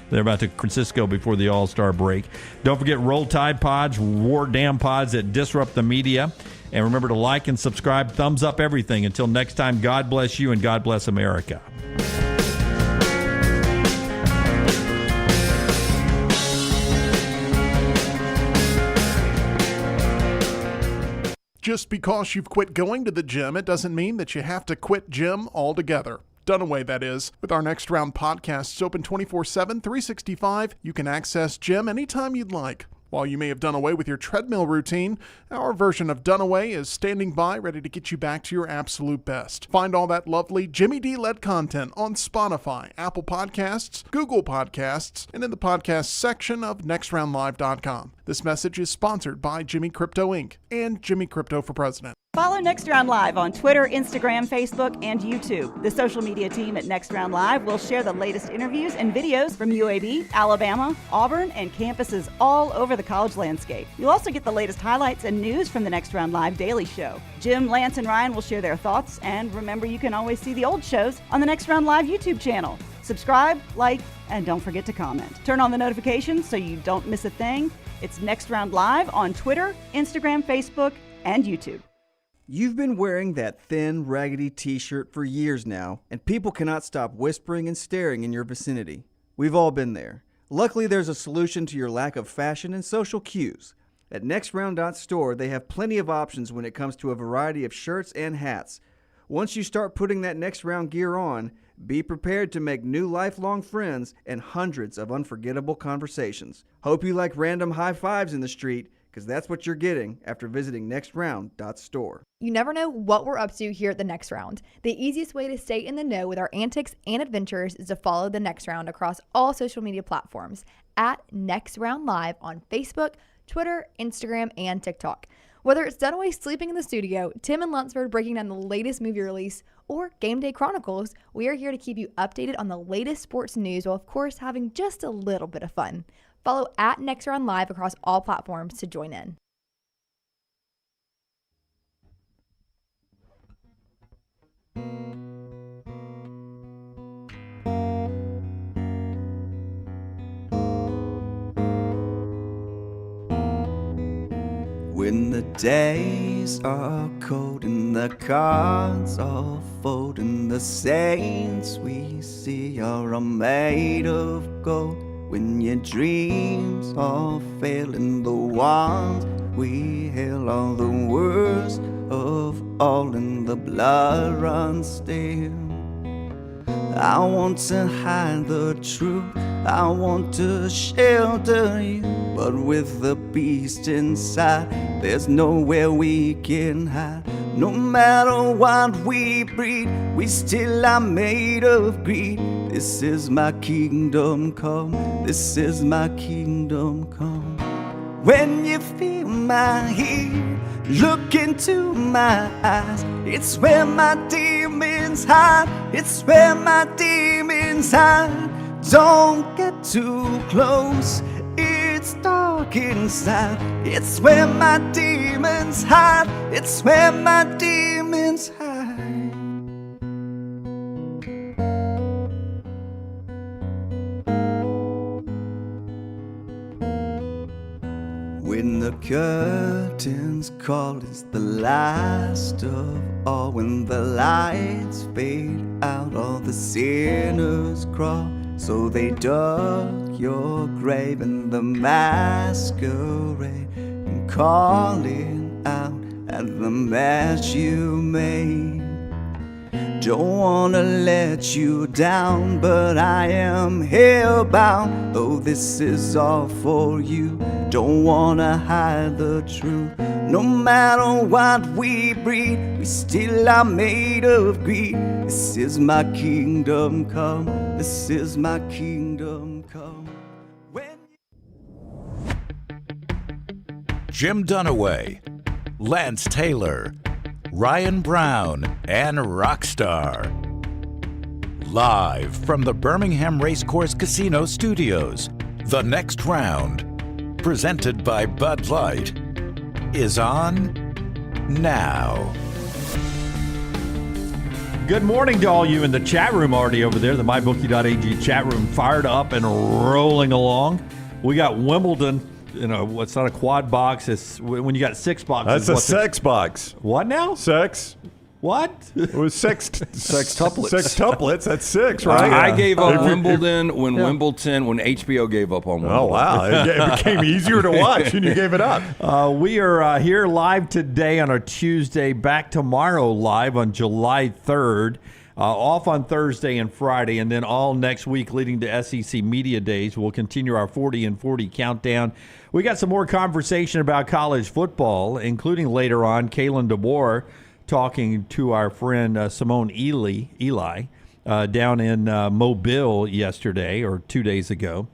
They're about to Francisco before the All-Star break. Don't forget Roll Tide Pods, War Damn Pods that disrupt the media. And remember to like and subscribe. Thumbs up everything. Until next time, God bless you and God bless America. Just because you've quit going to the gym, it doesn't mean that you have to quit gym altogether. Dunaway, that is. With our Next Round podcasts open 24/7, 365, you can access gym anytime you'd like. While you may have done away with your treadmill routine, our version of Dunaway is standing by ready to get you back to your absolute best. Find all that lovely Jimmy D-led content on Spotify, Apple Podcasts, Google Podcasts, and in the podcast section of nextroundlive.com. This message is sponsored by Jimmy Crypto Inc. and Jimmy Crypto for President. Follow Next Round Live on Twitter, Instagram, Facebook, and YouTube. The social media team at Next Round Live will share the latest interviews and videos from UAB, Alabama, Auburn, and campuses all over the college landscape. You'll also get the latest highlights and news from the Next Round Live Daily Show. Jim, Lance, and Ryan will share their thoughts, and remember you can always see the old shows on the Next Round Live YouTube channel. Subscribe, like, and don't forget to comment. Turn on the notifications so you don't miss a thing. It's Next Round Live on Twitter, Instagram, Facebook, and YouTube. You've been wearing that thin, raggedy t-shirt for years now, and people cannot stop whispering and staring in your vicinity. We've all been there. Luckily, there's a solution to your lack of fashion and social cues. At NextRound.store, they have plenty of options when it comes to a variety of shirts and hats. Once you start putting that Next Round gear on, be prepared to make new lifelong friends and hundreds of unforgettable conversations. Hope you like random high fives in the street, because that's what you're getting after visiting nextround.store. You never know what we're up to here at the Next Round. The easiest way to stay in the know with our antics and adventures is to follow the Next Round across all social media platforms at Next Round Live on Facebook, Twitter, Instagram, and TikTok. Whether it's Dunaway sleeping in the studio, Tim and Lunceford breaking down the latest movie release, or Game Day Chronicles, we are here to keep you updated on the latest sports news while, of course, having just a little bit of fun. Follow at Next Round Live across all platforms to join in. When the days are cold and the cards are fold and the saints we see are all made of gold, when your dreams are failing, the ones we hail are the worst of all, and the blood runs still. I want to hide the truth, I want to shelter you, but with the beast inside, there's nowhere we can hide. No matter what we breed, we still are made of greed. This is my kingdom come, this is my kingdom come. When you feel my heat, look into my eyes. It's where my demons hide, it's where my demons hide. Don't get too close, it's dark inside. It's where my demons hide, it's where my demons hide. When the curtains call, it's the last of all. When the lights fade out, all the sinners crawl. So they dug your grave in the masquerade, and calling out at the mess you made. Don't wanna let you down, but I am hellbound. Though this is all for you, don't wanna hide the truth. No matter what we breed, we still are made of greed. This is my kingdom come, this is my kingdom come. Jim Dunaway, Lance Taylor, Ryan Brown, and Rockstar. Live from the Birmingham Racecourse Casino Studios, The Next Round, presented by Bud Light, is on now. Good morning to all you in the chat room already over there. The MyBookie.ag chat room fired up and rolling along. We got Wimbledon. It's not a quad box. It's when you got 6 boxes. That's a sex box. What now? Sex. What? It was sextuplets. Sextuplets. That's 6, right? I gave up Wimbledon when HBO gave up on Wimbledon. Oh, wow. It became easier to watch and you gave it up. We are here live today on a Tuesday, back tomorrow live on July 3rd, off on Thursday and Friday, and then all next week leading to SEC Media Days. We'll continue our 40 and 40 countdown. We got some more conversation about college football, including later on Kalen DeBoer talking to our friend Simone Eli down in Mobile yesterday or 2 days ago.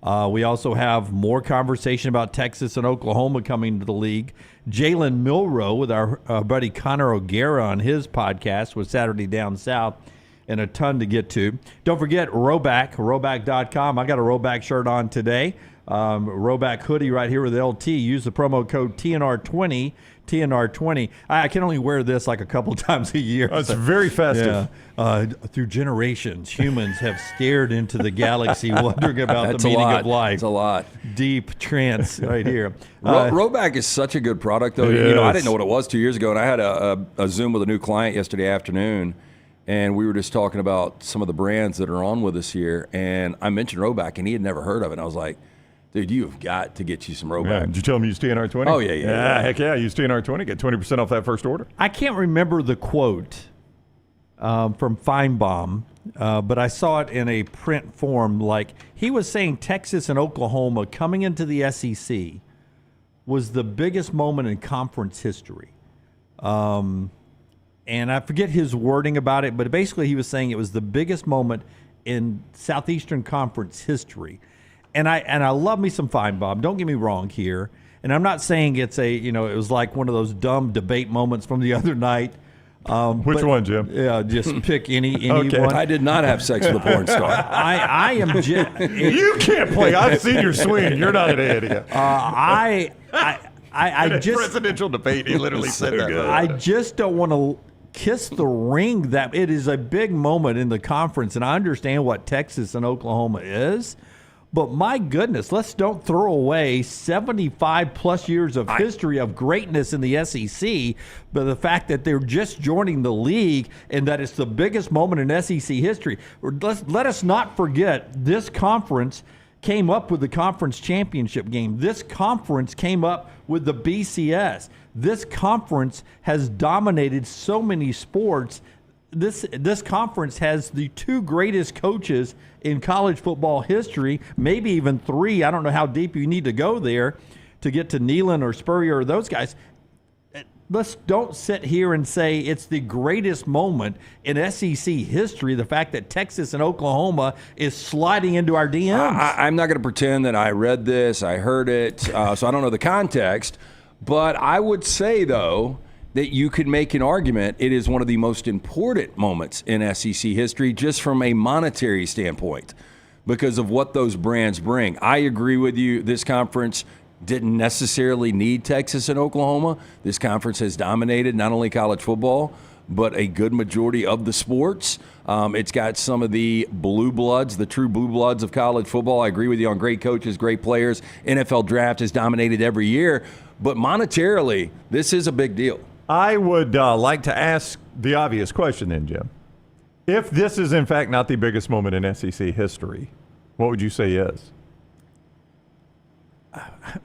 We also have more conversation about Texas and Oklahoma coming to the league. Jalen Milro with our buddy Connor O'Gara on his podcast with Saturday Down South, and a ton to get to. Don't forget Roback.com. I got a Roback shirt on today. Roback hoodie right here with LT. Use the promo code TNR20. TNR20. I can only wear this like a couple times a year. It's very festive. Yeah. Through generations, humans have stared into the galaxy wondering about the meaning of life. That's a lot. Deep trance right here. Roback is such a good product, though. I didn't know what it was 2 years ago, and I had a Zoom with a new client yesterday afternoon, and we were just talking about some of the brands that are on with us here, and I mentioned Roback, and he had never heard of it, and I was like, dude, you've got to get you some Roback. Yeah. Did you tell him you use TNR20? Oh, yeah. Heck yeah, use TNR20. Get 20% off that first order. I can't remember the quote from Feinbaum, but I saw it in a print form. Like, he was saying Texas and Oklahoma coming into the SEC was the biggest moment in conference history. And I forget his wording about it, but basically he was saying it was the biggest moment in Southeastern Conference history. And I love me some Feinbaum. Don't get me wrong here. And I'm not saying it's it was like one of those dumb debate moments from the other night. Which one, Jim? Yeah, just pick any Okay. one. I did not have sex with a porn star. I am you can't play. I've seen your swing. You're not an idiot. I just presidential debate. He literally said that. good. I just don't want to kiss the ring. That it is a big moment in the conference, and I understand what Texas and Oklahoma is. But my goodness, let's don't throw away 75-plus years of history of greatness in the SEC, but the fact that they're just joining the league and that it's the biggest moment in SEC history. Let us not forget this conference came up with the conference championship game. This conference came up with the BCS. This conference has dominated so many sports. This conference has the 2 greatest coaches in college football history, maybe even 3. I don't know how deep you need to go there to get to Neyland or Spurrier or those guys. Let's don't sit here and say it's the greatest moment in SEC history, the fact that Texas and Oklahoma is sliding into our DMs. I'm not going to pretend that I read this, I heard it, so I don't know the context. But I would say, though, that you could make an argument it is one of the most important moments in SEC history just from a monetary standpoint because of what those brands bring. I agree with you. This conference didn't necessarily need Texas and Oklahoma. This conference has dominated not only college football, but a good majority of the sports. It's got some of the blue bloods, the true blue bloods of college football. I agree with you on great coaches, great players. NFL draft has dominated every year. But monetarily, this is a big deal. I would like to ask the obvious question then, Jim. If this is, in fact, not the biggest moment in SEC history, what would you say is?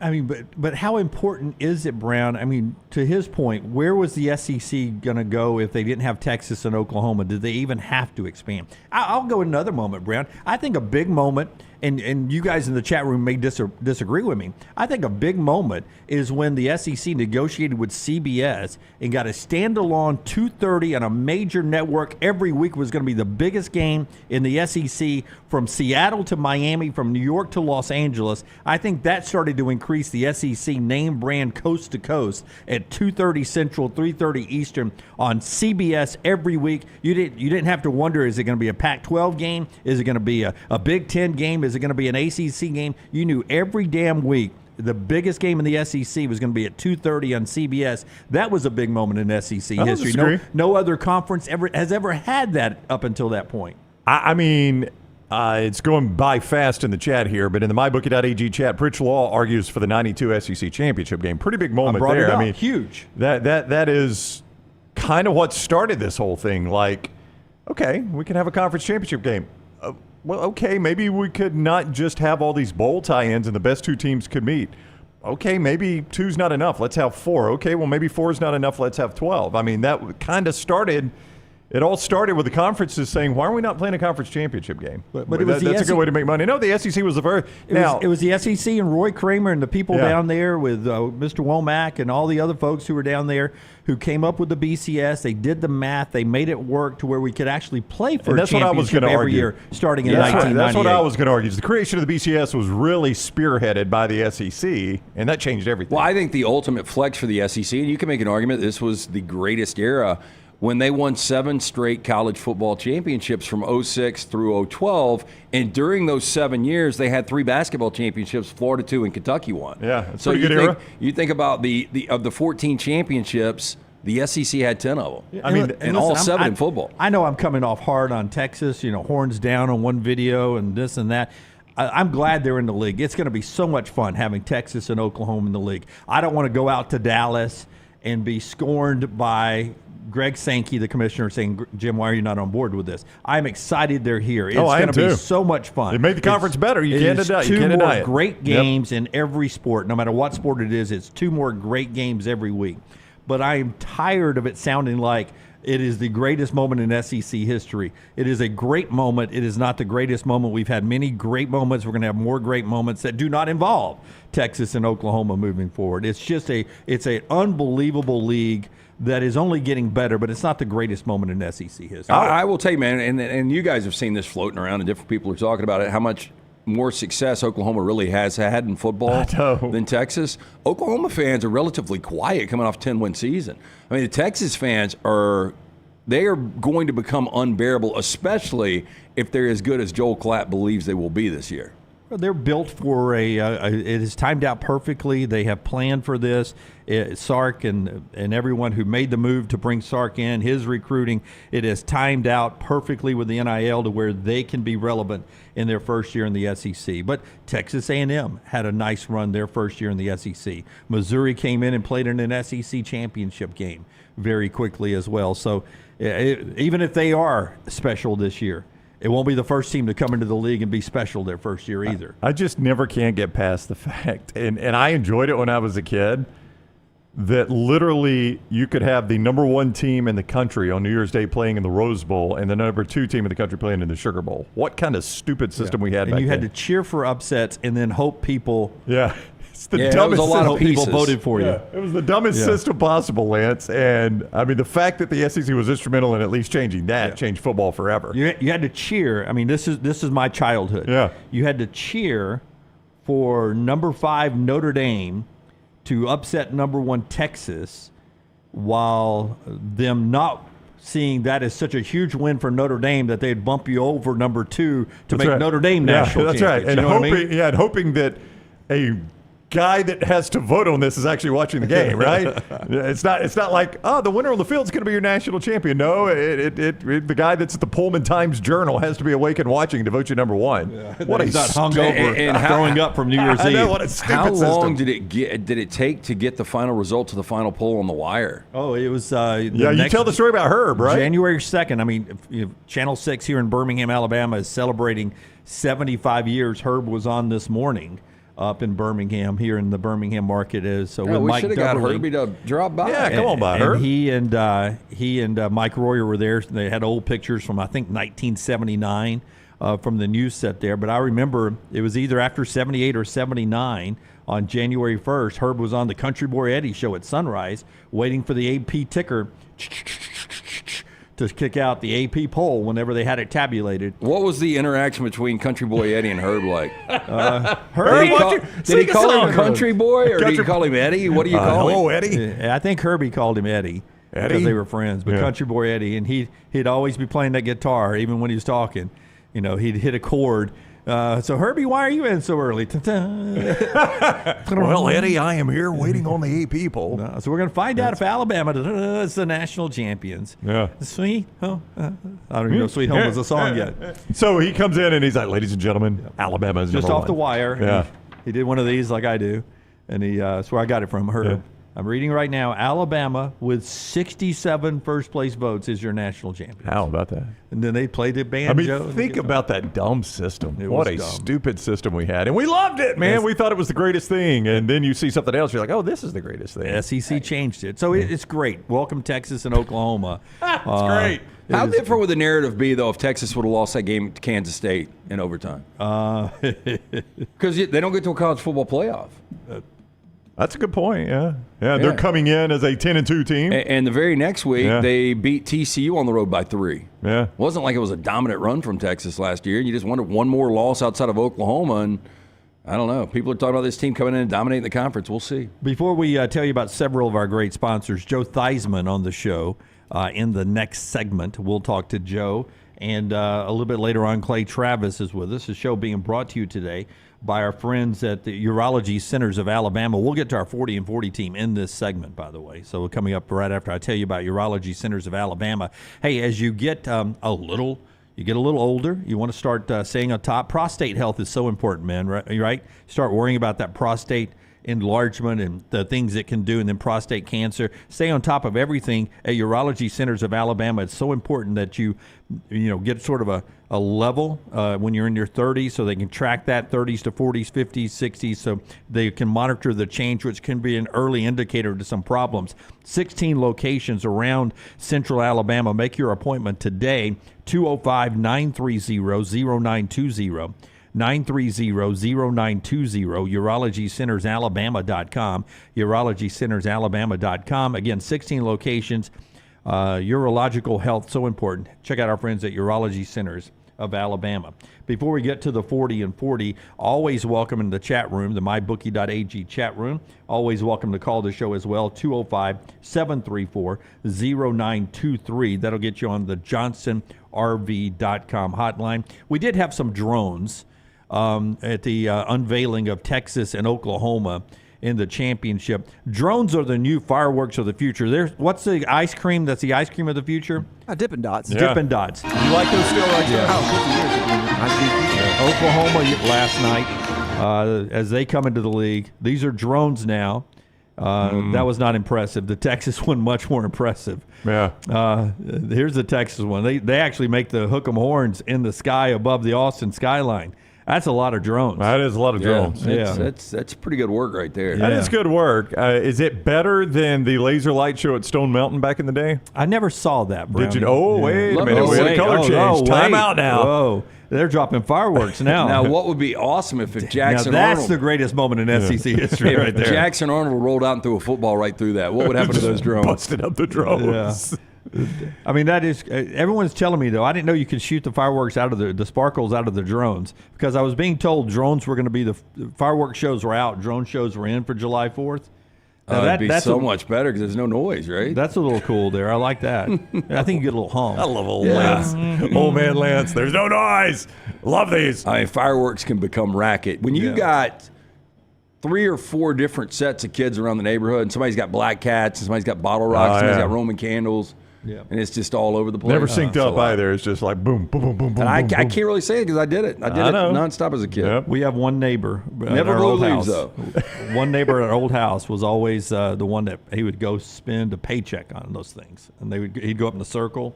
I mean, but how important is it, Brown? I mean, to his point, where was the SEC going to go if they didn't have Texas and Oklahoma? Did they even have to expand? I'll go another moment, Brown. I think a big moment, and you guys in the chat room may disagree with me. I think a big moment is when the SEC negotiated with CBS and got a standalone 2:30 on a major network every week. Was going to be the biggest game in the SEC from Seattle to Miami, from New York to Los Angeles. I think that started to increase the SEC name brand coast to coast at 2:30 Central, 3:30 Eastern on CBS every week. You didn't have to wonder, is it going to be a Pac-12 game? Is it going to be a Big Ten game? Is it going to be an ACC game? You knew every damn week the biggest game in the SEC was going to be at 2:30 on CBS. That was a big moment in SEC history. No other conference has ever had that up until that point. I mean, it's going by fast in the chat here, but in the mybookie.ag chat, Pritch Law argues for the 92 SEC championship game. Pretty big moment there. I mean, huge. That is kind of what started this whole thing. Like, okay, we can have a conference championship game. Well, okay, maybe we could not just have all these bowl tie-ins and the best two teams could meet. Okay, maybe 2's not enough. Let's have 4. Okay, well, maybe 4's not enough. Let's have 12. I mean, that kind of started. It all started with the conferences saying, why are we not playing a conference championship game? But it was that's a good way to make money. No, the SEC was the very it was the SEC and Roy Kramer and the people down there with Mr. Womack and all the other folks who were down there who came up with the BCS. They did the math. They made it work to where we could actually play for a championship every year starting in 1998. That's what I was going to argue. The creation of the BCS was really spearheaded by the SEC, and that changed everything. Well, I think the ultimate flex for the SEC, and you can make an argument this was the greatest era, when they won 7 straight college football championships from 06 through 012, and during those 7 years, they had 3 basketball championships, Florida 2 and Kentucky 1. Yeah, that's so a good era. You think about of the 14 championships, the SEC had 10 of them. I mean, and all 7 in football. I know I'm coming off hard on Texas, horns down on one video and this and that. I'm glad they're in the league. It's going to be so much fun having Texas and Oklahoma in the league. I don't want to go out to Dallas and be scorned by Greg Sanki, the commissioner, saying, Jim, why are you not on board with this? I'm excited they're here. It's going to be so much fun. It made the conference better. You can't deny it. Two more great games in every sport. No matter what sport it is, it's 2 more great games every week. But I am tired of it sounding like it is the greatest moment in SEC history. It is a great moment. It is not the greatest moment. We've had many great moments. We're going to have more great moments that do not involve Texas and Oklahoma moving forward. It's an unbelievable league that is only getting better, but it's not the greatest moment in SEC history. I will tell you, man, and you guys have seen this floating around, and different people are talking about it, how much more success Oklahoma really has had in football than Texas. Oklahoma fans are relatively quiet coming off a 10-win season. I mean, the Texas fans are going to become unbearable, especially if they're as good as Joel Klatt believes they will be this year. Well, they're built for it is timed out perfectly. They have planned for this. Sark and everyone who made the move to bring Sark in, his recruiting, it is timed out perfectly with the NIL to where they can be relevant in their first year in the SEC. But Texas A&M had a nice run their first year in the SEC. Missouri came in and played in an SEC championship game very quickly as well. So even if they are special this year, it won't be the first team to come into the league and be special their first year either. I just never can get past the fact, and I enjoyed it when I was a kid, that literally you could have the number 1 team in the country on New Year's Day playing in the Rose Bowl and the number 2 team in the country playing in the Sugar Bowl. What kind of stupid system we had back then. And you had to cheer for upsets and then hope people It's the dumbest system. People voted for you. It was the dumbest system possible, Lance. And, I mean, the fact that the SEC was instrumental in at least changing that changed football forever. You had to cheer. I mean, this is my childhood. Yeah. You had to cheer for number 5 Notre Dame to upset number 1 Texas while them not seeing that as such a huge win for Notre Dame that they'd bump you over number 2 to make Notre Dame national champions. That's right. And you know hoping, what I mean? and hoping that a guy that has to vote on this is actually watching the game, right? It's not like, the winner on the field is going to be your national champion. No, the guy that's at the Pullman Times-Journal has to be awake and watching to vote you number 1. Yeah. What he's not hungover and throwing up from New Year's Eve. Know, what a stupid How long system. did it take to get the final result to the final poll on the wire? Oh, it was you tell the story about Herb, right? January 2nd. I mean, Channel 6 here in Birmingham, Alabama is celebrating 75 years. Herb was on this morning up in Birmingham, here in the Birmingham market. We should have got Herbie to drop by. Yeah, come on by, Herb. He and Mike Royer were there. They had old pictures from, I think, 1979 from the news set there. But I remember it was either after 78 or 79 on January 1st. Herb was on the Country Boy Eddie show at sunrise waiting for the AP ticker to kick out the AP poll whenever they had it tabulated. What was the interaction between Country Boy Eddie and Herb like? Did he call him Country Boy or did he call him Eddie? What do you call him? Hello, Eddie. I think Herbie called him Eddie because they were friends. But Country Boy Eddie, and he'd always be playing that guitar even when he was talking. He'd hit a chord So, Herbie, why are you in so early? Well, Eddie, I am here waiting on the 8 people. So we're going to find out if Alabama is the national champions. Yeah. Sweet Home. I don't even know if Sweet Home was a song yet. So he comes in and he's like, ladies and gentlemen, Alabama is Just number off one. the wire. Yeah. He did one of these like I do. And that's where I got it from, Herb. Yeah. I'm reading right now, Alabama with 67 first-place votes is your national champion. How about that? And then they played the banjo. I mean, think about that dumb system. It What was a dumb. stupid system we had. And we loved it, man. Yes. We thought it was the greatest thing. And then you see something else, you're like, oh, this is the greatest thing. SEC changed it. So it's great. Welcome, Texas and Oklahoma. It's great. How different would the narrative be, though, if Texas would have lost that game to Kansas State in overtime? Because they don't get to a college football playoff. That's a good point, yeah. They're coming in as a 10-2 team. And the very next week, they beat TCU on the road by 3. Yeah. It wasn't like it was a dominant run from Texas last year. You just wondered one more loss outside of Oklahoma, and I don't know. People are talking about this team coming in and dominating the conference. We'll see. Before we tell you about several of our great sponsors, Joe Theismann on the show in the next segment. We'll talk to Joe. And a little bit later on, Clay Travis is with us. The show being brought to you today by our friends at the Urology Centers of Alabama. We'll get to our 40 and 40 team in this segment, by the way. So coming up right after I tell you about Urology Centers of Alabama. Hey, as you get a little older, you want to start staying on top. Prostate health is so important, man, right? Start worrying about that prostate enlargement and the things it can do, and then prostate cancer. Stay on top of everything at Urology Centers of Alabama. It's so important that you get sort of a level when you're in your 30s, so they can track that 30s to 40s, 50s, 60s, so they can monitor the change, which can be an early indicator to some problems. 16 locations around Central Alabama. Make your appointment today, 205-930-0920. 930-0920, urologycentersalabama.com, urologycentersalabama.com. Again, 16 locations. Urological health, so important. Check out our friends at Urology Centers of Alabama. Before we get to the 40 and 40, always welcome in the chat room, the mybookie.ag chat room. Always welcome to call the show as well, 205-734-0923. That'll get you on the johnsonrv.com hotline. We did have some drones at the unveiling of Texas and Oklahoma in the championship. Drones are the new fireworks of the future. What's the ice cream that's the ice cream of the future? Dippin' Dots. Yeah. Dippin' Dots. You like those still right there? Oklahoma last night, as they come into the league, these are drones now. That was not impressive. The Texas one, much more impressive. Yeah. Here's the Texas one. They actually make the hook 'em horns in the sky above the Austin skyline. That's a lot of drones. That is a lot of drones. That's pretty good work right there. That is good work. Is it better than the laser light show at Stone Mountain back in the day? I never saw that, Brownie. Did you? Oh, wait a minute. We had a color change. Time out now. Whoa. They're dropping fireworks now. Now, what would be awesome if Jackson now, that's Arnold... the greatest moment in SEC history right there. Jackson Arnold rolled out and threw a football right through that. What would happen to those drones? Busted up the drones. Yeah. I mean, that is everyone's telling me, though, I didn't know you could shoot the fireworks out of the sparkles out of the drones, because I was being told drones were going to be the fireworks shows were out, drone shows were in for July 4th. That'd be so much better because there's no noise, right? That's a little cool there. I like that. I think you get a little hum. I love old Lance. Old man Lance. There's no noise. Love these. I mean, fireworks can become racket. When you got 3 or 4 different sets of kids around the neighborhood, and somebody's got black cats, and somebody's got bottle rockets, somebody's got Roman candles, and it's just all over the place. Never synced up either. It's just like boom, boom, boom, boom, boom. I can't really say it because I did it. I did it nonstop as a kid. Yep. We have one neighbor. Never blew leaves, though. One neighbor at our old house was always the one that he would go spend a paycheck on those things, and he'd go up in the circle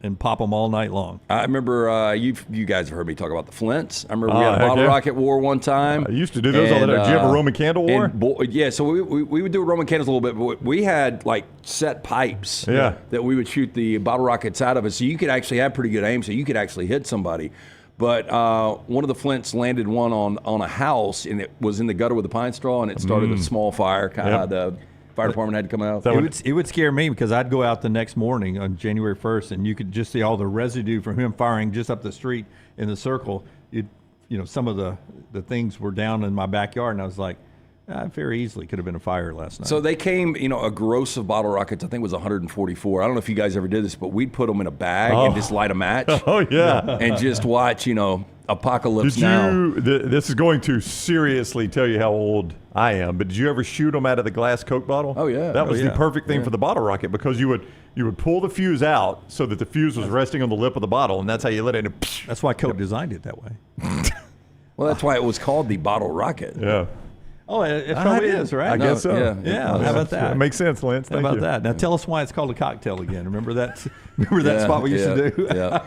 and pop them all night long. I remember you guys have heard me talk about the Flints. I remember we had a bottle rocket war one time. I used to do those all the time. Did you have a Roman candle war? So we would do Roman candles a little bit, but we had like set pipes that we would shoot the bottle rockets out of it, so you could actually have pretty good aim, so you could actually hit somebody. But one of the Flints landed one on a house, and it was in the gutter with a pine straw, and it started a small fire. The fire department had to come out. It would scare me because I'd go out the next morning on January 1st, and you could just see all the residue from him firing just up the street in the circle. Some of the things were down in my backyard, and I was like, Very easily could have been a fire last night. So they came, a gross of bottle rockets, I think it was 144. I don't know if you guys ever did this, but we'd put them in a bag and just light a match. Oh, yeah. And just watch, Apocalypse Now. This is going to seriously tell you how old I am, but did you ever shoot them out of the glass Coke bottle? Oh, yeah. That was the perfect thing for the bottle rocket, because you would pull the fuse out so that the fuse was resting on the lip of the bottle, and that's how you lit it. And that's why Coke designed it that way. Well, that's why it was called the bottle rocket. Yeah. Oh, it probably is, right? I guess so. Yeah. How about that? It makes sense, Lance. How about that? Now tell us why it's called a cocktail again. Remember that spot we used to do? Yeah.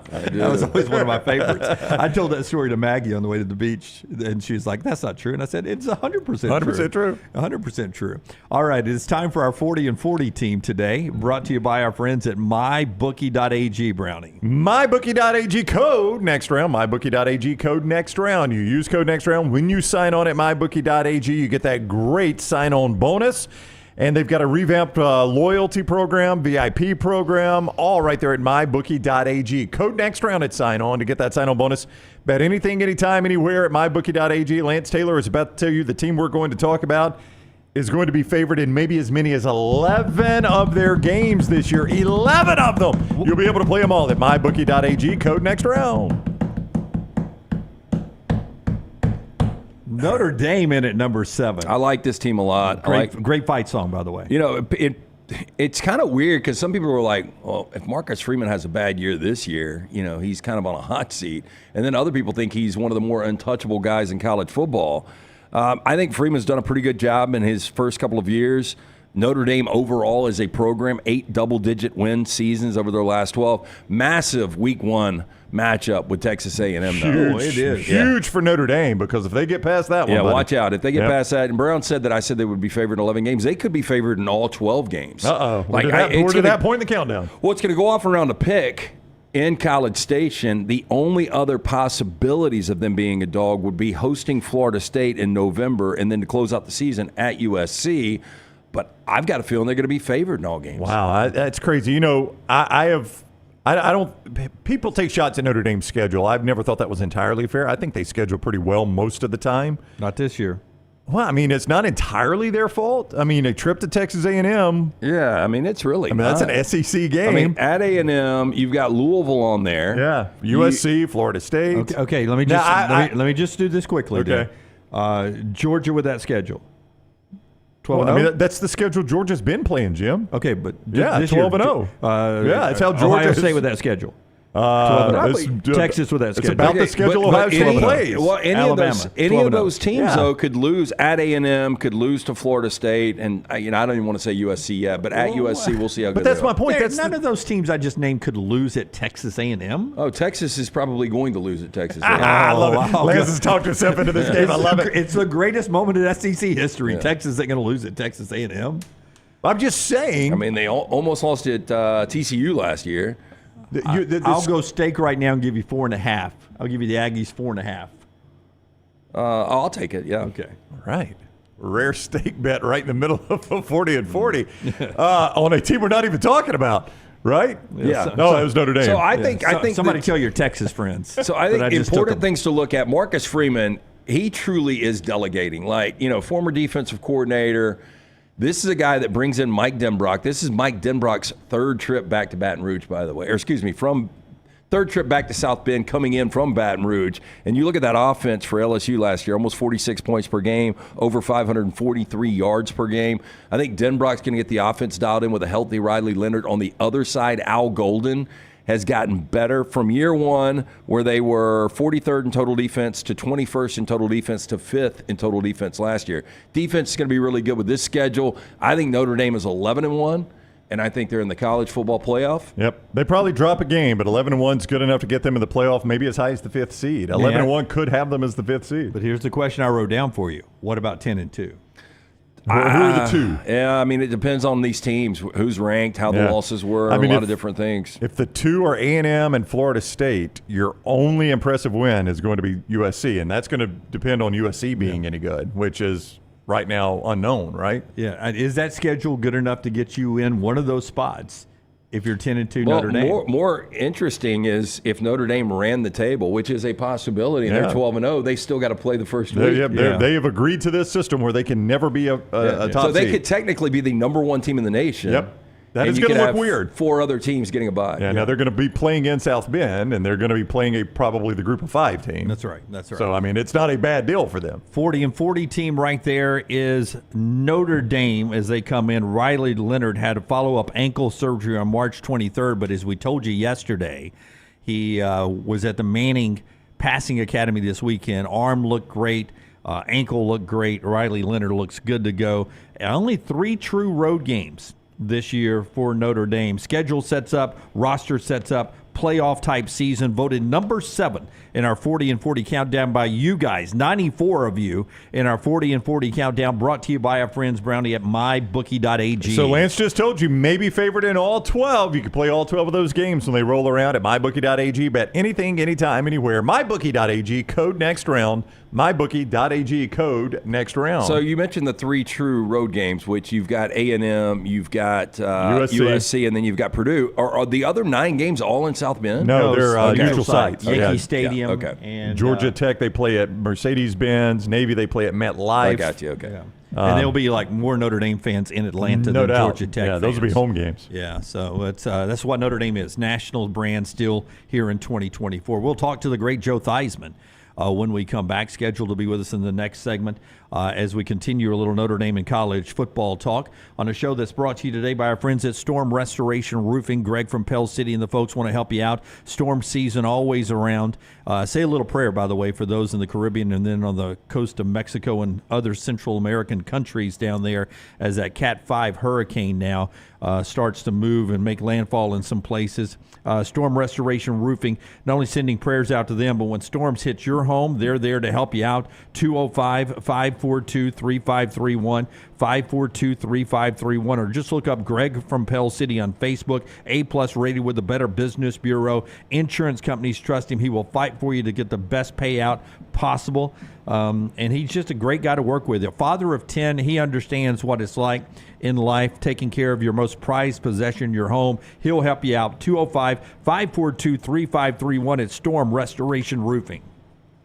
That was always one of my favorites. I told that story to Maggie on the way to the beach, and she was like, "That's not true." And I said, "It's 100% true. 100% true. 100% true." All right, it's time for our 40 and 40 team today, brought to you by our friends at mybookie.ag, Brownie. MyBookie.ag, code next round. MyBookie.ag, code next round. You use code next round when you sign on at mybookie.ag. You get that great sign-on bonus. And they've got a revamped loyalty program, VIP program, all right there at mybookie.ag. Code next round at sign-on to get that sign-on bonus. Bet anything, anytime, anywhere at mybookie.ag. Lance Taylor is about to tell you the team we're going to talk about is going to be favored in maybe as many as 11 of their games this year. 11 of them! You'll be able to play them all at mybookie.ag. Code next round. Notre Dame in at number 7. I like this team a lot. Great fight song, by the way. It's kind of weird because some people were like, well, if Marcus Freeman has a bad year this year, he's kind of on a hot seat. And then other people think he's one of the more untouchable guys in college football. I think Freeman's done a pretty good job in his first couple of years. Notre Dame overall as a program, 8 double-digit win seasons over their last 12. Massive week 1 matchup with Texas A&M. Huge, it is. Huge for Notre Dame, because if they get past that one, yeah, watch out. If they get past that, and Brown said that I said they would be favored in 11 games, they could be favored in all 12 games. Uh-oh. We're to that point in the countdown. Well, it's going to go off around the pick in College Station. The only other possibilities of them being a dog would be hosting Florida State in November and then to close out the season at USC. But I've got a feeling they're going to be favored in all games. Wow, that's crazy. People take shots at Notre Dame's schedule. I've never thought that was entirely fair. I think they schedule pretty well most of the time. Not this year. Well, it's not entirely their fault. A trip to Texas A&M. Yeah, it's really that's an SEC game. At A&M, you've got Louisville on there. Yeah, USC, Florida State. Okay, let me just do this quickly. Okay. Georgia with that schedule. 12-0? That's the schedule Georgia's been playing, Jim. Okay, but 12-0. That's how Ohio State with that schedule. Texas with that schedule. It's about the schedule Ohio State plays. Well, any of those teams though could lose at A&M, could lose to Florida State, and I don't even want to say USC yet, but at USC we'll see how good. But that's my point. None of those teams I just named could lose at Texas A&M. Oh, Texas is probably going to lose at Texas A&M. I love it. Lance has talked himself into this game. I love it. It's the greatest moment in SEC history. Yeah. Texas ain't going to lose at Texas A&M. I'm just saying. They almost lost at TCU last year. I'll go stake right now and give you 4.5. I'll give you the Aggies 4.5. I'll take it. Yeah. Okay. All right. Rare stake bet right in the middle of a 40 and 40 on a team we're not even talking about. Right? Yeah. No, it was Notre Dame. So I think somebody tell your Texas friends. So I think important things to look at. Marcus Freeman, he truly is delegating. Former defensive coordinator. This is a guy that brings in Mike Denbrock. This is Mike Denbrock's third trip back to Baton Rouge, by the way. From third trip back to South Bend, coming in from Baton Rouge. And you look at that offense for LSU last year, almost 46 points per game, over 543 yards per game. I think Denbrock's going to get the offense dialed in with a healthy Riley Leonard. On the other side, Al Golden has gotten better from year 1, where they were 43rd in total defense, to 21st in total defense, to 5th in total defense last year. Defense is going to be really good with this schedule. I think Notre Dame is 11-1, and I think they're in the college football playoff. Yep. They probably drop a game, but 11-1 is good enough to get them in the playoff, maybe as high as the 5th seed. 11-1 could have them as the 5th seed. But here's the question I wrote down for you. What about 10-2? Who are the two? Yeah, it depends on these teams, who's ranked, how the losses were, a lot of different things. If the two are A&M and Florida State, your only impressive win is going to be USC, and that's going to depend on USC being any good, which is right now unknown, right? Yeah. Is that schedule good enough to get you in one of those spots? if you're 10-2 Well, Notre Dame. more interesting is if Notre Dame ran the table, which is a possibility, and they're 12-0, they still got to play the first week. They have agreed to this system where they can never be a top So they seed. could technically be the number one team in the nation. Yep. That and is you going could to look have weird. 4 other teams getting a bye. Yeah, now they're going to be playing in South Bend, and they're going to be playing probably the Group of 5 team. That's right. So, I mean, it's not a bad deal for them. 40-40 team right there is Notre Dame as they come in. Riley Leonard had a follow-up ankle surgery on March 23rd, but as we told you yesterday, he was at the Manning Passing Academy this weekend. Arm looked great. Ankle looked great. Riley Leonard looks good to go. Only 3 true road games this year for Notre Dame. Schedule sets up, roster sets up, playoff type season. Voted number 7 in our 40-40 countdown by you guys, 94 of you in our 40-40 countdown, brought to you by our friends Brownie at mybookie.ag. So Lance just told you, maybe favored in all 12. You can play all 12 of those games when they roll around at mybookie.ag. Bet anything, anytime, anywhere. Mybookie.ag, code next round. mybookie.ag, code next round. So you mentioned the 3 true road games, which you've got A&M, you've got USC, and then you've got Purdue. Are the other 9 games all in South Bend? No, they're neutral sites. Yankee Stadium. Okay. And Georgia Tech, they play at Mercedes-Benz. Navy, they play at MetLife. I got you. Okay. Yeah. And there'll be like more Notre Dame fans in Atlanta No than doubt. Georgia Tech fans. Those will be home games. Yeah, so it's that's what Notre Dame is. National brand still here in 2024. We'll talk to the great Joe Theismann when we come back, scheduled to be with us in the next segment as we continue a little Notre Dame and college football talk on a show that's brought to you today by our friends at Storm Restoration Roofing. Greg from Pell City and the folks want to help you out. Storm season always around. Say a little prayer, by the way, for those in the Caribbean and then on the coast of Mexico and other Central American countries down there as that Cat 5 hurricane now starts to move and make landfall in some places. Storm Restoration Roofing, not only sending prayers out to them, but when storms hit your home, they're there to help you out. 205-542-3531, 542-3531, or just look up Greg from Pell City on Facebook. A+ rated with the Better Business Bureau. Insurance companies trust him. He will fight for you to get the best payout possible. And he's just a great guy to work with. A father of 10, he understands what it's like in life, taking care of your most prized possession, your home. He'll help you out. 205-542-3531 at Storm Restoration Roofing.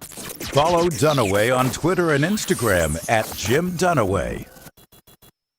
Follow Dunaway on Twitter and Instagram at jimdunaway.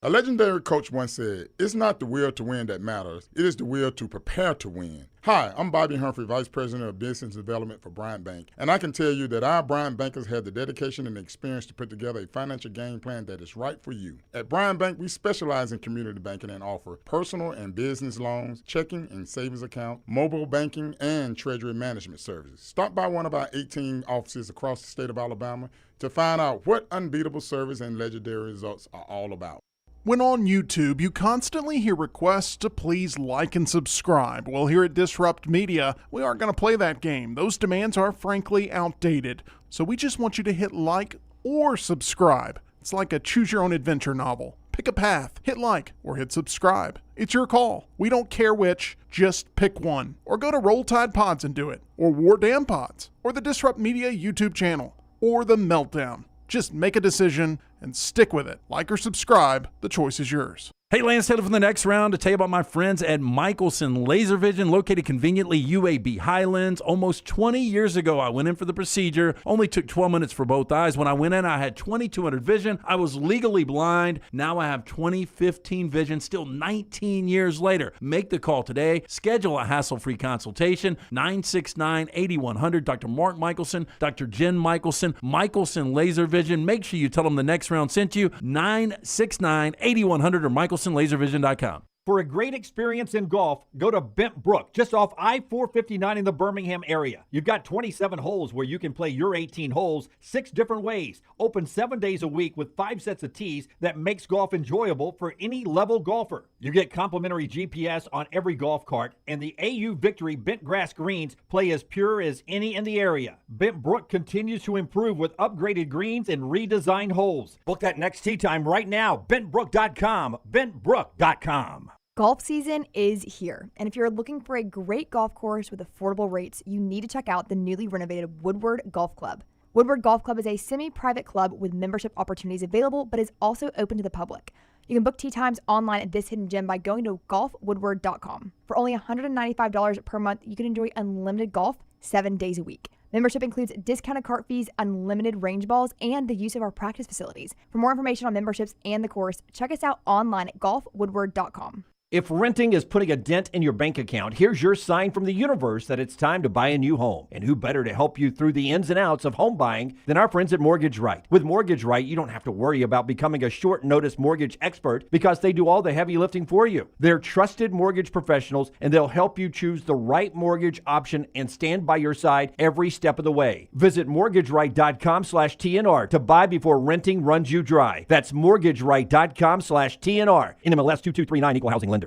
A legendary coach once said, "It's not the will to win that matters. It is the will to prepare to win." Hi, I'm Bobby Humphrey, Vice President of Business Development for Bryant Bank, and I can tell you that our Bryant bankers have the dedication and the experience to put together a financial game plan that is right for you. At Bryant Bank, we specialize in community banking and offer personal and business loans, checking and savings account, mobile banking, and treasury management services. Stop by one of our 18 offices across the state of Alabama to find out what unbeatable service and legendary results are all about. When on YouTube, you constantly hear requests to please like and subscribe. Well, here at Disrupt Media, we aren't going to play that game. Those demands are frankly outdated. So we just want you to hit like or subscribe. It's like a choose-your-own-adventure novel. Pick a path, hit like, or hit subscribe. It's your call. We don't care which, just pick one. Or go to Roll Tide Pods and do it. Or War Damn Pods. Or the Disrupt Media YouTube channel. Or the Meltdown. Just make a decision and stick with it. Like or subscribe, the choice is yours. Hey, Lance Taylor from the next round to tell you about my friends at Michelson Laser Vision, located conveniently UAB Highlands. Almost 20 years ago, I went in for the procedure. Only took 12 minutes for both eyes. When I went in, I had 2200 vision. I was legally blind. Now I have 20/15 vision, still 19 years later. Make the call today. Schedule a hassle-free consultation. 969-8100. Dr. Mark Michelson, Dr. Jen Michelson, Michelson Laser Vision. Make sure you tell them the next round sent you. 969-8100 or MichelsonLaserVision.com. For a great experience in golf, go to Bent Brook, just off I-459 in the Birmingham area. You've got 27 holes where you can play your 18 holes 6 different ways. Open 7 days a week with 5 sets of tees that makes golf enjoyable for any level golfer. You get complimentary GPS on every golf cart, and the AU Victory bent grass greens play as pure as any in the area. Bent Brook continues to improve with upgraded greens and redesigned holes. Book that next tee time right now. BentBrook.com. BentBrook.com. Golf season is here, and if you're looking for a great golf course with affordable rates, you need to check out the newly renovated Woodward Golf Club. Woodward Golf Club is a semi-private club with membership opportunities available, but is also open to the public. You can book tee times online at this hidden gem by going to golfwoodward.com. For only $195 per month, you can enjoy unlimited golf 7 days a week. Membership includes discounted cart fees, unlimited range balls, and the use of our practice facilities. For more information on memberships and the course, check us out online at golfwoodward.com. If renting is putting a dent in your bank account, here's your sign from the universe that it's time to buy a new home. And who better to help you through the ins and outs of home buying than our friends at Mortgage Right. With Mortgage Right, you don't have to worry about becoming a short notice mortgage expert because they do all the heavy lifting for you. They're trusted mortgage professionals, and they'll help you choose the right mortgage option and stand by your side every step of the way. Visit mortgageright.com/TNR to buy before renting runs you dry. That's mortgageright.com/TNR. NMLS 2239, Equal Housing Lender.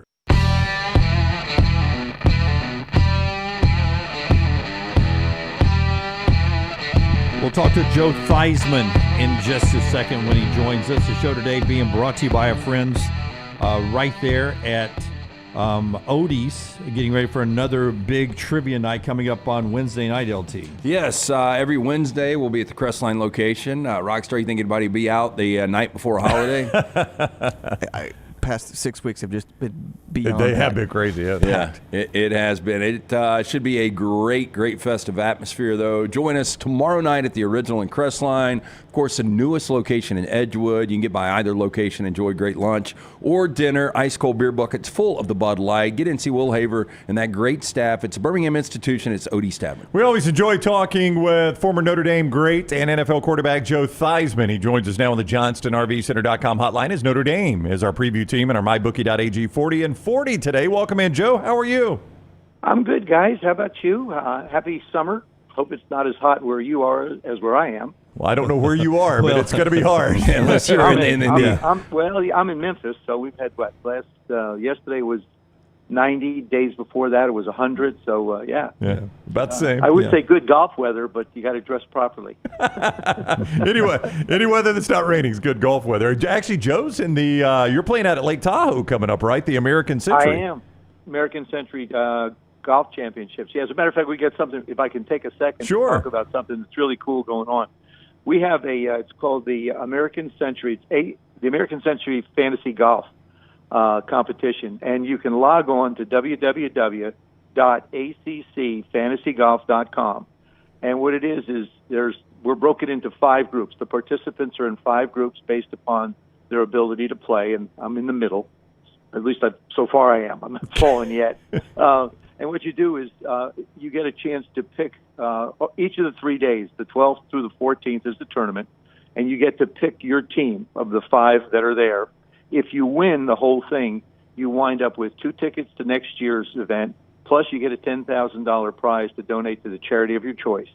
We'll talk to Joe Theismann in just a second when he joins us. The show today being brought to you by our friends right there at Odie's, getting ready for another big trivia night coming up on Wednesday night, LT. Yes, every Wednesday we'll be at the Crestline location. Rockstar, you think anybody be out the night before a holiday? Past 6 weeks have just been beyond. They have been crazy. Yeah, it has been. It should be a great festive atmosphere, though. Join us tomorrow night at the Original in Crestline. Of course, the newest location in Edgewood. You can get by either location, enjoy great lunch or dinner, ice-cold beer buckets full of the Bud Light. Get in and see Will Haver and that great staff. It's a Birmingham institution. It's Odie Stabman. We always enjoy talking with former Notre Dame great and NFL quarterback Joe Theismann. He joins us now on the JohnstonRVCenter.com hotline as Notre Dame is our preview team and our MyBookie.ag 40 and 40 today. Welcome in, Joe. How are you? I'm good, guys. How about you? Happy summer. Hope it's not as hot where you are as where I am. Well, I don't know where you are, but it's going to be hard. Unless you're I'm in Memphis, so we've had yesterday was 90. Days before that, it was 100. So, yeah. Yeah, about the same. I would say good golf weather, but you got to dress properly. Anyway, any weather that's not raining is good golf weather. Actually, Joe's in the you're playing out at Lake Tahoe coming up, right? The American Century. I am. American Century Golf Championships. Yeah, as a matter of fact, we get something, if I can take a second to talk about something that's really cool going on. We have it's called the American Century. It's the American Century Fantasy Golf competition, and you can log on to www.accfantasygolf.com. And what it is we're broken into 5 groups. The participants are in 5 groups based upon their ability to play, and I'm in the middle. At least so far I am. I'm not fallen yet. And what you do is you get a chance to pick each of the 3 days, the 12th through the 14th is the tournament, and you get to pick your team of the 5 that are there. If you win the whole thing, you wind up with 2 tickets to next year's event, plus you get a $10,000 prize to donate to the charity of your choice.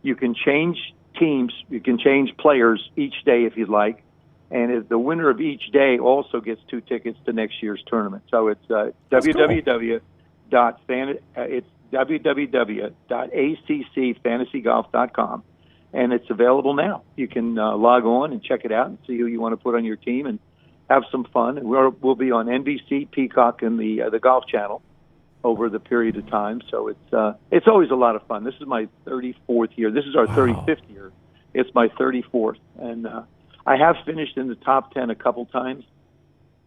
You can change teams, you can change players each day if you'd like, and if the winner of each day also gets 2 tickets to next year's tournament. So it's www.accfantasygolf.com, and it's available now. You can log on and check it out and see who you want to put on your team and have some fun. And we'll be on NBC, Peacock, and the Golf Channel over the period of time. So it's always a lot of fun. This is my 34th year. This is our 35th year. It's my 34th, and I have finished in the top 10 a couple times.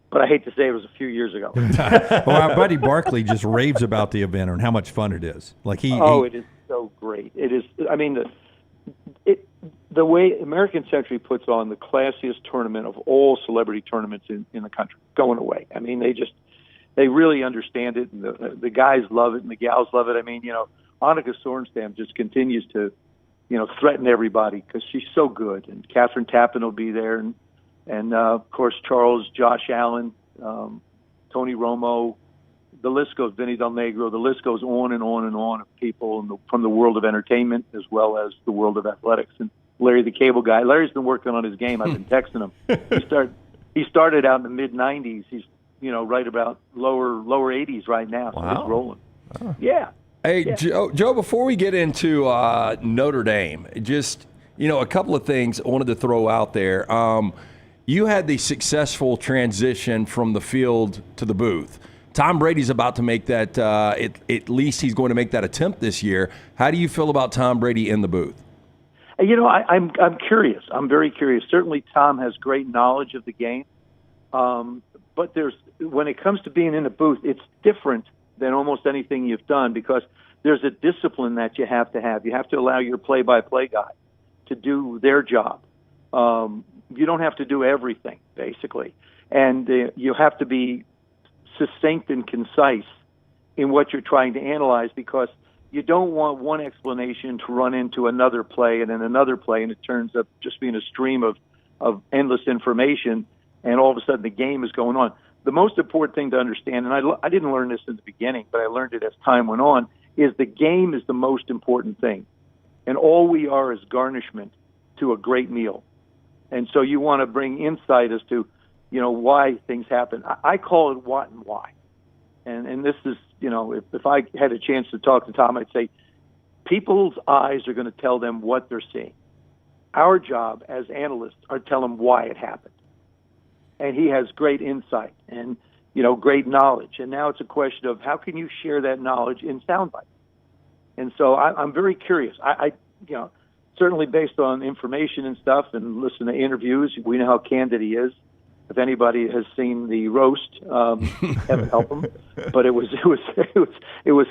But I hate to say it was a few years ago. Well, our buddy Barkley just raves about the event and how much fun it is. Like it is so great. It is. I mean, the way American Century puts on the classiest tournament of all celebrity tournaments in the country, going away. I mean, they really understand it, and the guys love it, and the gals love it. I mean, Annika Sorenstam just continues to, threaten everybody because she's so good, and Catherine Tappan will be there, and of course Charles, Josh Allen, Tony Romo, the list goes, Vinny Del Negro, the list goes on and on and on of people from the world of entertainment as well as the world of athletics. And Larry the Cable Guy, Larry's been working on his game. I've been texting him. He started out in the mid '90s. He's right about lower '80s right now. So he's rolling. Oh. Yeah. Hey, yeah. Joe, before we get into Notre Dame, just a couple of things I wanted to throw out there. You had the successful transition from the field to the booth. Tom Brady's about to make that, at least he's going to make that attempt this year. How do you feel about Tom Brady in the booth? I'm curious. I'm very curious. Certainly Tom has great knowledge of the game. But when it comes to being in the booth, it's different than almost anything you've done because there's a discipline that you have to have. You have to allow your play-by-play guy to do their job. You don't have to do everything, basically. And you have to be succinct and concise in what you're trying to analyze because you don't want one explanation to run into another play and then another play, and it turns up just being a stream of endless information, and all of a sudden the game is going on. The most important thing to understand, and I didn't learn this in the beginning, but I learned it as time went on, is the game is the most important thing. And all we are is garnishment to a great meal. And so you want to bring insight as to, why things happen. I call it what and why. And this is, if I had a chance to talk to Tom, I'd say people's eyes are going to tell them what they're seeing. Our job as analysts are to tell them why it happened. And he has great insight and, great knowledge. And now it's a question of how can you share that knowledge in soundbite? And so I'm very curious. I certainly based on information and stuff and listen to interviews, we know how candid he is. If anybody has seen the roast, heaven help him, but it was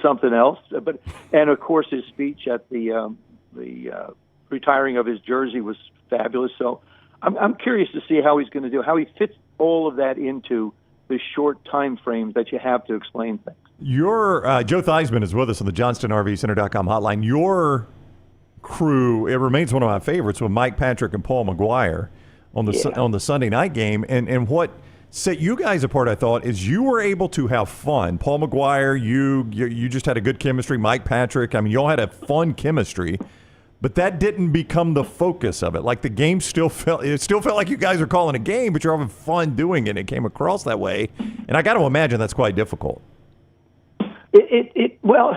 something else. And of course his speech at the retiring of his jersey was fabulous. So I'm curious to see how he's going to do, how he fits all of that into the short time frame that you have to explain things. Your Joe Theismann is with us on the JohnstonRVCenter.com hotline. Your crew, it remains one of my favorites with Mike Patrick and Paul McGuire on the Sunday night game. And what set you guys apart, I thought, is you were able to have fun. Paul McGuire, you just had a good chemistry. Mike Patrick, y'all had a fun chemistry. But that didn't become the focus of it. Like the game still felt like you guys are calling a game, but you're having fun doing it. It came across that way. And I got to imagine that's quite difficult. Well,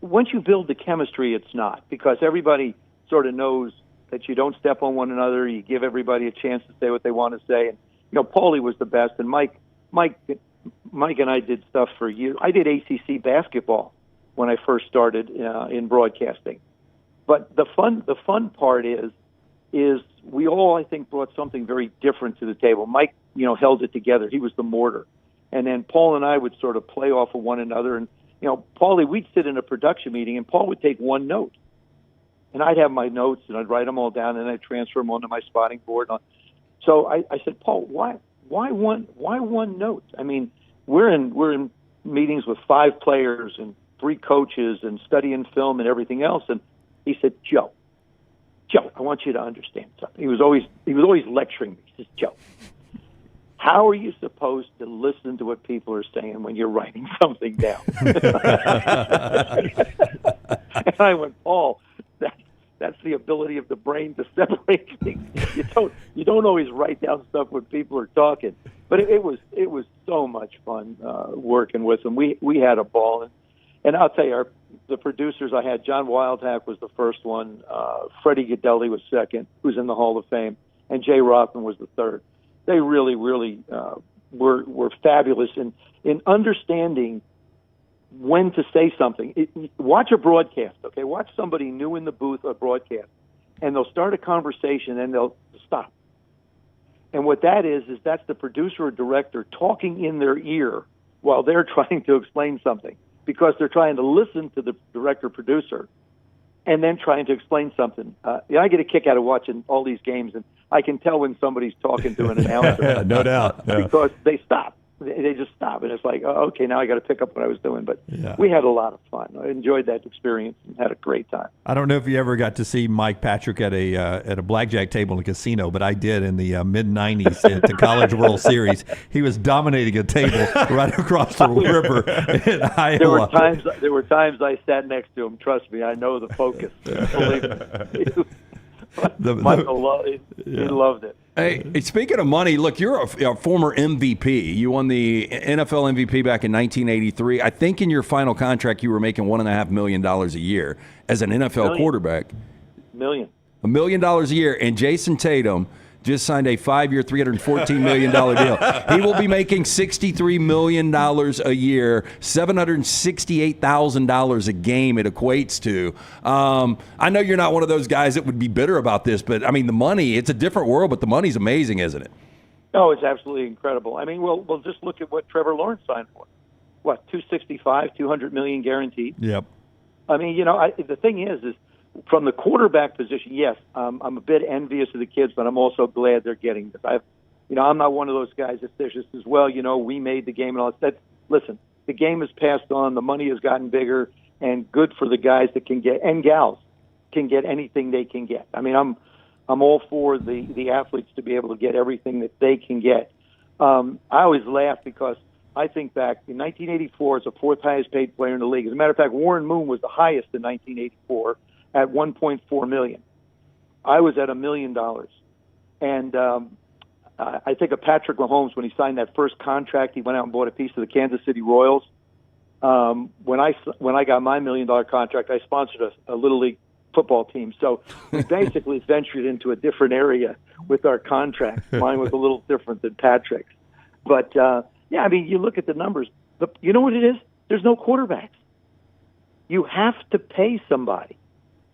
once you build the chemistry, it's not, because everybody sort of knows that you don't step on one another. You give everybody a chance to say what they want to say. And, Paulie was the best. And Mike and I did stuff for years. I did ACC basketball when I first started in broadcasting. But the fun part is we all, I think, brought something very different to the table. Mike, held it together. He was the mortar. And then Paul and I would sort of play off of one another. And, Paulie, we'd sit in a production meeting, and Paul would take one note. And I'd have my notes, and I'd write them all down, and I'd transfer them onto my spotting board. So I said, Paul, why one note? We're in meetings with 5 players and 3 coaches and studying film and everything else. And he said, Joe, I want you to understand something. He was always lecturing me. He says, Joe, how are you supposed to listen to what people are saying when you're writing something down? And I went, Paul, that's the ability of the brain to separate things. You don't always write down stuff when people are talking. But it was so much fun working with them. We had a ball, and I'll tell you, the producers I had, John Wildhack was the first one, Freddie Godelli was second, who's in the Hall of Fame, and Jay Rothman was the third. They really, really were fabulous in understanding when to say something. Watch a broadcast, okay? Watch somebody new in the booth or broadcast, and they'll start a conversation and they'll stop. And what that is that's the producer or director talking in their ear while they're trying to explain something, because they're trying to listen to the director-producer and then trying to explain something. I get a kick out of watching all these games, and I can tell when somebody's talking to an announcer. No doubt. Yeah. Because they stop. They just stop, and it's like, oh, okay, now I got to pick up what I was doing. But we had a lot of fun. I enjoyed that experience and had a great time. I don't know if you ever got to see Mike Patrick at a blackjack table in a casino, but I did in the mid-'90s at the College World Series. He was dominating a table right across the river in Iowa. There were times I sat next to him. Trust me, I know the focus. Believe me. Michael he loved it. Hey, speaking of money, look, you're a former MVP. You won the NFL MVP back in 1983. I think in your final contract you were making $1.5 million a year as an NFL quarterback. $1 million a year. And Jason Tatum just signed a 5-year, $314 million deal. He will be making $63 million a year, $768,000 a game it equates to. I know you're not one of those guys that would be bitter about this, but, the money, it's a different world, but the money's amazing, isn't it? Oh, it's absolutely incredible. I mean, we'll just look at what Trevor Lawrence signed for. What, 265, $200 million guaranteed? Yep. I mean, the thing is from the quarterback position, yes, I'm a bit envious of the kids, but I'm also glad they're getting this. I'm not one of those guys that says just as well, we made the game and all that. Listen, the game has passed on, the money has gotten bigger, and good for the guys that can get, and gals, can get anything they can get. I mean, I'm all for the athletes to be able to get everything that they can get. I always laugh because I think back in 1984 as the fourth highest paid player in the league. As a matter of fact, Warren Moon was the highest in 1984 at $1.4 million. I was at $1 million. And I think of Patrick Mahomes when he signed that first contract. He went out and bought a piece of the Kansas City Royals. When I got my $1 million contract, I sponsored a Little League football team. So we basically ventured into a different area with our contract. Mine was a little different than Patrick's. But, yeah, I mean, you look at the numbers. You know what it is? There's no quarterbacks. You have to pay somebody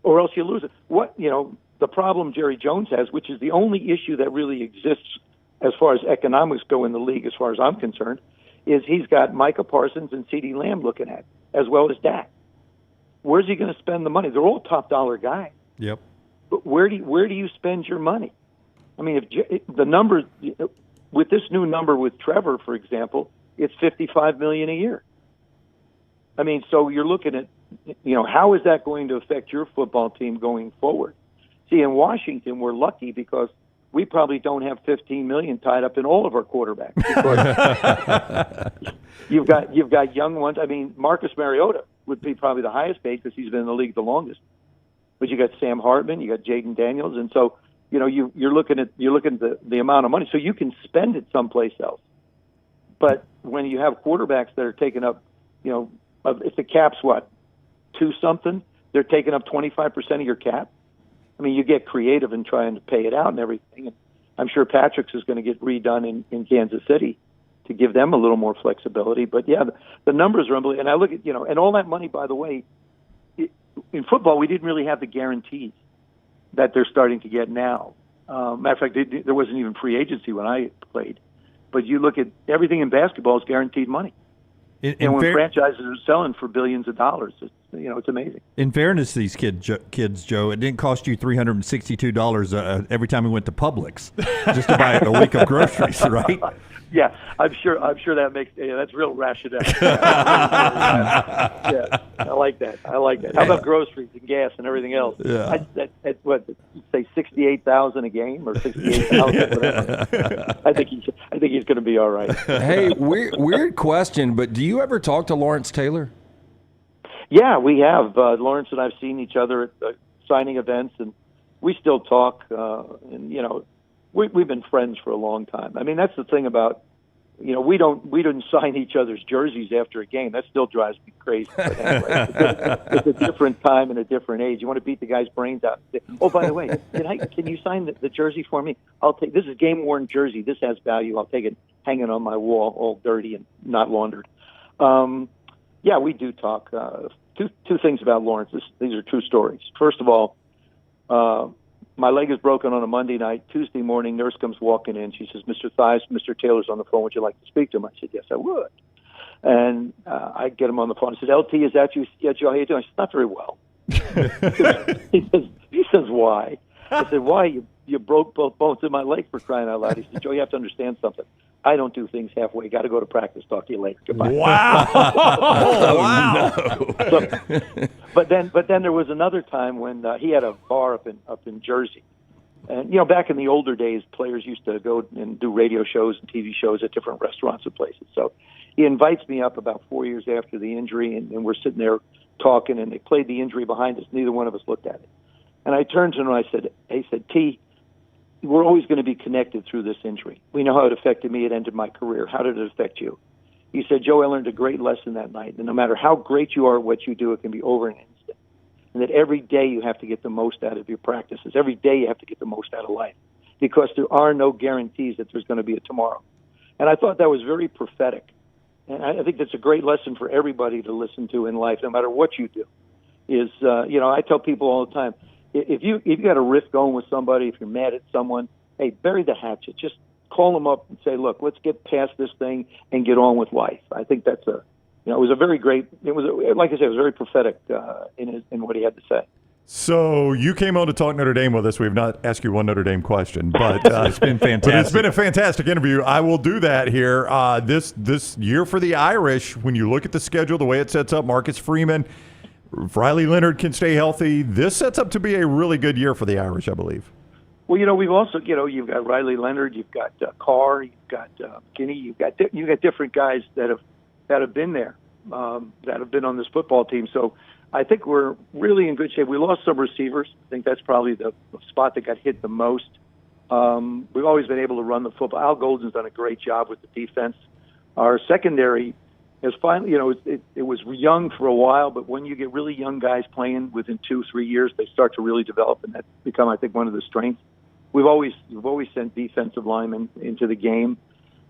or else you lose it. The problem Jerry Jones has, which is the only issue that really exists as far as economics go in the league, as far as I'm concerned, is he's got Micah Parsons and CeeDee Lamb looking at, as well as Dak. Where's he going to spend the money? They're all top dollar guys. Yep. But where do you spend your money? I mean, if the numbers with this new number with Trevor, for example, it's $55 million a year. I mean, so you're looking at, how is that going to affect your football team going forward? See, in Washington, we're lucky because we probably don't have $15 million tied up in all of our quarterbacks. You've got young ones. I mean, Marcus Mariota would be probably the highest paid because he's been in the league the longest. But you got Sam Hartman, you got Jaden Daniels, and so you're looking at the amount of money. So you can spend it someplace else. But when you have quarterbacks that are taking up, if the cap's what, 2-something, they're taking up 25% of your cap. I mean, you get creative in trying to pay it out and everything. And I'm sure Patrick's is going to get redone in Kansas City to give them a little more flexibility. But, yeah, the numbers are unbelievable. And I look at, and all that money, by the way, in football, we didn't really have the guarantees that they're starting to get now. Matter of fact, there wasn't even free agency when I played. But you look at everything in basketball is guaranteed money. And when franchises are selling for billions of dollars, it's amazing. In fairness to these kids, Joe, it didn't cost you $362 every time we went to Publix just to buy a week of groceries, right? Yeah, I'm sure that makes that's real rationale. Yeah, I like that. How about groceries and gas and everything else? Yeah. That's what say 68,000 a game or 68,000, whatever. I think he's going to be all right. Hey, weird question, but do you ever talk to Lawrence Taylor? Yeah, we have. Lawrence and I've seen each other at signing events, and we still talk. And we've been friends for a long time. I mean, that's the thing about, we didn't sign each other's jerseys after a game. That still drives me crazy. But anyway, it's a different time and a different age. You want to beat the guy's brains out. Oh, by the way, can you sign the jersey for me? This is game worn jersey. This has value. I'll take it, hang it on my wall, all dirty and not laundered. Yeah, we do talk. Two things about Lawrence. These are true stories. First of all, my leg is broken on a Monday night. Tuesday morning, nurse comes walking in. She says, Mr. Mr. Taylor's on the phone. Would you like to speak to him? I said, yes, I would. And I get him on the phone. I said, LT, is that you? Yeah, Joe, how you doing? I said, not very well. He says, why? I said, why? You broke both bones in my leg, for crying out loud. He said, Joe, you have to understand something. I don't do things halfway. Got to go to practice. Talk to you later. Goodbye. Wow! Wow! So, but then there was another time when he had a bar up in Jersey, and back in the older days, players used to go and do radio shows and TV shows at different restaurants and places. So he invites me up about 4 years after the injury, and we're sitting there talking, and they played the injury behind us. Neither one of us looked at it, and I turned to him and I said, T, we're always going to be connected through this injury. We know how it affected me. It ended my career. How did it affect you? He said, Joe, I learned a great lesson that night. And no matter how great you are at what you do, it can be over in an instant. And that every day you have to get the most out of your practices. Every day you have to get the most out of life. Because there are no guarantees that there's going to be a tomorrow. And I thought that was very prophetic. And I think that's a great lesson for everybody to listen to in life, no matter what you do. I tell people all the time, if you got a rift going with somebody, if you're mad at someone, hey, bury the hatchet. Just call them up and say, look, let's get past this thing and get on with life. I think that's it was a very great, like I said, it was very prophetic in what he had to say. So you came on to talk Notre Dame with us. We have not asked you one Notre Dame question, but it's been fantastic. But it's been a fantastic interview. I will do that here. This year for the Irish, when you look at the schedule, the way it sets up, Marcus Freeman, if Riley Leonard can stay healthy, this sets up to be a really good year for the Irish, I believe. Well, we've also, you've got Riley Leonard, you've got Carr, you've got Kinney, you've got different guys that have been there, that have been on this football team. So I think we're really in good shape. We lost some receivers. I think that's probably the spot that got hit the most. We've always been able to run the football. Al Golden's done a great job with the defense. Our secondary is finally, it was young for a while, but when you get really young guys playing within 2-3 years, they start to really develop, and that's become, I think, one of the strengths. We've always sent defensive linemen into the game.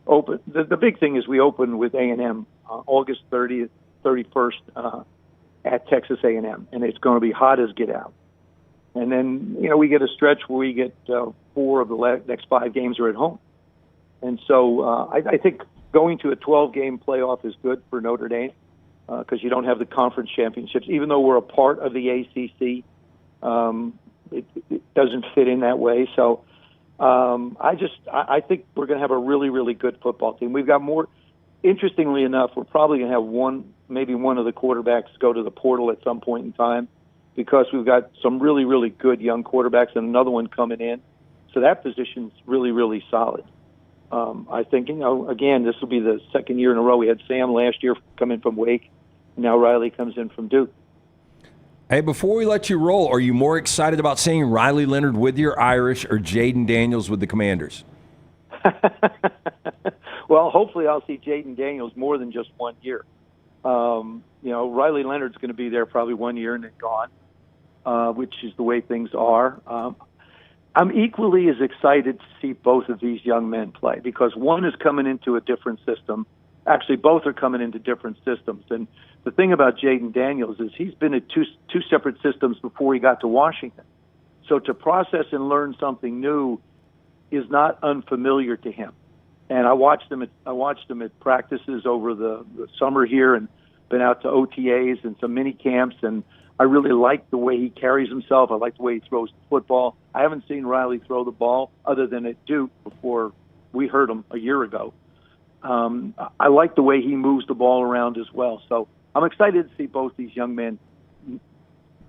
The big thing is we open with A&M August 30th, 31st at Texas A&M, and it's going to be hot as get out. And then we get a stretch where we get 4 of the next 5 games are at home, and so I think going to a 12-game playoff is good for Notre Dame because you don't have the conference championships, even though we're a part of the ACC. It doesn't fit in that way. So I think we're going to have a really, really good football team. We've got more. Interestingly enough, we're probably going to have maybe one of the quarterbacks go to the portal at some point in time because we've got some really, really good young quarterbacks and another one coming in. So that position's really, really solid. I think, again, this will be the second year in a row. We had Sam last year come in from Wake. Now Riley comes in from Duke. Hey, before we let you roll, are you more excited about seeing Riley Leonard with your Irish or Jaden Daniels with the Commanders? Well, hopefully I'll see Jaden Daniels more than just 1 year. Riley Leonard's going to be there probably 1 year and then gone, which is the way things are. I'm equally as excited to see both of these young men play because one is coming into a different system. Actually, both are coming into different systems. And the thing about Jaden Daniels is he's been in two separate systems before he got to Washington. So to process and learn something new is not unfamiliar to him. And I watched him at practices over the summer here and been out to OTAs and some mini camps, and I really like the way he carries himself. I like the way he throws the football. I haven't seen Riley throw the ball other than at Duke before we heard him a year ago. I like the way he moves the ball around as well. So I'm excited to see both these young men,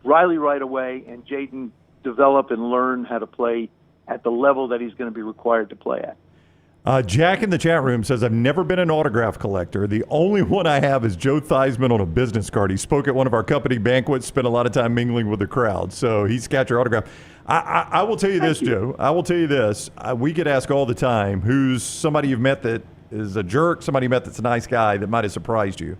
Riley right away and Jaden, develop and learn how to play at the level that he's going to be required to play at. Jack in the chat room says, I've never been an autograph collector. The only one I have is Joe Theismann on a business card. He spoke at one of our company banquets, spent a lot of time mingling with the crowd. So he's got your autograph. I will tell you this, Joe. I will tell you this. We get asked all the time, who's somebody you've met that is a jerk, somebody you met that's a nice guy that might have surprised you?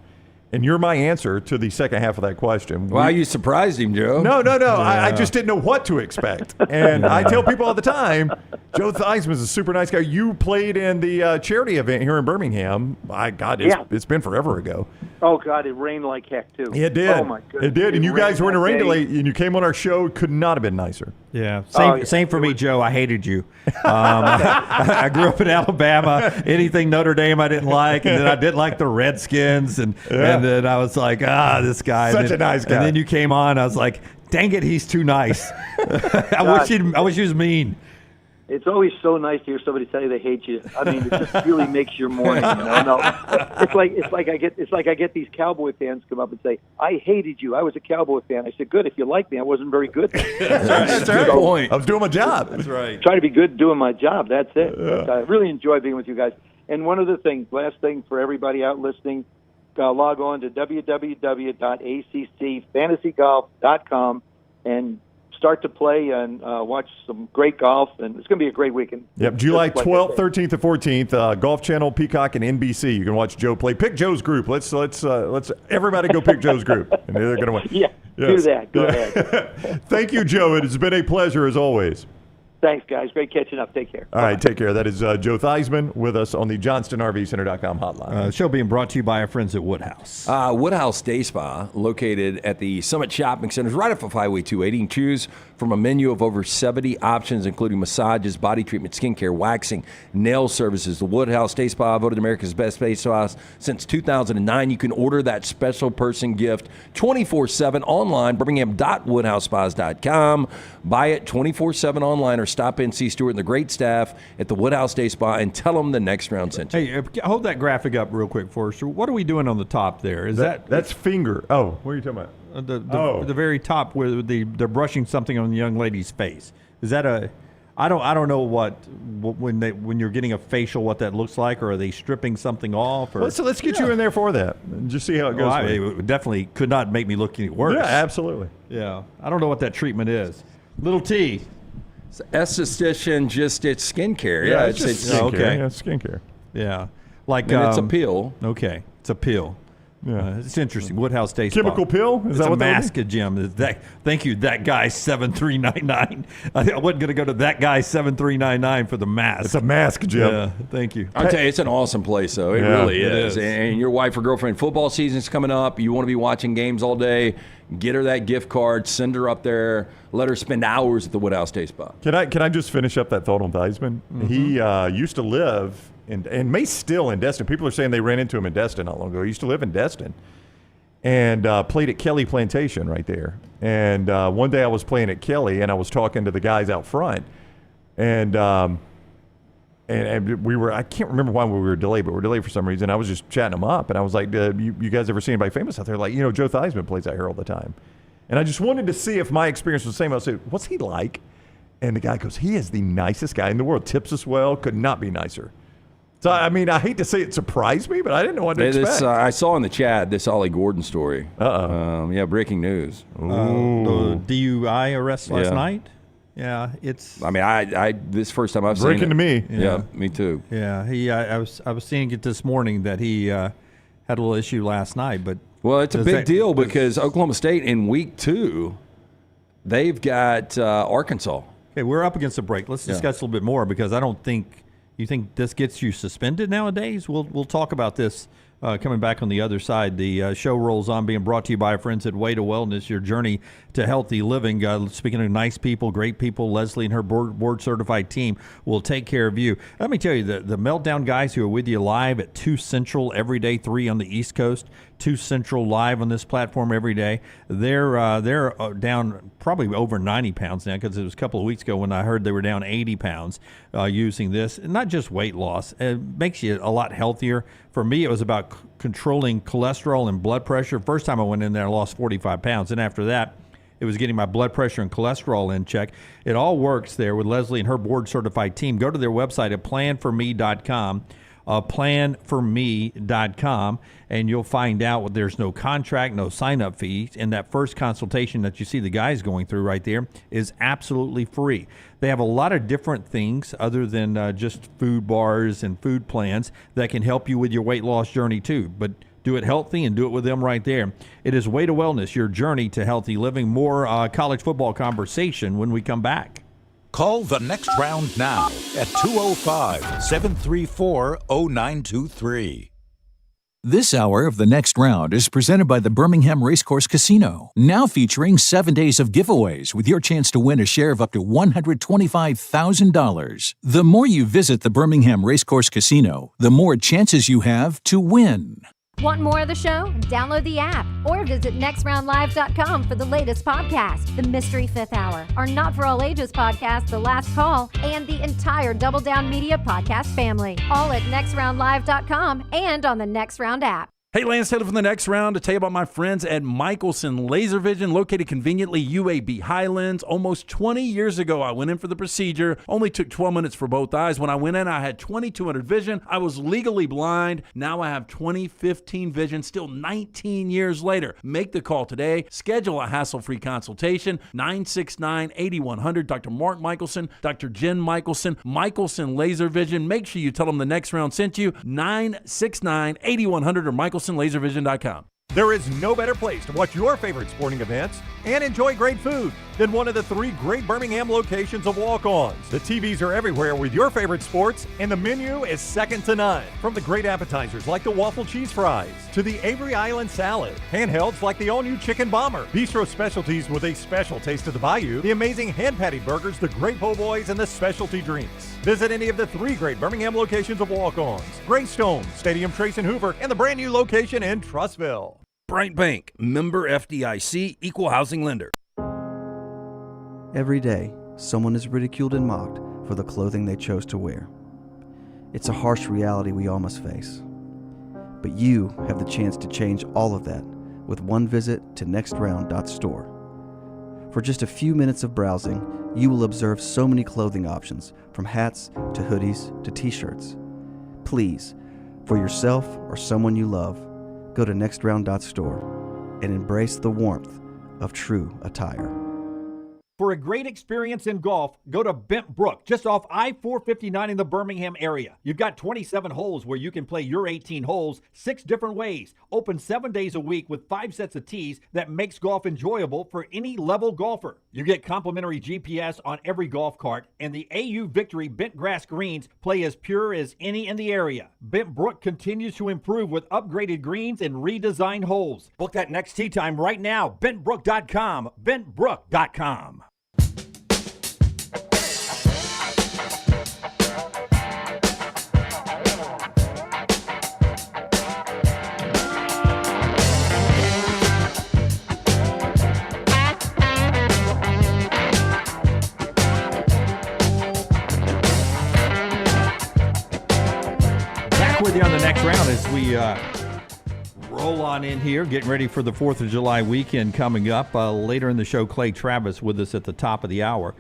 And you're my answer to the second half of that question. Wow, you surprised him, Joe. No. Yeah. I just didn't know what to expect. And I tell people all the time, Joe Theismann is a super nice guy. You played in the charity event here in Birmingham. My God, it's been forever ago. Oh, God, it rained like heck, too. It did. Oh, my goodness. It did. And you guys were in a rain delay, and you came on our show. Could not have been nicer. Yeah. Same for me, Joe. I hated you. I grew up in Alabama. Anything Notre Dame I didn't like, and then I didn't like the Redskins, and then I was like, this guy. Such a nice guy. And then you came on. I was like, dang it, he's too nice. I wish he was mean. It's always so nice to hear somebody tell you they hate you. I mean, it just really makes your morning. No, it's like I get these Cowboy fans come up and say, "I hated you. I was a Cowboy fan." I said, "Good. If you like me, I wasn't very good." That's right. Point. I was doing my job. That's right. Trying to be good doing my job. That's it. Yeah. I really enjoy being with you guys. And one other thing, last thing for everybody out listening, log on to www.accfantasygolf.com and start to play and watch some great golf, and it's going to be a great weekend. Yep, July 12th, 13th, and 14th, Golf Channel, Peacock, and NBC. You can watch Joe play. Pick Joe's group. Let's everybody go pick Joe's group, and they're going to win. Yeah, yes. Do that. Go ahead. Thank you, Joe. It has been a pleasure as always. Thanks, guys. Great catching up. Take care. All right, take care. That is Joe Theismann with us on the JohnstonRVCenter.com hotline. Show being brought to you by our friends at Woodhouse. Woodhouse Day Spa, located at the Summit Shopping Center, right off of Highway 280. You can choose from a menu of over 70 options, including massages, body treatment, skincare, waxing, nail services. The Woodhouse Day Spa, voted America's best day spa since 2009. You can order that special person gift 24/7 online, birmingham.woodhousespas.com. Buy it 24/7 online or stop in, see Stuart and the great staff at the Woodhouse Day Spa and tell them the next round sent you. Hey, hold that graphic up real quick for us. What are we doing on the top there? Is that's finger. Oh, what are you talking about? The very top where they're brushing something on the young lady's face. Is that a? I don't know when you're getting a facial what that looks like, or are they stripping something off? Or let's get you in there for that and just see how it goes. It definitely could not make me look any worse. Yeah, absolutely. Yeah, I don't know what that treatment is. Little T. It's esthetician, just it's skincare. Yeah, it's skincare. Okay. Yeah, it's skincare. Yeah, like it's a pill. Okay, it's a pill. Yeah, it's interesting. Woodhouse Day Spa. Chemical pill? Is it's that a what mask gym. Thank you, that guy 7399. I wasn't going to go to that guy 7399 for the mask. It's a mask gym. Yeah, thank you. I'll tell you, it's an awesome place, though. It really is. And your wife or girlfriend, football season's coming up. You want to be watching games all day. Get her that gift card. Send her up there. Let her spend hours at the Woodhouse Day Spa. Can I just finish up that thought on Theismann? Mm-hmm. He used to live and may still in Destin. People are saying they ran into him in Destin not long ago. He used to live in Destin and played at Kelly Plantation right there. And one day I was playing at Kelly and I was talking to the guys out front. And we were, I can't remember why we were delayed, but we were delayed for some reason. I was just chatting them up and I was like, you guys ever seen anybody famous out there? Like, Joe Theismann plays out here all the time. And I just wanted to see if my experience was the same. I said, what's he like? And the guy goes, he is the nicest guy in the world. Tips us well. Could not be nicer. So, I mean, I hate to say it surprised me, but I didn't know what to expect. I saw in the chat this Ollie Gordon story. Uh-oh. Breaking news. The DUI arrest last night? Yeah, it's. I mean, this first time I've seen it. Breaking to me. Yeah, me too. Yeah, I was seeing it this morning that he had a little issue last night, but. Well, it's a big deal because Oklahoma State in week 2, they've got Arkansas. Okay, we're up against the break. Let's discuss a little bit more because I don't think. You think this gets you suspended nowadays? We'll talk about this coming back on the other side. The show rolls on, being brought to you by our friends at Way to Wellness, your journey to healthy living. Speaking of nice people, great people, Leslie and her board-certified team will take care of you. Let me tell you, the Meltdown guys who are with you live at 2 Central every day, 3 on the East Coast, 2 Central live on this platform every day. They're down probably over 90 pounds now because it was a couple of weeks ago when I heard they were down 80 pounds using this. And not just weight loss. It makes you a lot healthier. For me, it was about controlling cholesterol and blood pressure. First time I went in there, I lost 45 pounds. And after that, it was getting my blood pressure and cholesterol in check. It all works there with Leslie and her board-certified team. Go to their website at planforme.com. Planforme.com, and you'll find out there's no contract, no sign-up fees, and that first consultation that you see the guys going through right there is absolutely free. They have a lot of different things other than just food bars and food plans that can help you with your weight loss journey too, but do it healthy and do it with them right there. It is Way to Wellness, your journey to healthy living. More college football conversation when we come back. Call the next round now at 205-734-0923. This hour of The Next Round is presented by the Birmingham Racecourse Casino, now featuring 7 days of giveaways with your chance to win a share of up to $125,000. The more you visit the Birmingham Racecourse Casino, the more chances you have to win. Want more of the show? Download the app or visit nextroundlive.com for the latest podcast, The Mystery Fifth Hour, our Not For All Ages podcast, The Last Call, and the entire Double Down Media podcast family. All at nextroundlive.com and on the Next Round app. Hey, Lance Taylor from The Next Round to tell you about my friends at Michelson Laser Vision, located conveniently UAB Highlands. Almost 20 years ago, I went in for the procedure. Only took 12 minutes for both eyes. When I went in, I had 20/200 vision. I was legally blind. Now I have 20/15 vision, still 19 years later. Make the call today. Schedule a hassle-free consultation. 969-8100. Dr. Mark Michelson, Dr. Jen Michelson, Michelson Laser Vision. Make sure you tell them The Next Round sent you. 969-8100 or Michelson. LaserVision.com. There is no better place to watch your favorite sporting events and enjoy great food than one of the 3 great Birmingham locations of Walk-Ons. The TVs are everywhere with your favorite sports, and the menu is second to none. From the great appetizers like the waffle cheese fries to the Avery Island salad, handhelds like the all-new chicken bomber, bistro specialties with a special taste of the Bayou, the amazing hand-patty burgers, the great po' boys, and the specialty drinks. Visit any of the 3 great Birmingham locations of Walk-Ons: Greystone, Stadium Trace and Hoover, and the brand new location in Trussville. Bryant Bank, member FDIC, equal housing lender. Every day, someone is ridiculed and mocked for the clothing they chose to wear. It's a harsh reality we all must face. But you have the chance to change all of that with one visit to nextround.store. For just a few minutes of browsing, you will observe so many clothing options, from hats to hoodies to t-shirts. Please, for yourself or someone you love, go to nextround.store and embrace the warmth of true attire. For a great experience in golf, go to Bent Brook, just off I-459 in the Birmingham area. You've got 27 holes where you can play your 18 holes 6 different ways. Open 7 days a week with 5 sets of tees that makes golf enjoyable for any level golfer. You get complimentary GPS on every golf cart, and the AU Victory bent grass greens play as pure as any in the area. Bent Brook continues to improve with upgraded greens and redesigned holes. Book that next tee time right now. BentBrook.com. BentBrook.com. With you on the next round as we roll on in here, getting ready for the 4th of July weekend coming up. Later in the show, Clay Travis with us at the top of the hour.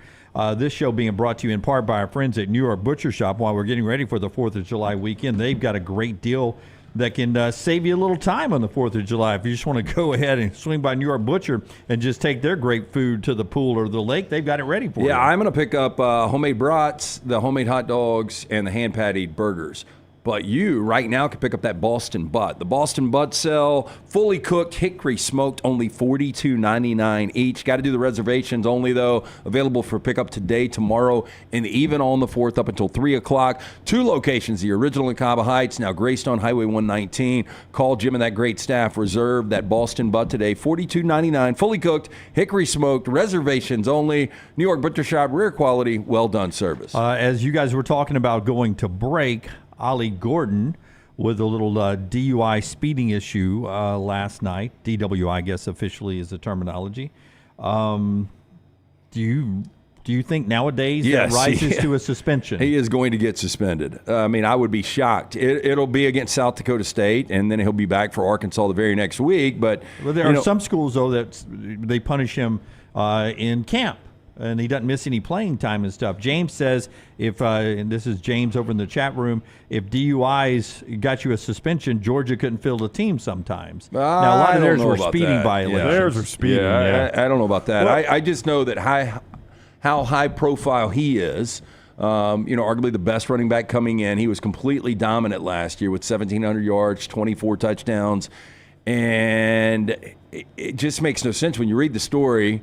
This show being brought to you in part by our friends at New York Butcher Shop. While we're getting ready for the 4th of July weekend, they've got a great deal that can save you a little time on the 4th of July. If you just want to go ahead and swing by New York Butcher and just take their great food to the pool or the lake, they've got it ready for you. Yeah, I'm going to pick up homemade brats, the homemade hot dogs, and the hand-pattied burgers. But you, right now, can pick up that Boston butt. The Boston butt sell, fully cooked, hickory smoked, only $42.99 each. Got to do the reservations only, though. Available for pickup today, tomorrow, and even on the 4th up until 3 o'clock. 2 locations, the original in Cava Heights, now Greystone Highway 119. Call Jim and that great staff. Reserve that Boston butt today, $42.99, fully cooked, hickory smoked, reservations only. New York Butcher Shop, rare quality, well done service. As you guys were talking about going to break, Ollie Gordon with a little DUI speeding issue last night. DWI, I guess, officially is the terminology. Do you think nowadays that rises to a suspension? He is going to get suspended. I mean, I would be shocked. It'll be against South Dakota State, and then he'll be back for Arkansas the very next week. But there are some schools, though, that they punish him in camp, and he doesn't miss any playing time and stuff. James says if, and this is James over in the chat room, if DUIs got you a suspension, Georgia couldn't field a team sometimes. Now, a lot of theirs were speeding violations. Theirs were speeding, I don't know about that. Well, I just know that how high profile he is. Arguably the best running back coming in. He was completely dominant last year with 1,700 yards, 24 touchdowns. And it just makes no sense when you read the story,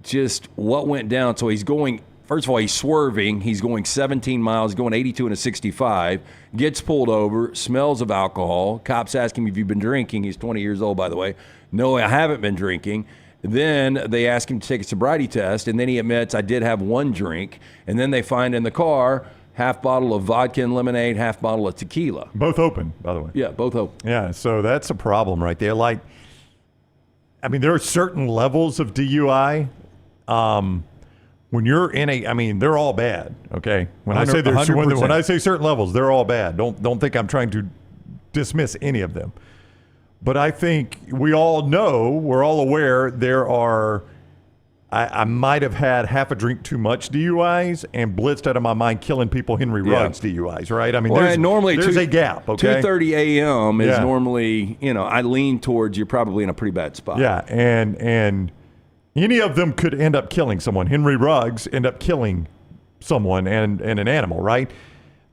just what went down. So he's going, first of all, he's swerving. He's going 17 miles, going 82 and a 65, gets pulled over, smells of alcohol. Cops ask him if you've been drinking. He's 20 years old, by the way. No, I haven't been drinking. Then they ask him to take a sobriety test, and then he admits, I did have 1 drink. And then they find in the car half bottle of vodka and lemonade, half bottle of tequila. Both open, by the way. Yeah, both open. Yeah, so that's a problem right there. Like, I mean, there are certain levels of DUI. When you're in they're all bad. Okay, when I say when I say certain levels, they're all bad. Don't think I'm trying to dismiss any of them. But I think we all know, we're all aware, there are. I might have had half a drink too much DUIs and blitzed out of my mind killing people Henry Ruggs DUIs, right? I mean, there's a gap, okay? 2:30 a.m. is normally, I lean towards you're probably in a pretty bad spot. Yeah, and any of them could end up killing someone. Henry Ruggs end up killing someone and an animal, right?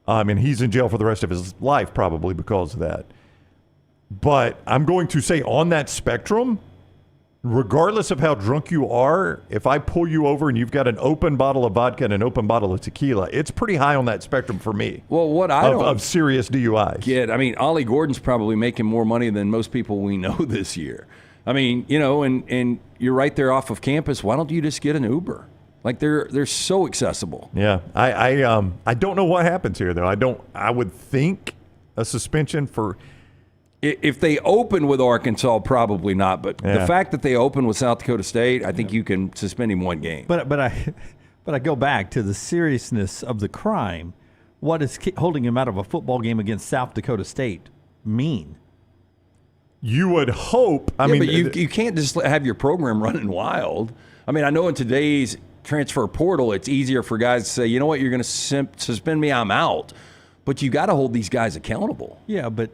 And he's in jail for the rest of his life probably because of that. But I'm going to say on that spectrum, regardless of how drunk you are, if I pull you over and you've got an open bottle of vodka and an open bottle of tequila, it's pretty high on that spectrum for me. Well, what I don't of serious DUIs. I mean, Ollie Gordon's probably making more money than most people we know this year. I mean, and you're right there off of campus. Why don't you just get an Uber? Like they're so accessible. Yeah, I don't know what happens here though. I would think a suspension for. If they open with Arkansas, probably not. But the fact that they open with South Dakota State, I think you can suspend him one game. But I go back to the seriousness of the crime. What does holding him out of a football game against South Dakota State mean? You would hope. But you can't just have your program running wild. I mean, I know in today's transfer portal, it's easier for guys to say, you know what, you're going to suspend me, I'm out. But you got to hold these guys accountable. Yeah, but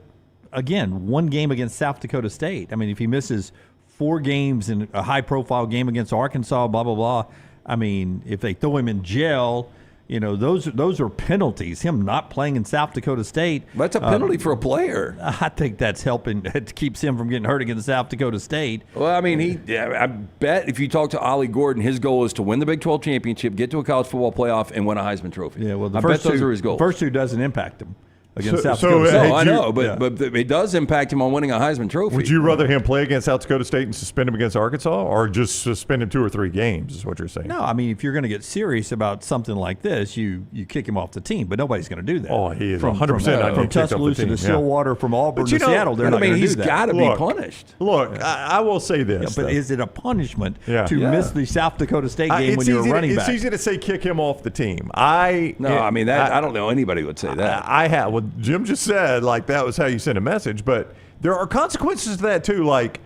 again, one game against South Dakota State. I mean, if he misses 4 games in a high-profile game against Arkansas, blah, blah, blah. I mean, if they throw him in jail, those are penalties. Him not playing in South Dakota State. That's a penalty for a player. I think that's helping. It keeps him from getting hurt against South Dakota State. Well, I mean, I bet if you talk to Ollie Gordon, his goal is to win the Big 12 championship, get to a college football playoff, and win a Heisman Trophy. Yeah, well, those are his goals. The first 2 doesn't impact him. Against South Dakota State. I know, but it does impact him on winning a Heisman Trophy. Would you rather him play against South Dakota State and suspend him against Arkansas, or just suspend him 2 or 3 games, is what you're saying? No, I mean, if you're going to get serious about something like this, you kick him off the team, but nobody's going to do that. Oh, he is 100% from Tuscaloosa to Stillwater, from Auburn to Seattle, they're not going to do that. He's got to be punished. Look, I will say this. But is it a punishment to miss the South Dakota State game when you're a running back? It's easy to say kick him off the team. I don't know anybody would say that. I have. Well, Jim just said, like, that was how you send a message, but there are consequences to that too. Like,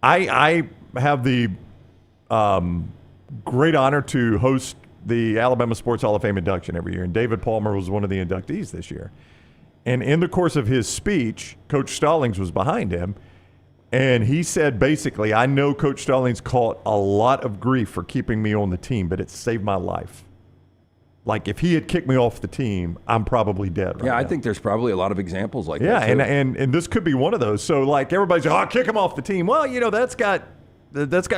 I have the great honor to host the Alabama Sports Hall of Fame induction every year, and David Palmer was one of the inductees this year. And in the course of his speech, Coach Stallings was behind him, and he said basically, I know Coach Stallings caught a lot of grief for keeping me on the team, but it saved my life. Like, if he had kicked me off the team, I'm probably dead right now. I think there's probably a lot of examples like that. Yeah, and this could be one of those. So, like, everybody's, kick him off the team. Well, that's got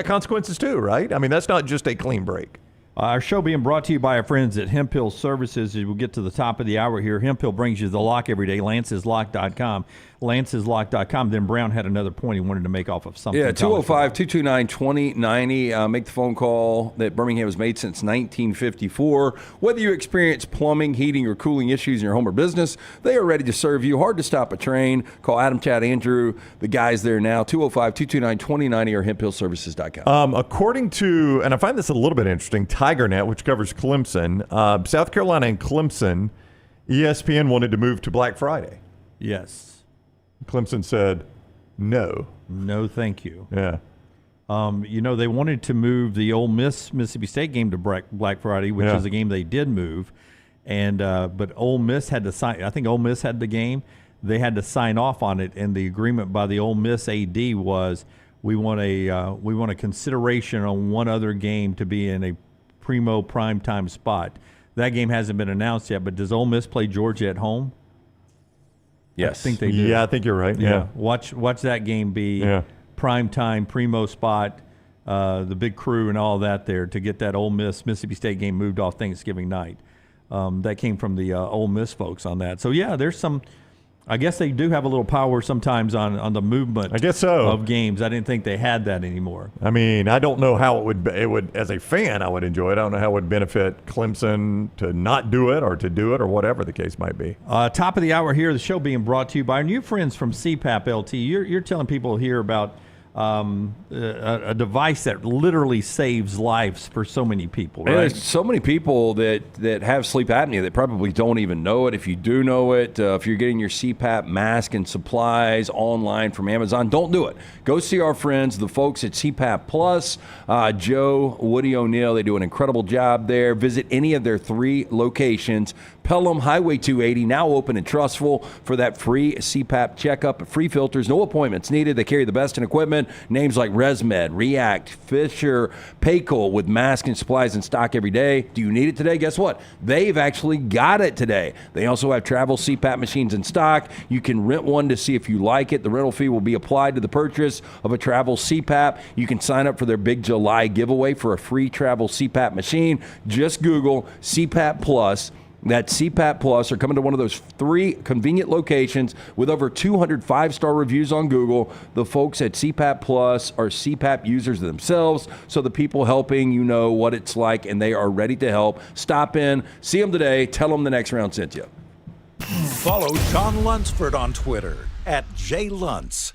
consequences too, right? I mean, that's not just a clean break. Our show being brought to you by our friends at Hemp Hill Services. As we'll get to the top of the hour here, Hemp Hill brings you the lock every day, lanceslock.com. lanceslock.com. Then Brown had another point he wanted to make off of something. Yeah, 205-229-2090. Make the phone call that Birmingham has made since 1954. Whether you experience plumbing, heating, or cooling issues in your home or business, they are ready to serve you. Hard to stop a train. Call Adam, Chad, Andrew. The guys there now, 205-229-2090 or hemphillservices.com. According to, and I find this a little bit interesting, TigerNet, which covers Clemson, South Carolina and Clemson, ESPN wanted to move to Black Friday. Yes. Clemson said, no. No, thank you. Yeah. They wanted to move the Ole Miss Mississippi State game to Black Friday, which is a game they did move. And but Ole Miss had to sign. I think Ole Miss had the game. They had to sign off on it, and the agreement by the Ole Miss AD was we want a consideration on one other game to be in a primo primetime spot. That game hasn't been announced yet, but does Ole Miss play Georgia at home? Yes. I think they do. Yeah, I think you're right. Yeah. Watch that game be prime time, primo spot, the big crew and all that there to get that Ole Miss Mississippi State game moved off Thanksgiving night. That came from the Ole Miss folks on that. So, there's some – I guess they do have a little power sometimes on the movement I guess so. of games. I didn't think they had that anymore. I mean, I don't know how it would as a fan, I would enjoy it. I don't know how it would benefit Clemson to not do it or to do it or whatever the case might be. Top of the hour here, the show being brought to you by our new friends from CPAP LT. You're telling people here about a device that literally saves lives for so many people, right? There's so many people that have sleep apnea that probably don't even know it. If you do know it, if you're getting your CPAP mask and supplies online from Amazon, don't do it. Go see our friends, the folks at CPAP Plus, Joe, Woody O'Neill. They do an incredible job there. Visit any of their 3 locations. Pelham, Highway 280, now open and trustful for that free CPAP checkup. Free filters, no appointments needed. They carry the best in equipment. equipment. Names like ResMed, React, Fisher, Paycol with masks and supplies in stock every day. Do you need it today? Guess what? They've actually got it today. They also have travel CPAP machines in stock. You can rent one to see if you like it. The rental fee will be applied to the purchase of a travel CPAP. You can sign up for their big July giveaway for a free travel CPAP machine. Just Google CPAP Plus. That CPAP Plus are coming to one of those 3 convenient locations with over 200 5-star reviews on Google. The folks at CPAP Plus are CPAP users themselves, so the people helping you know what it's like, and they are ready to help. Stop in, see them today, tell them the next round sent you. Follow Jon Lunceford on Twitter at jlunce.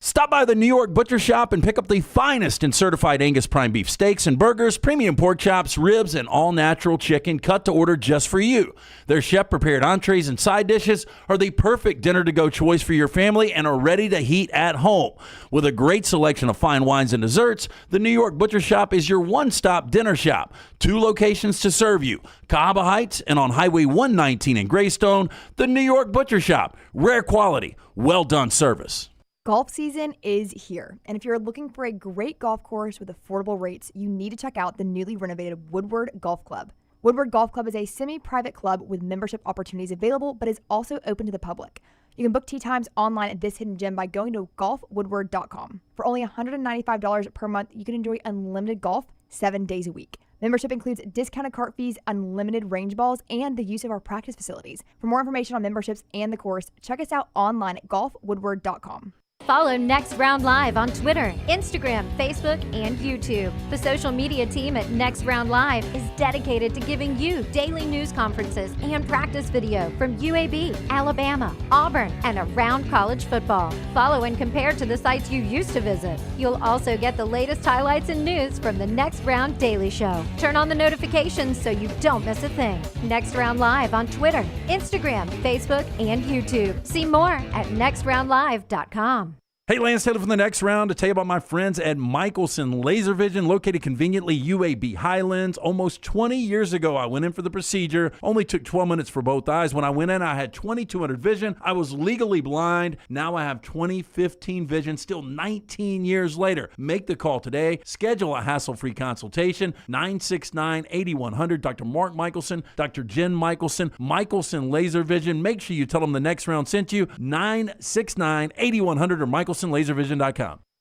Stop by the New York Butcher Shop and pick up the finest in certified Angus prime beef steaks and burgers, premium pork chops, ribs, and all-natural chicken cut to order just for you. Their chef-prepared entrees and side dishes are the perfect dinner-to-go choice for your family and are ready to heat at home. With a great selection of fine wines and desserts, the New York Butcher Shop is your one-stop dinner shop. 2 locations to serve you, Cahaba Heights and on Highway 119 in Greystone. The New York Butcher Shop, rare quality, well-done service. Golf season is here, and if you're looking for a great golf course with affordable rates, you need to check out the newly renovated Woodward Golf Club. Woodward Golf Club is a semi-private club with membership opportunities available, but is also open to the public. You can book tee times online at this hidden gem by going to golfwoodward.com. For only $195 per month, you can enjoy unlimited golf 7 days a week. Membership includes discounted cart fees, unlimited range balls, and the use of our practice facilities. For more information on memberships and the course, check us out online at golfwoodward.com. Follow Next Round Live on Twitter, Instagram, Facebook, and YouTube. The social media team at Next Round Live is dedicated to giving you daily news conferences and practice video from UAB, Alabama, Auburn, and around college football. Follow and compare to the sites you used to visit. You'll also get the latest highlights and news from the Next Round Daily Show. Turn on the notifications so you don't miss a thing. Next Round Live on Twitter, Instagram, Facebook, and YouTube. See more at nextroundlive.com. Hey, Lance Taylor from the Next Round to tell you about my friends at Michelson Laser Vision, located conveniently UAB Highlands. Almost 20 years ago, I went in for the procedure. Only took 12 minutes for both eyes. When I went in, I had 2200 vision. I was legally blind. Now I have 20/15 vision, still 19 years later. Make the call today. Schedule a hassle-free consultation. 969-8100. Dr. Mark Michelson, Dr. Jen Michelson, Michelson Laser Vision. Make sure you tell them the Next Round sent you. 969-8100 or MichelsonLaserVision.com.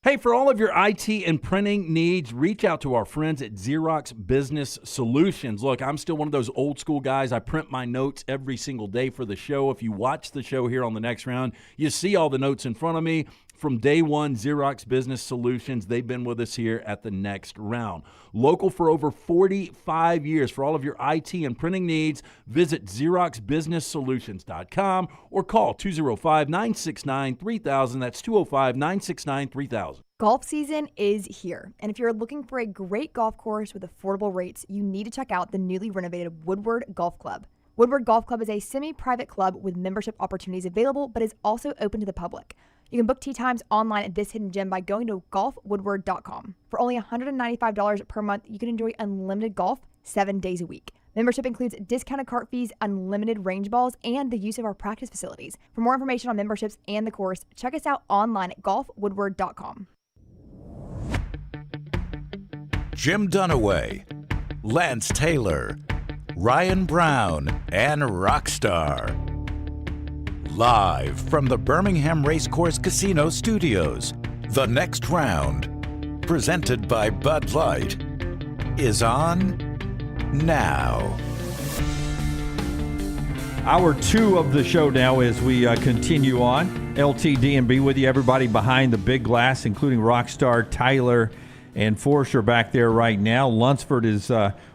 Hey, for all of your IT and printing needs, reach out to our friends at Xerox Business Solutions. Look, I'm still one of those old school guys. I print my notes every single day for the show. If you watch the show here on the Next Round, you see all the notes in front of me. From day one, Xerox Business Solutions, they've been with us here at the Next Round. Local for over 45 years. For all of your IT and printing needs, visit XeroxBusinessSolutions.com or call 205-969-3000. That's 205-969-3000. Golf season is here, and if you're looking for a great golf course with affordable rates, you need to check out the newly renovated Woodward Golf Club. Woodward Golf Club is a semi-private club with membership opportunities available, but is also open to the public. You can book tee times online at this hidden gem by going to golfwoodward.com. For only $195 per month, you can enjoy unlimited golf 7 days a week. Membership includes discounted cart fees, unlimited range balls, and the use of our practice facilities. For more information on memberships and the course, check us out online at golfwoodward.com. Jim Dunaway, Lance Taylor, Ryan Brown, and Rockstar. Live from the Birmingham Racecourse Casino Studios, the Next Round, presented by Bud Light, is on now. Hour 2 of the show now as we continue on. LTD&B with you, everybody behind the big glass, including Rockstar, Tyler, and Forster back there right now. Lunceford is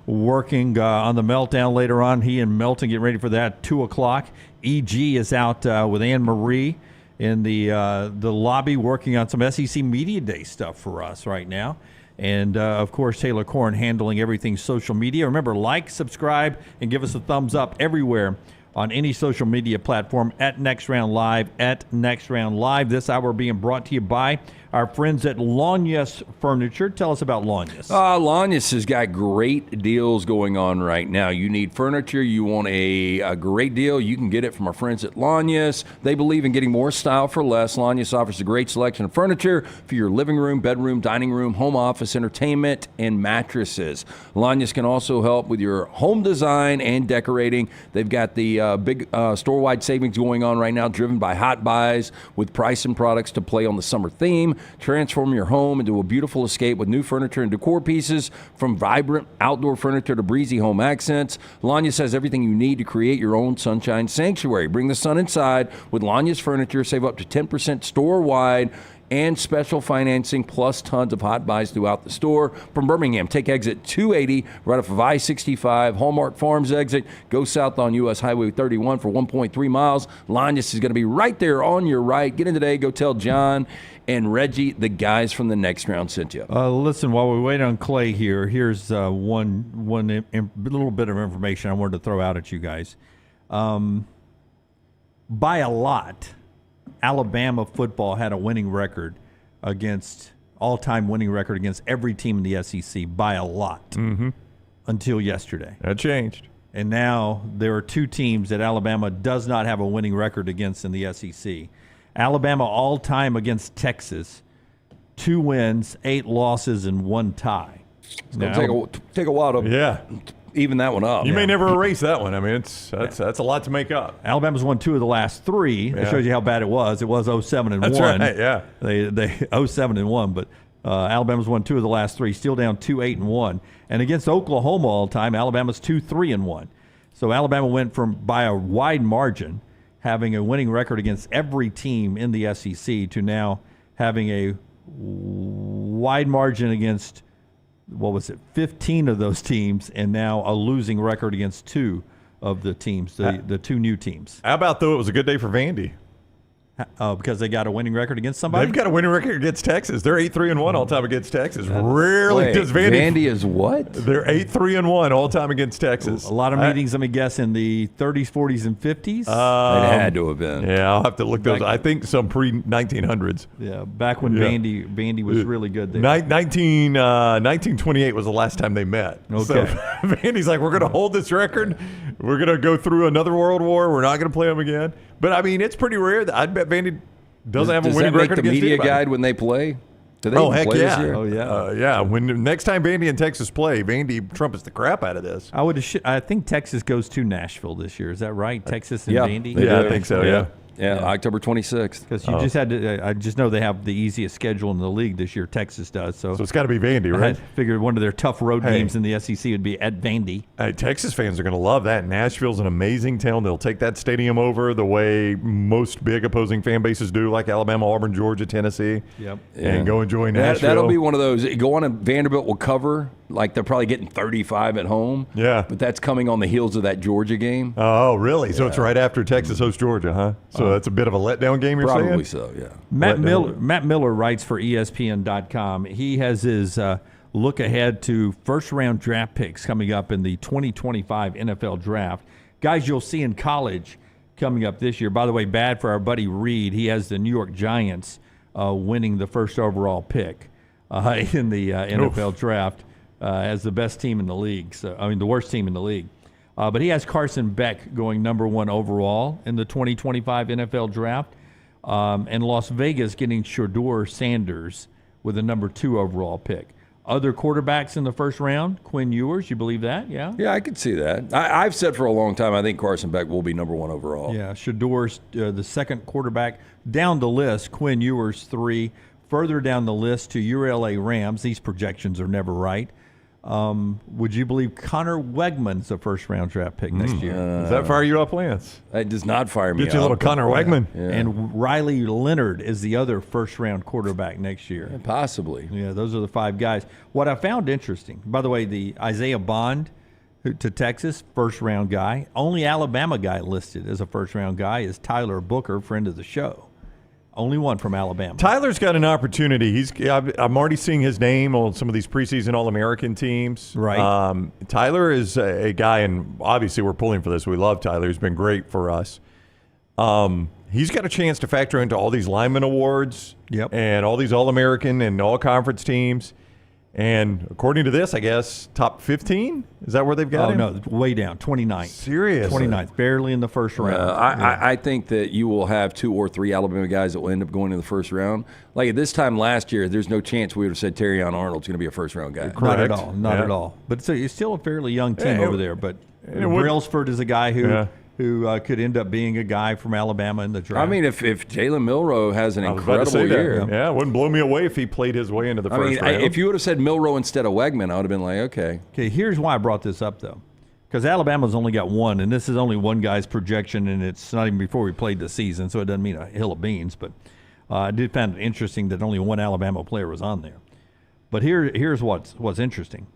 working on the meltdown later on. He and Melton getting ready for that 2 o'clock. EG is out with Anne Marie in the lobby working on some SEC Media Day stuff for us right now. And, of course, Taylor Korn handling everything social media. Remember, like, subscribe, and give us a thumbs up everywhere on any social media platform at Next Round Live, at Next Round Live. This hour being brought to you by our friends at Lanyas Furniture. Tell us about Lanyas. Lanyas has got great deals going on right now. You need furniture, you want a great deal, you can get it from our friends at Lanyas. They believe in getting more style for less. Lanyas offers a great selection of furniture for your living room, bedroom, dining room, home office, entertainment, and mattresses. Lanyas can also help with your home design and decorating. They've got the big store-wide savings going on right now, driven by hot buys with price and products to play on the summer theme. Transform your home into a beautiful escape with new furniture and decor pieces, from vibrant outdoor furniture to breezy home accents. Lanyas has everything you need to create your own sunshine sanctuary. Bring the sun inside with Lanyas Furniture. Save up to 10% store-wide and special financing, plus tons of hot buys throughout the store. From Birmingham, take exit 280 right off of I-65, Hallmark Farms exit. Go south on U.S. Highway 31 for 1.3 miles. Lanyas is going to be right there on your right. Get in today. Go tell John and Reggie, the guys from the Next Round, sent you. Listen, while we wait on Clay here, here's one little bit of information I wanted to throw out at you guys. By a lot, Alabama football had a winning record all-time winning record against every team in the SEC by a lot until yesterday. That changed. And now there are two teams that Alabama does not have a winning record against in the SEC. Alabama all-time against Texas, 2 wins, 8 losses, and 1 tie. It's going to take a while to even that one up. You may never erase that one. I mean, that's a lot to make up. Alabama's won 2 of the last 3. It shows you how bad it was. It was 0-7-1. That's right, yeah. They 0-7-1, but Alabama's won 2 of the last 3, still down 2-8-1. And against Oklahoma all-time, Alabama's 2-3-1. So Alabama went from, by a wide margin, having a winning record against every team in the SEC to now having a wide margin against, 15 of those teams, and now a losing record against 2 of the teams, the 2 new teams. How about, though, it was a good day for Vandy? Because they got a winning record against somebody? They've got a winning record against Texas. They're 8-3-1 all time against Texas. Rarely does Vandy. Vandy is what? They're 8-3-1 all time against Texas. A lot of meetings, let me guess, in the 30s, 40s, and 50s? It had to have been. Yeah, I'll have to look those. I think some pre-1900s. Yeah, back when Vandy was really good there. 1928 was the last time they met. Okay. So Vandy's like, we're going to hold this record. We're going to go through another World War. We're not going to play them again. But, I mean, it's pretty rare. I'd bet Vandy doesn't have a winning record against anybody. Does that make the media guide when they play? Do they heck play yeah. this year? Oh, yeah. Yeah. When next time Vandy and Texas play, Vandy trumpets the crap out of this. I think Texas goes to Nashville this year. Is that right? Texas and Vandy? Yeah, I think so, yeah. Yeah, October 26th. Because you just had to. I just know they have the easiest schedule in the league this year. Texas does. So it's got to be Vandy, right? I figured one of their tough road games in the SEC would be at Vandy. Hey, Texas fans are going to love that. Nashville's an amazing town. They'll take that stadium over the way most big opposing fan bases do, like Alabama, Auburn, Georgia, Tennessee. Yep. And go enjoy Nashville. That'll be one of those. Go on and Vanderbilt will cover. Like they're probably getting 35 at home. Yeah. But that's coming on the heels of that Georgia game. Oh, really? So it's right after Texas hosts Georgia, huh? So that's a bit of a letdown game, you're saying? Probably so, yeah. Matt Miller writes for ESPN.com. He has his look ahead to first-round draft picks coming up in the 2025 NFL Draft. Guys you'll see in college coming up this year. By the way, bad for our buddy Reed. He has the New York Giants winning the first overall pick in the NFL Draft. As the best team in the league. The worst team in the league. But he has Carson Beck going number 1 overall in the 2025 NFL Draft. And Las Vegas getting Shedeur Sanders with a number 2 overall pick. Other quarterbacks in the first round, Quinn Ewers, you believe that? Yeah? Yeah, I could see that. I've said for a long time I think Carson Beck will be number 1 overall. Yeah, Shedeur's the second quarterback. Down the list, Quinn Ewers 3. Further down the list to ULA Rams. These projections are never right. Would you believe Connor Wegman's a first-round draft pick next year? Does that fire you up, Lance? It does not fire me up. Get you a little Connor Wegman. Yeah. And Riley Leonard is the other first-round quarterback next year. Yeah, possibly. Yeah, those are the 5 guys. What I found interesting, by the way, the Isaiah Bond to Texas, first-round guy. Only Alabama guy listed as a first-round guy is Tyler Booker, friend of the show. Only one from Alabama. Tyler's got an opportunity. I'm already seeing his name on some of these preseason All-American teams. Right. Tyler is a guy, and obviously we're pulling for this. We love Tyler. He's been great for us. He's got a chance to factor into all these lineman awards and all these All-American and all-conference teams. And according to this, I guess, top 15? Is that where they've got him? Oh, no, way down, 29th. Seriously? 29th, barely in the first round. I think that you will have 2 or 3 Alabama guys that will end up going in the first round. Like at this time last year, there's no chance we would have said Terrion Arnold's going to be a first-round guy. Not at all, not at all. But it's still a fairly young team over there. But Brailsford is a guy who could end up being a guy from Alabama in the draft. I mean, if Jalen Milro has an incredible year. Yeah, it wouldn't blow me away if he played his way into the first round. If you would have said Milro instead of Wegman, I would have been like, okay. Okay, here's why I brought this up, though. Because Alabama's only got one, and this is only one guy's projection, and it's not even before we played the season, so it doesn't mean a hill of beans. But I did find it interesting that only one Alabama player was on there. But here's what's interesting.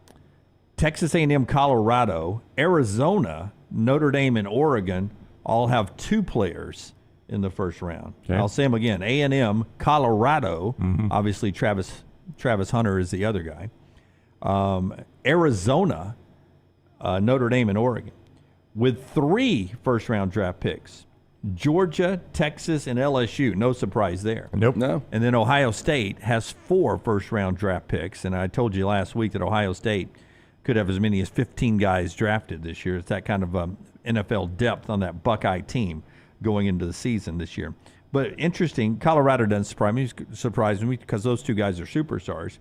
Texas A&M, Colorado, Arizona, Notre Dame, and Oregon all have 2 players in the first round. Okay. I'll say them again. A&M, Colorado, obviously Travis Hunter is the other guy. Arizona, Notre Dame, and Oregon, with 3 first-round draft picks. Georgia, Texas, and LSU. No surprise there. Nope. No. And then Ohio State has 4 first-round draft picks. And I told you last week that Ohio State could have as many as 15 guys drafted this year. It's that kind of NFL depth on that Buckeye team going into the season this year. But interesting, Colorado doesn't surprise me because those 2 guys are superstars.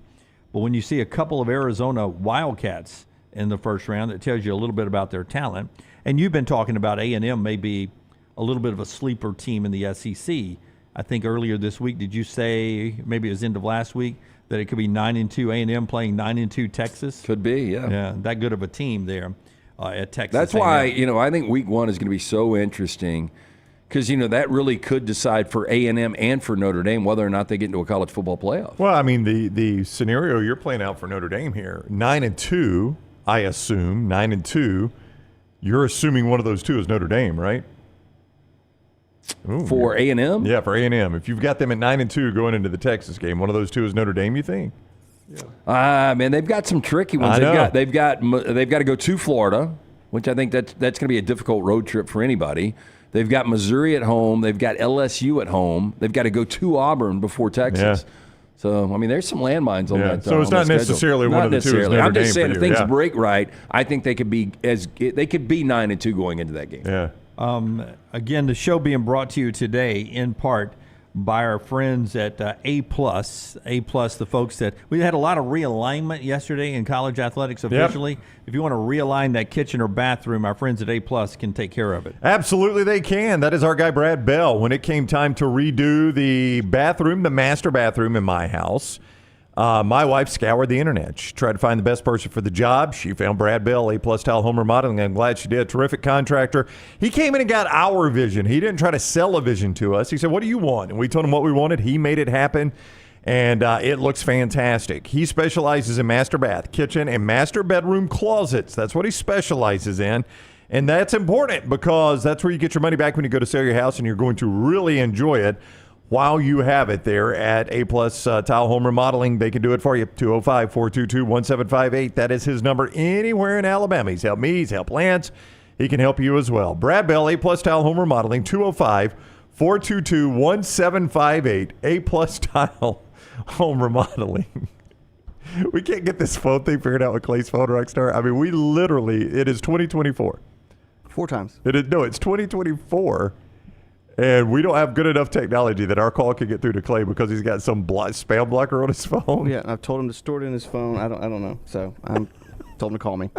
But when you see a couple of Arizona Wildcats in the first round, it tells you a little bit about their talent. And you've been talking about A&M may be a little bit of a sleeper team in the SEC. I think earlier this week, did you say, maybe it was end of last week, that it could be 9-2 A&M playing 9-2 Texas? Could be, yeah. Yeah, that good of a team there at Texas. That's why, I think week 1 is going to be so interesting because, that really could decide for A&M and for Notre Dame whether or not they get into a college football playoff. Well, I mean, the scenario you're playing out for Notre Dame here, 9-2, I assume, 9-2, you're assuming one of those 2 is Notre Dame, right? Ooh, for A&M? Yeah, for A&M. If you've got them at 9-2 going into the Texas game, one of those 2 is Notre Dame, you think? Yeah. Man, they've got some tricky ones. They've got to go to Florida, which I think that's going to be a difficult road trip for anybody. They've got Missouri at home. They've got LSU at home. They've got to go to Auburn before Texas. Yeah. So, I mean, there's some landmines on that. So it's not necessarily one of the 2 is Notre Dame. I'm just saying, if things break right, I think they could be 9-2 going into that game. Yeah. Again, the show being brought to you today in part by our friends at A+, the folks that we had a lot of realignment yesterday in college athletics officially. Yep. If you want to realign that kitchen or bathroom, our friends at A+ can take care of it. Absolutely they can. That is our guy Brad Bell. When it came time to redo the bathroom, the master bathroom in my house, my wife scoured the internet. She tried to find the best person for the job. She found Brad Bell, A+ Tile Home Remodeling. I'm glad she did. Terrific contractor. He came in and got our vision. He didn't try to sell a vision to us. He said, "What do you want?" And we told him what we wanted. He made it happen, and it looks fantastic. He specializes in master bath, kitchen, and master bedroom closets. That's what he specializes in. And that's important because that's where you get your money back when you go to sell your house, and you're going to really enjoy it while you have it there at A+ Tile Home Remodeling. They can do it for you. 205-422-1758. That is his number anywhere in Alabama. He's helped me. He's helped Lance. He can help you as well. Brad Bell, A+ Tile Home Remodeling, 205-422-1758. A+ Tile Home Remodeling. We can't get this phone thing figured out with Clay's phone, Rockstar. I mean, we literally, it is 2024. 4 times. It's 2024. And we don't have good enough technology that our call can get through to Clay because he's got some spam blocker on his phone. Yeah, I've told him to store it in his phone. I don't know. So I told him to call me.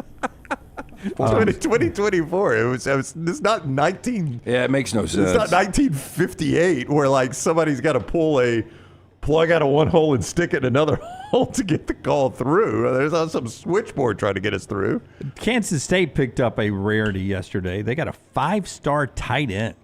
2024. It's not 19. Yeah, it makes no sense. It's not 1958 where like somebody's got to pull a plug out of one hole and stick it in another hole to get the call through. There's some switchboard trying to get us through. Kansas State picked up a rarity yesterday. They got a 5-star tight end.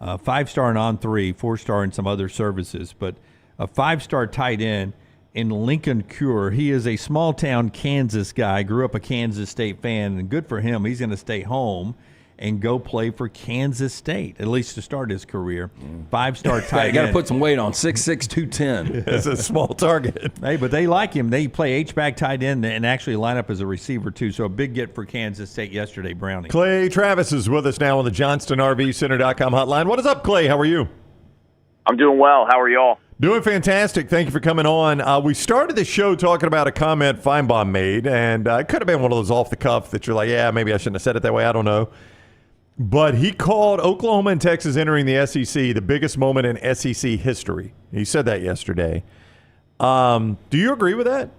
5-star in On3, 4-star in some other services, but a 5-star tight end in Lincoln Cure. He is a small-town Kansas guy, grew up a Kansas State fan, and good for him. He's going to stay home. and go play for Kansas State, at least to start his career. 5-star tight end. You got to put some weight on, 6'6", 210. It's a small target. Hey, but they like him. They play H-back tight end and actually line up as a receiver, too. So a big get for Kansas State yesterday, Brownie. Clay Travis is with us now on the JohnstonRVCenter.com hotline. What is up, Clay? How are you? I'm doing well. How are y'all? Doing fantastic. Thank you for coming on. We started the show talking about a comment Feinbaum made, and it could have been one of those off the cuff that you're like, yeah, maybe I shouldn't have said it that way. I don't know. But he called Oklahoma and Texas entering the SEC the biggest moment in SEC history. He said that yesterday. Do you agree with that?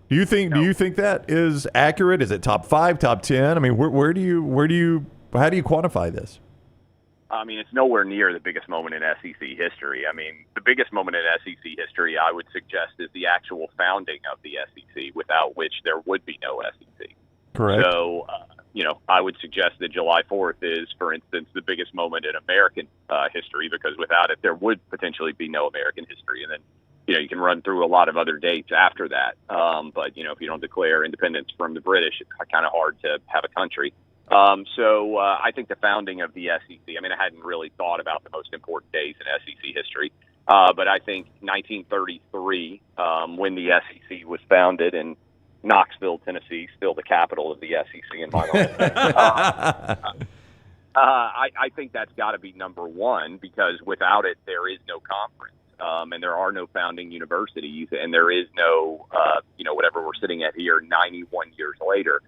Do you think that is accurate? Is it top 5, top 10? I mean, how do you quantify this? I mean, it's nowhere near the biggest moment in SEC history. I mean, the biggest moment in SEC history, I would suggest, is the actual founding of the SEC, without which there would be no SEC. Correct. So, I would suggest that July 4th is, for instance, the biggest moment in American history, because without it, there would potentially be no American history. And then, you can run through a lot of other dates after that. But, if you don't declare independence from the British, it's kind of hard to have a country. So I think the founding of the SEC, I mean, I hadn't really thought about the most important days in SEC history, but I think 1933, when the SEC was founded in Knoxville, Tennessee, still the capital of the SEC in my mind. I think that's got to be number one, because without it, there is no conference, and there are no founding universities, and there is no, whatever we're sitting at here 91 years later.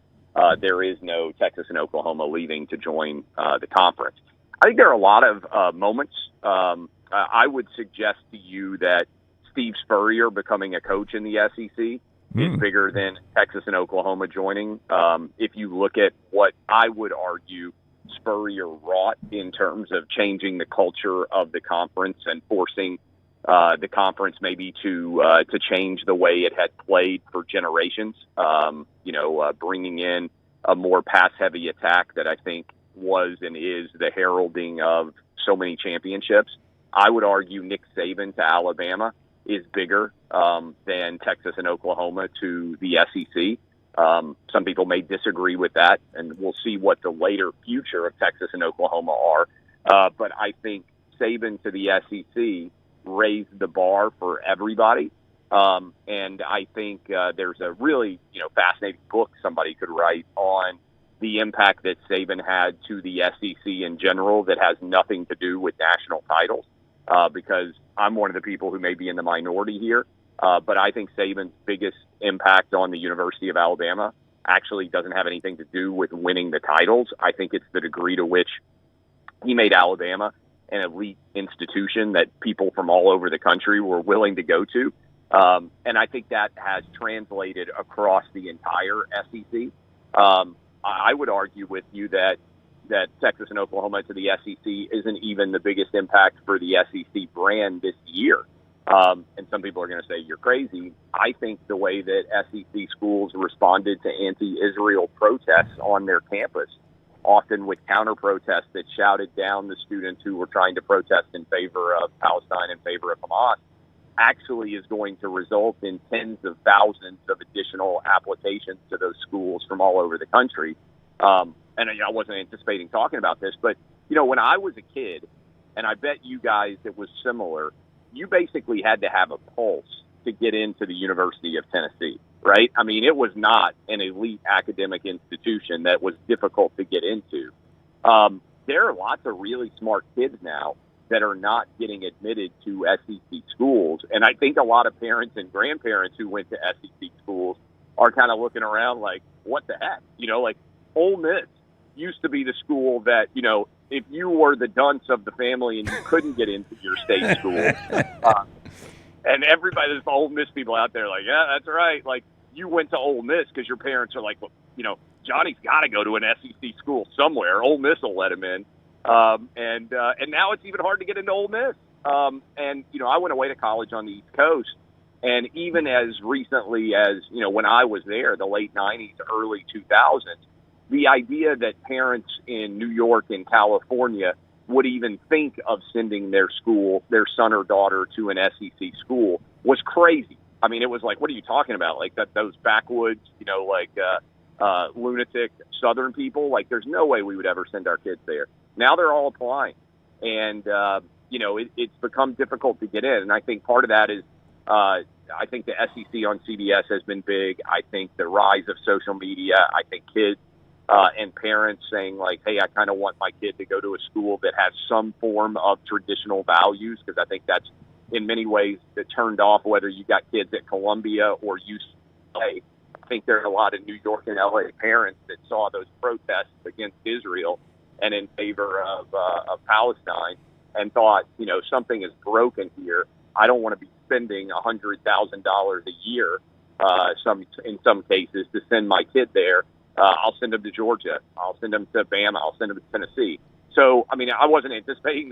There is no Texas and Oklahoma leaving to join the conference. I think there are a lot of moments. I would suggest to you that Steve Spurrier becoming a coach in the SEC is bigger than Texas and Oklahoma joining. If you look at what I would argue Spurrier wrought in terms of changing the culture of the conference and forcing the conference maybe to change the way it had played for generations, bringing in a more pass-heavy attack that I think was and is the heralding of so many championships. I would argue Nick Saban to Alabama is bigger than Texas and Oklahoma to the SEC. Some people may disagree with that, and we'll see what the later future of Texas and Oklahoma are. But I think Saban to the SEC raised the bar for everybody. And I think there's a really, fascinating book somebody could write on the impact that Saban had to the SEC in general that has nothing to do with national titles, because I'm one of the people who may be in the minority here. But I think Saban's biggest impact on the University of Alabama actually doesn't have anything to do with winning the titles. I think it's the degree to which he made Alabama an elite institution that people from all over the country were willing to go to. And I think that has translated across the entire SEC. I would argue with you that Texas and Oklahoma to the SEC isn't even the biggest impact for the SEC brand this year. And some people are going to say you're crazy. I think the way that SEC schools responded to anti-Israel protests on their campus, often with counter-protests that shouted down the students who were trying to protest in favor of Palestine, in favor of Hamas, actually is going to result in tens of thousands of additional applications to those schools from all over the country. And I wasn't anticipating talking about this, but, when I was a kid, and I bet you guys it was similar, you basically had to have a pulse to get into the University of Tennessee, right? I mean, it was not an elite academic institution that was difficult to get into. There are lots of really smart kids now that are not getting admitted to SEC schools. And I think a lot of parents and grandparents who went to SEC schools are kind of looking around like, what the heck? Like Ole Miss used to be the school that, if you were the dunce of the family and you couldn't get into your state school, and everybody, there's Ole Miss people out there like, yeah, that's right. Like you went to Ole Miss because your parents are like, well, Johnny's got to go to an SEC school somewhere. Ole Miss will let him in. And now it's even hard to get into Ole Miss. I went away to college on the East Coast, and even as recently as, when I was there, the late 90s, early 2000s, the idea that parents in New York and California would even think of sending their son or daughter to an SEC school was crazy. I mean, it was like, what are you talking about? Like those backwoods, lunatic Southern people. Like, there's no way we would ever send our kids there. Now they're all applying, and it's become difficult to get in. And I think part of that is I think the SEC on CBS has been big. I think the rise of social media. I think kids and parents saying, like, hey, I kind of want my kid to go to a school that has some form of traditional values, because I think that's in many ways that turned off whether you got kids at Columbia or UCLA. I think there are a lot of New York and LA parents that saw those protests against Israel and in favor of Palestine and thought, something is broken here. I don't want to be spending $100,000 a year, in some cases, to send my kid there. I'll send them to Georgia. I'll send them to Bama. I'll send them to Tennessee. So, I mean, I wasn't anticipating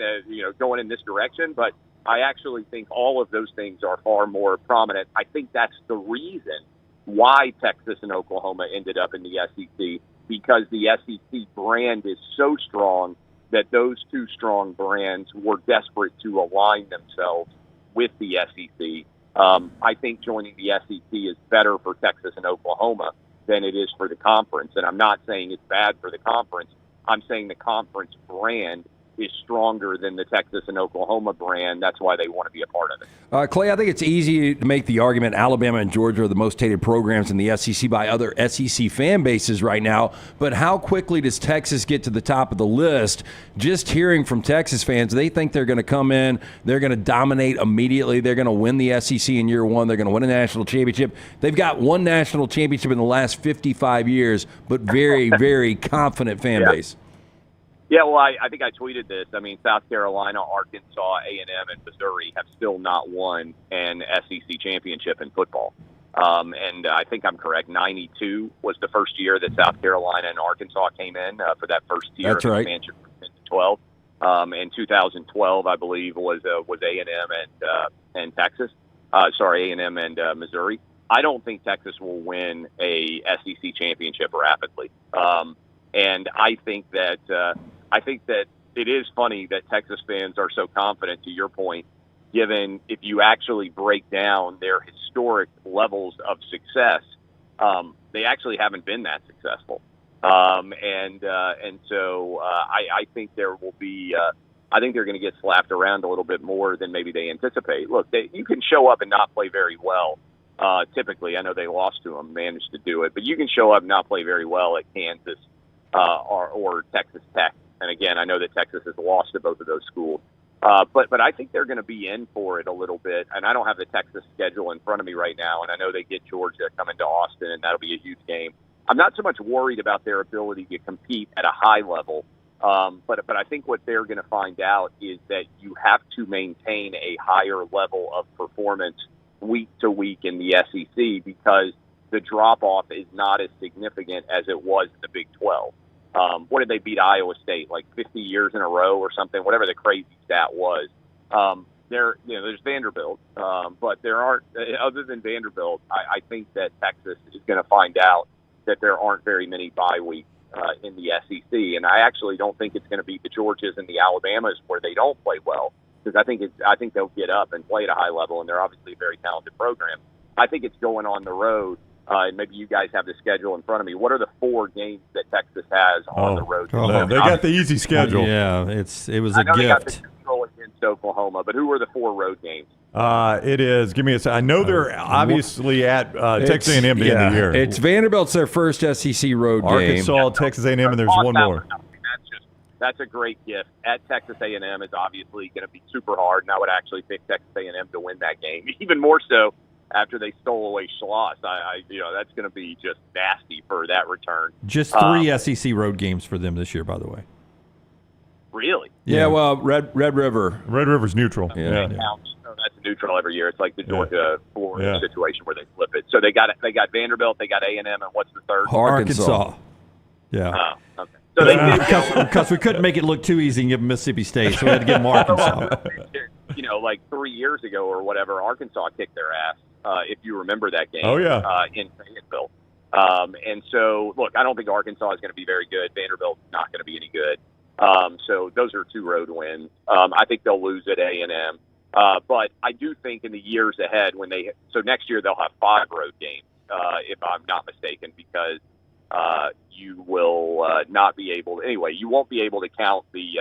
going in this direction, but I actually think all of those things are far more prominent. I think that's the reason why Texas and Oklahoma ended up in the SEC, because the SEC brand is so strong that those two strong brands were desperate to align themselves with the SEC. I think joining the SEC is better for Texas and Oklahoma than it is for the conference. And I'm not saying it's bad for the conference. I'm saying the conference brand is stronger than the Texas and Oklahoma brand. That's why they want to be a part of it. Clay, I think it's easy to make the argument Alabama and Georgia are the most hated programs in the SEC by other SEC fan bases right now. But how quickly does Texas get to the top of the list? Just hearing from Texas fans, they think they're going to come in, they're going to dominate immediately, they're going to win the SEC in year one, they're going to win a national championship. They've got one national championship in the last 55 years, but very, very confident fan base. Yeah, well, I think I tweeted this. I mean, South Carolina, Arkansas, A&M, and Missouri have still not won an SEC championship in football. And I think I'm correct. 92 was the first year that South Carolina and Arkansas came in for that first year That's of right. expansion from 10 to 12. In 2012, I believe, was A&M and Texas. A&M and Missouri. I don't think Texas will win a SEC championship rapidly. And I think that it is funny that Texas fans are so confident, to your point, given if you actually break down their historic levels of success, they actually haven't been that successful. So I think there will be. I think they're going to get slapped around a little bit more than maybe they anticipate. Look, you can show up and not play very well. Typically, I know they lost to them, managed to do it, but you can show up and not play very well at Kansas or Texas Tech. And again, I know that Texas has lost to both of those schools. But I think they're going to be in for it a little bit. And I don't have the Texas schedule in front of me right now, and I know they get Georgia coming to Austin, and that'll be a huge game. I'm not so much worried about their ability to compete at a high level, but I think what they're going to find out is that you have to maintain a higher level of performance week to week in the SEC, because the drop-off is not as significant as it was in the Big 12. What did they beat Iowa State, like 50 years in a row or something, whatever the crazy stat was. There's Vanderbilt, but there aren't, other than Vanderbilt, I think that Texas is going to find out that there aren't very many bye weeks in the SEC. And I actually don't think it's going to be the Georgias and the Alabamas where they don't play well, because I think they'll get up and play at a high level, and they're obviously a very talented program. I think it's going on the road. And maybe you guys have the schedule in front of me. What are the 4 games that Texas has on the road? They got the easy schedule. Yeah, it was I a know they got the gift. control against Oklahoma, but who are the 4 road games? It is. Give me a second. I know they're obviously at Texas A&M the end of the year. It's Vanderbilt's their first SEC road game. Arkansas, Texas A&M, and there's one more. That's a great gift. At Texas A&M is obviously going to be super hard, and I would actually pick Texas A&M to win that game, even more so after they stole away Schloss. That's going to be just nasty for that return. Just 3 SEC road games for them this year, by the way. Really? Yeah, well, Red River. Red River's neutral. Yeah. That's neutral every year. It's like the Georgia Florida situation where they flip it. So they got Vanderbilt, they got A&M, and what's the third? Arkansas. Yeah. Okay. So they did because we couldn't make it look too easy and give them Mississippi State, so we had to give them Arkansas. Like 3 years ago or whatever, Arkansas kicked their ass. If you remember that game. Oh, yeah. In Fayetteville. And so, look, I don't think Arkansas is going to be very good. Vanderbilt's not going to be any good. So those are 2 road wins. I think they'll lose at A&M. But I do think in the years ahead, so next year they'll have 5 road games, if I'm not mistaken, because you will not be able to, anyway, you won't be able to count the,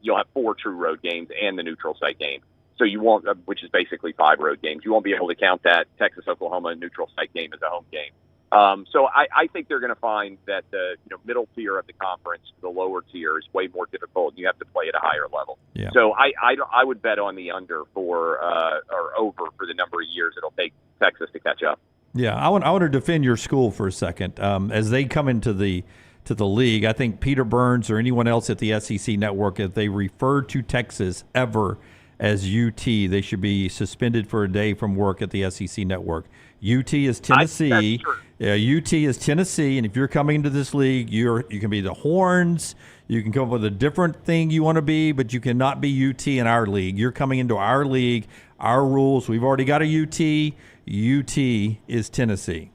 you'll have 4 true road games and the neutral site game. So you won't, which is basically 5 road games. You won't be able to count that Texas-Oklahoma neutral site game as a home game. So I think they're going to find that the middle tier of the conference, the lower tier, is way more difficult. You have to play at a higher level. Yeah. So I would bet on the under or over for the number of years it'll take Texas to catch up. Yeah, I want to defend your school for a second. As they come into the league, I think Peter Burns or anyone else at the SEC network, if they refer to Texas ever as UT, they should be suspended for a day from work at the SEC network. UT is Tennessee. UT is Tennessee, and if you're coming into this league, you can be the Horns. You can come up with a different thing you want to be, but you cannot be UT in our league. You're coming into our league, our rules. We've already got a UT. UT is Tennessee.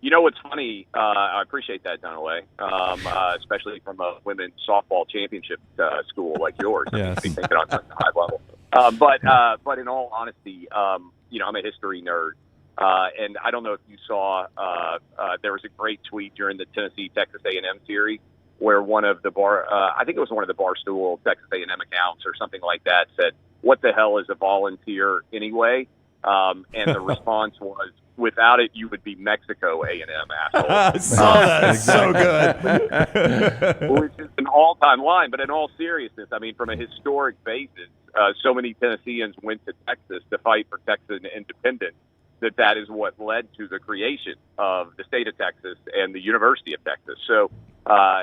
You know what's funny? I appreciate that, Dunaway, especially from a women's softball championship school like yours. Yes. I think thinking on such a high level. But in all honesty, I'm a history nerd. And I don't know if you saw, there was a great tweet during the Tennessee-Texas A&M series where one of the I think it was one of the Barstool Texas A&M accounts or something like that said, "What the hell is a volunteer anyway?" And the response was, "Without it, you would be Mexico A&M, asshole." I saw that. It's so good. Which is an all-time line. But in all seriousness, I mean, from a historic basis, so many Tennesseans went to Texas to fight for Texas independence that is what led to the creation of the state of Texas and the University of Texas. So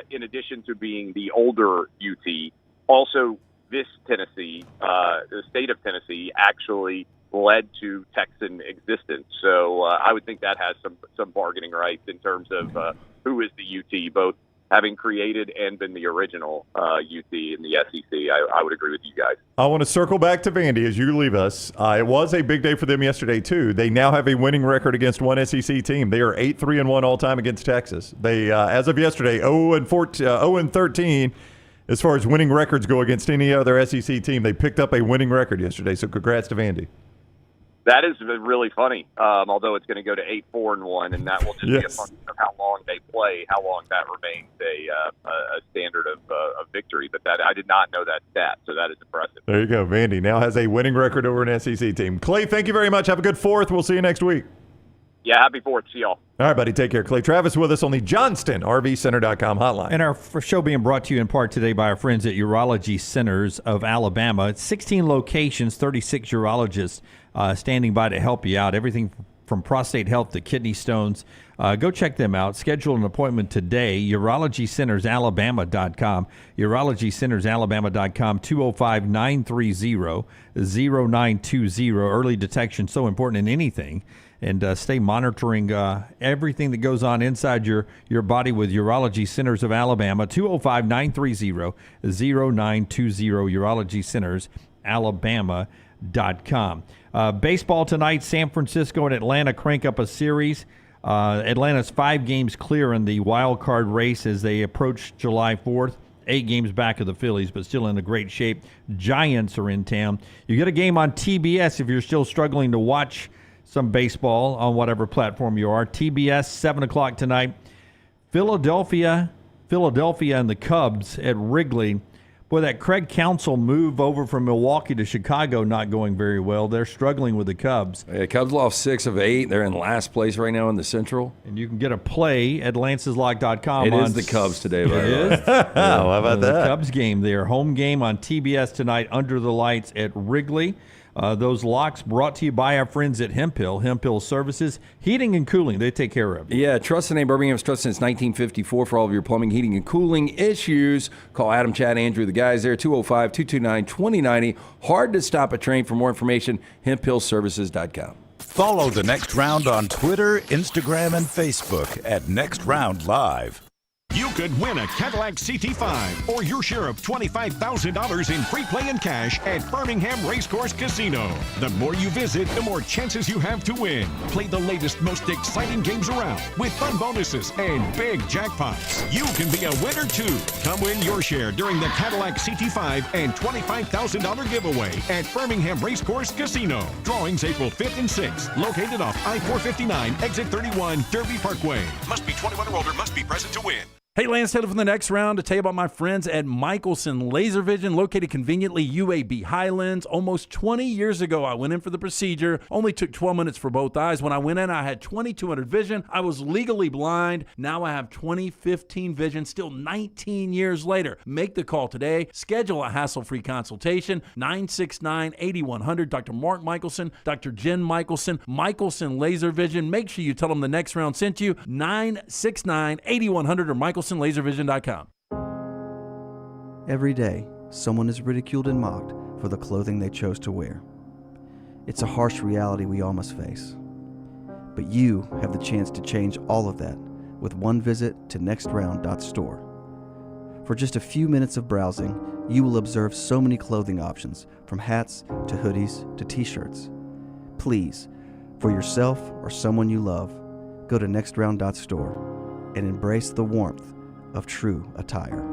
in addition to being the older UT, also this Tennessee, the state of Tennessee, actually led to Texan existence. So I would think that has some bargaining rights in terms of who is the UT, both having created and been the original UT in the SEC. I would agree with you guys. I want to circle back to Vandy as you leave us. It was a big day for them yesterday, too. They now have a winning record against one SEC team. They are 8-3-1 all-time against Texas. They, as of yesterday, 0-13 as far as winning records go against any other SEC team. They picked up a winning record yesterday, so congrats to Vandy. That is really funny, although it's going to go to 8-4-1, and that will just be a function of how long they play, how long that remains a standard of victory. But that I did not know that stat, so that is impressive. There you go. Vandy now has a winning record over an SEC team. Clay, thank you very much. Have a good 4th. We'll see you next week. Yeah, happy 4th. See y'all. All right, buddy. Take care. Clay Travis with us on the JohnstonRVCenter.com hotline. And our show being brought to you in part today by our friends at Urology Centers of Alabama. It's 16 locations, 36 urologists standing by to help you out. Everything from prostate health to kidney stones. Go check them out. Schedule an appointment today. UrologyCentersAlabama.com. UrologyCentersAlabama.com. 205-930-0920. Early detection, so important in anything. And stay monitoring everything that goes on inside your body with Urology Centers of Alabama. 205-930-0920. UrologyCentersAlabama.com. Baseball tonight, San Francisco and Atlanta crank up a series. Atlanta's 5 games clear in the wild card race as they approach July 4th. 8 games back of the Phillies, but still in a great shape. Giants are in town. You get a game on TBS if you're still struggling to watch some baseball on whatever platform you are. TBS, 7 o'clock tonight. Philadelphia and the Cubs at Wrigley. Boy, that Craig Counsell move over from Milwaukee to Chicago not going very well. They're struggling with the Cubs. Yeah, Cubs lost 6 of 8. They're in last place right now in the Central. And you can get a play at lanceslock.com. It is the Cubs today, by the way. It is? How about that? The Cubs game there. Home game on TBS tonight under the lights at Wrigley. Those locks brought to you by our friends at Hemp Hill Services, heating and cooling. They take care of you. Yeah, trust the name Birmingham's trusted since 1954 for all of your plumbing, heating, and cooling issues. Call Adam, Chad, Andrew, the guys there, 205-229-2090. Hard to stop a train. For more information, hemphillservices.com. Follow The Next Round on Twitter, Instagram, and Facebook at Next Round Live. You could win a Cadillac CT5 or your share of $25,000 in free play and cash at Birmingham Racecourse Casino. The more you visit, the more chances you have to win. Play the latest, most exciting games around with fun bonuses and big jackpots. You can be a winner too. Come win your share during the Cadillac CT5 and $25,000 giveaway at Birmingham Racecourse Casino. Drawings April 5th and 6th. Located off I-459, exit 31, Derby Parkway. Must be 21 or older. Must be present to win. Hey, Lance Taylor from the next round to tell you about my friends at Michelson Laser Vision, located conveniently UAB Highlands. Almost 20 years ago, I went in for the procedure. Only took 12 minutes for both eyes. When I went in, I had 20/200 vision. I was legally blind. Now I have 20/15 vision, still 19 years later. Make the call today. Schedule a hassle-free consultation. 969-8100. Dr. Mark Michelson, Dr. Jen Michelson, Michelson Laser Vision. Make sure you tell them the next round sent you. 969-8100 or MichelsonLaserVision.com. Every day, someone is ridiculed and mocked for the clothing they chose to wear. It's a harsh reality we all must face. But you have the chance to change all of that with one visit to nextround.store. For just a few minutes of browsing, you will observe so many clothing options, from hats to hoodies to t-shirts. Please, for yourself or someone you love, go to nextround.store and embrace the warmth of true attire.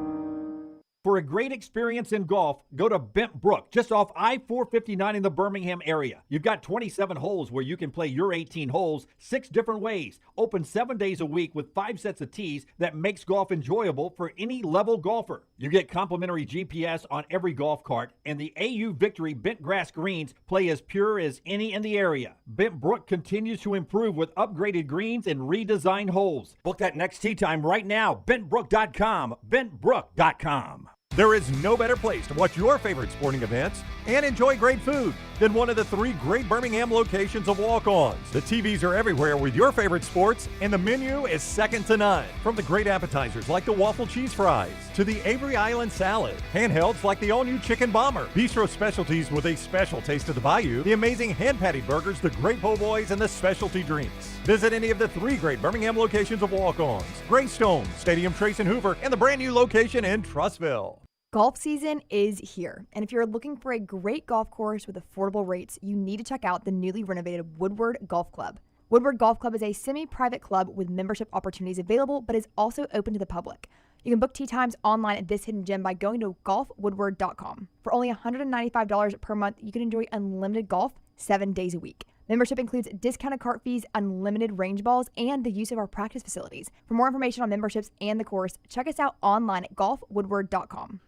For a great experience in golf, go to Bent Brook, just off I-459 in the Birmingham area. You've got 27 holes where you can play your 18 holes 6 different ways. Open 7 days a week with 5 sets of tees that makes golf enjoyable for any level golfer. You get complimentary GPS on every golf cart, and the AU Victory bent grass greens play as pure as any in the area. Bent Brook continues to improve with upgraded greens and redesigned holes. Book that next tee time right now. BentBrook.com. BentBrook.com. There is no better place to watch your favorite sporting events and enjoy great food than one of the 3 great Birmingham locations of Walk-Ons. The TVs are everywhere with your favorite sports, and the menu is second to none. From the great appetizers like the waffle cheese fries to the Avery Island salad, handhelds like the all-new chicken bomber, bistro specialties with a special taste of the Bayou, the amazing hand-patty burgers, the great po' boys, and the specialty drinks. Visit any of the 3 great Birmingham locations of Walk-Ons: Greystone, Stadium Trace and Hoover, and the brand new location in Trussville. Golf season is here, and if you're looking for a great golf course with affordable rates, you need to check out the newly renovated Woodward Golf Club. Woodward Golf Club is a semi-private club with membership opportunities available, but is also open to the public. You can book tee times online at this hidden gem by going to golfwoodward.com. For only $195 per month, you can enjoy unlimited golf 7 days a week. Membership includes discounted cart fees, unlimited range balls, and the use of our practice facilities. For more information on memberships and the course, check us out online at golfwoodward.com.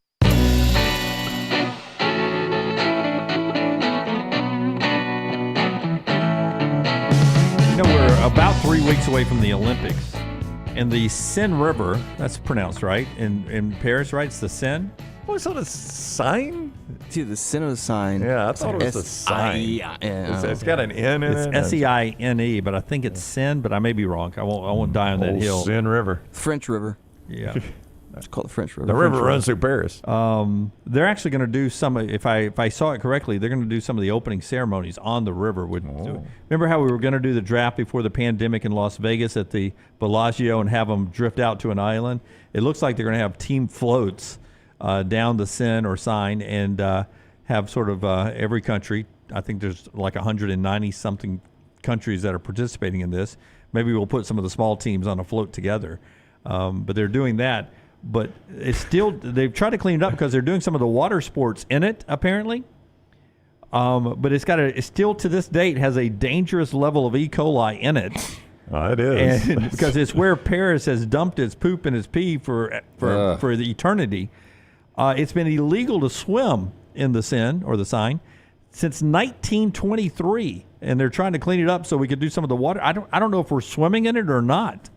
You know, we're about 3 weeks away from the Olympics, and the Seine River, that's pronounced right, in Paris, right? It's the Seine? What was that, a sign? Dude, the Seine of the sign. Yeah, I thought it was a sign. It's got an N in it. It's S-E-I-N-E, but I think it's Seine, but I may be wrong. I won't die on that hill. Seine River. French River. Yeah. It's called the French River. The river runs through Paris. They're actually going to do some, if I saw it correctly, they're going to do some of the opening ceremonies on the river. Remember how we were going to do the draft before the pandemic in Las Vegas at the Bellagio and have them drift out to an island? It looks like they're going to have team floats down the Seine or Seine and have sort of every country. I think there's like 190-something countries that are participating in this. Maybe we'll put some of the small teams on a float together. But they're doing that. But it's still, they've tried to clean it up because they're doing some of the water sports in it, apparently. But it still to this date has a dangerous level of E. coli in it. It is. And because it's where Paris has dumped its poop and its pee for the eternity. It's been illegal to swim in the Seine or the Seine since 1923, and they're trying to clean it up so we could do some of the water. I don't know if we're swimming in it or not.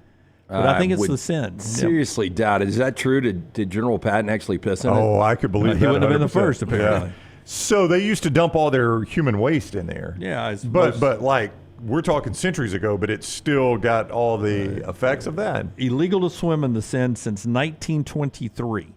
But I think it's the Seine. Seriously doubt it. Is that true? Did General Patton actually piss in it? Oh, I could believe that. He wouldn't have been the 100%. first, apparently. Yeah. So they used to dump all their human waste in there. Yeah. But like, we're talking centuries ago, but it's still got all the effects of that. Illegal to swim in the Seine since 1923.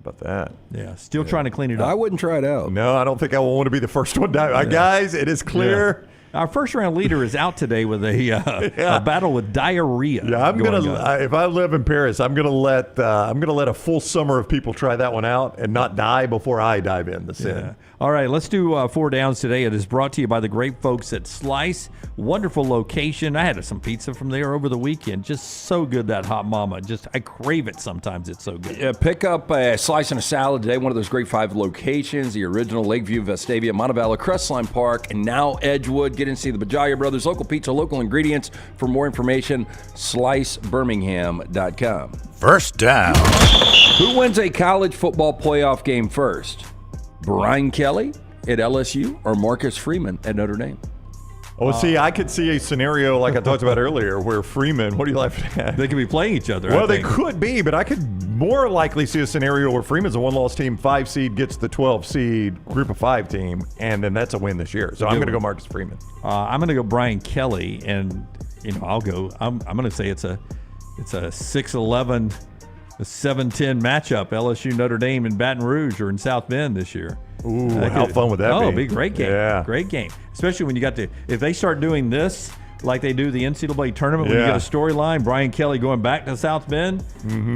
About that. Yeah. Still trying to clean it up. I wouldn't try it out. No, I don't think I want to be the first one down. Guys, it is clear. Our first round leader is out today with a battle with diarrhea. Yeah, I'm gonna. If I live in Paris, I'm gonna let a full summer of people try that one out and not die before I dive in the sin. Yeah. All right, let's do 4 downs today. It is brought to you by the great folks at Lice. Wonderful location. I had some pizza from there over the weekend. Just so good, that hot mama. I crave it sometimes. It's so good. Yeah, pick up a slice and a salad today. One of those great 5 locations: the original Lakeview, Vestavia, Montevallo, Crestline Park, and now Edgewood. Get in and see the Bajalia Brothers. Local pizza, local ingredients. For more information, slicebirmingham.com. First down. Who wins a college football playoff game first? Brian Kelly at LSU or Marcus Freeman at Notre Dame? Oh, see, I could see a scenario like I talked about earlier where Freeman, what are you laughing at? They could be playing each other. Well, they could be, but I could more likely see a scenario where Freeman's a 1-loss team, 5 seed gets the 12 seed group of 5 team, and then that's a win this year. So I'm going to go Marcus Freeman. I'm going to go Brian Kelly, and I'll go. I'm going to say it's a 6-11, a 7-10 matchup. LSU Notre Dame in Baton Rouge or in South Bend this year. Ooh, how fun would that be? Oh, it'd be a great game. Yeah. Great game. Especially when you got if they start doing this like they do the NCAA tournament, when you get a storyline, Brian Kelly going back to South Bend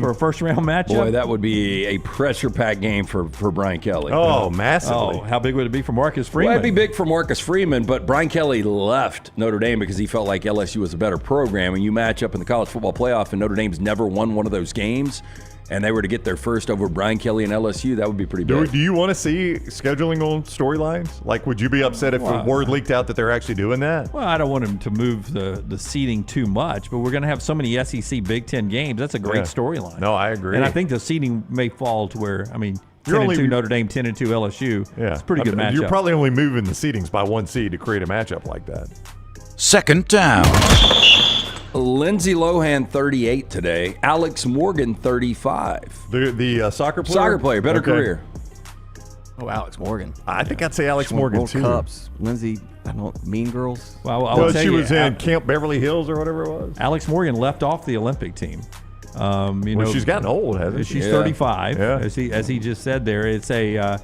for a first-round matchup. Boy, that would be a pressure-packed game for Brian Kelly. Oh, massively. Oh, how big would it be for Marcus Freeman? Well, it'd be big for Marcus Freeman, but Brian Kelly left Notre Dame because he felt like LSU was a better program, and you match up in the college football playoff, and Notre Dame's never won one of those games, and they were to get their first over Brian Kelly and LSU, that would be pretty big. Do you want to see scheduling on storylines? Like, would you be upset if the word leaked out that they're actually doing that? Well, I don't want him to move the seeding too much, but we're going to have so many SEC Big Ten games. That's a great storyline. No, I agree. And I think the seeding may fall to where, 10-2 Notre Dame, 10-2 LSU. Yeah. It's a pretty good matchup. You're probably only moving the seedings by 1 seed to create a matchup like that. Second down. Lindsay Lohan, 38 today. Alex Morgan, 35. The soccer player? Soccer player, better career. Oh, Alex Morgan. I think I'd say Alex Morgan, World too. Cups. Lindsay, Mean Girls. Well, she was in Camp Beverly Hills or whatever it was. Alex Morgan left off the Olympic team. She's gotten old, hasn't she? She's 35. Yeah. As he just said there, it's the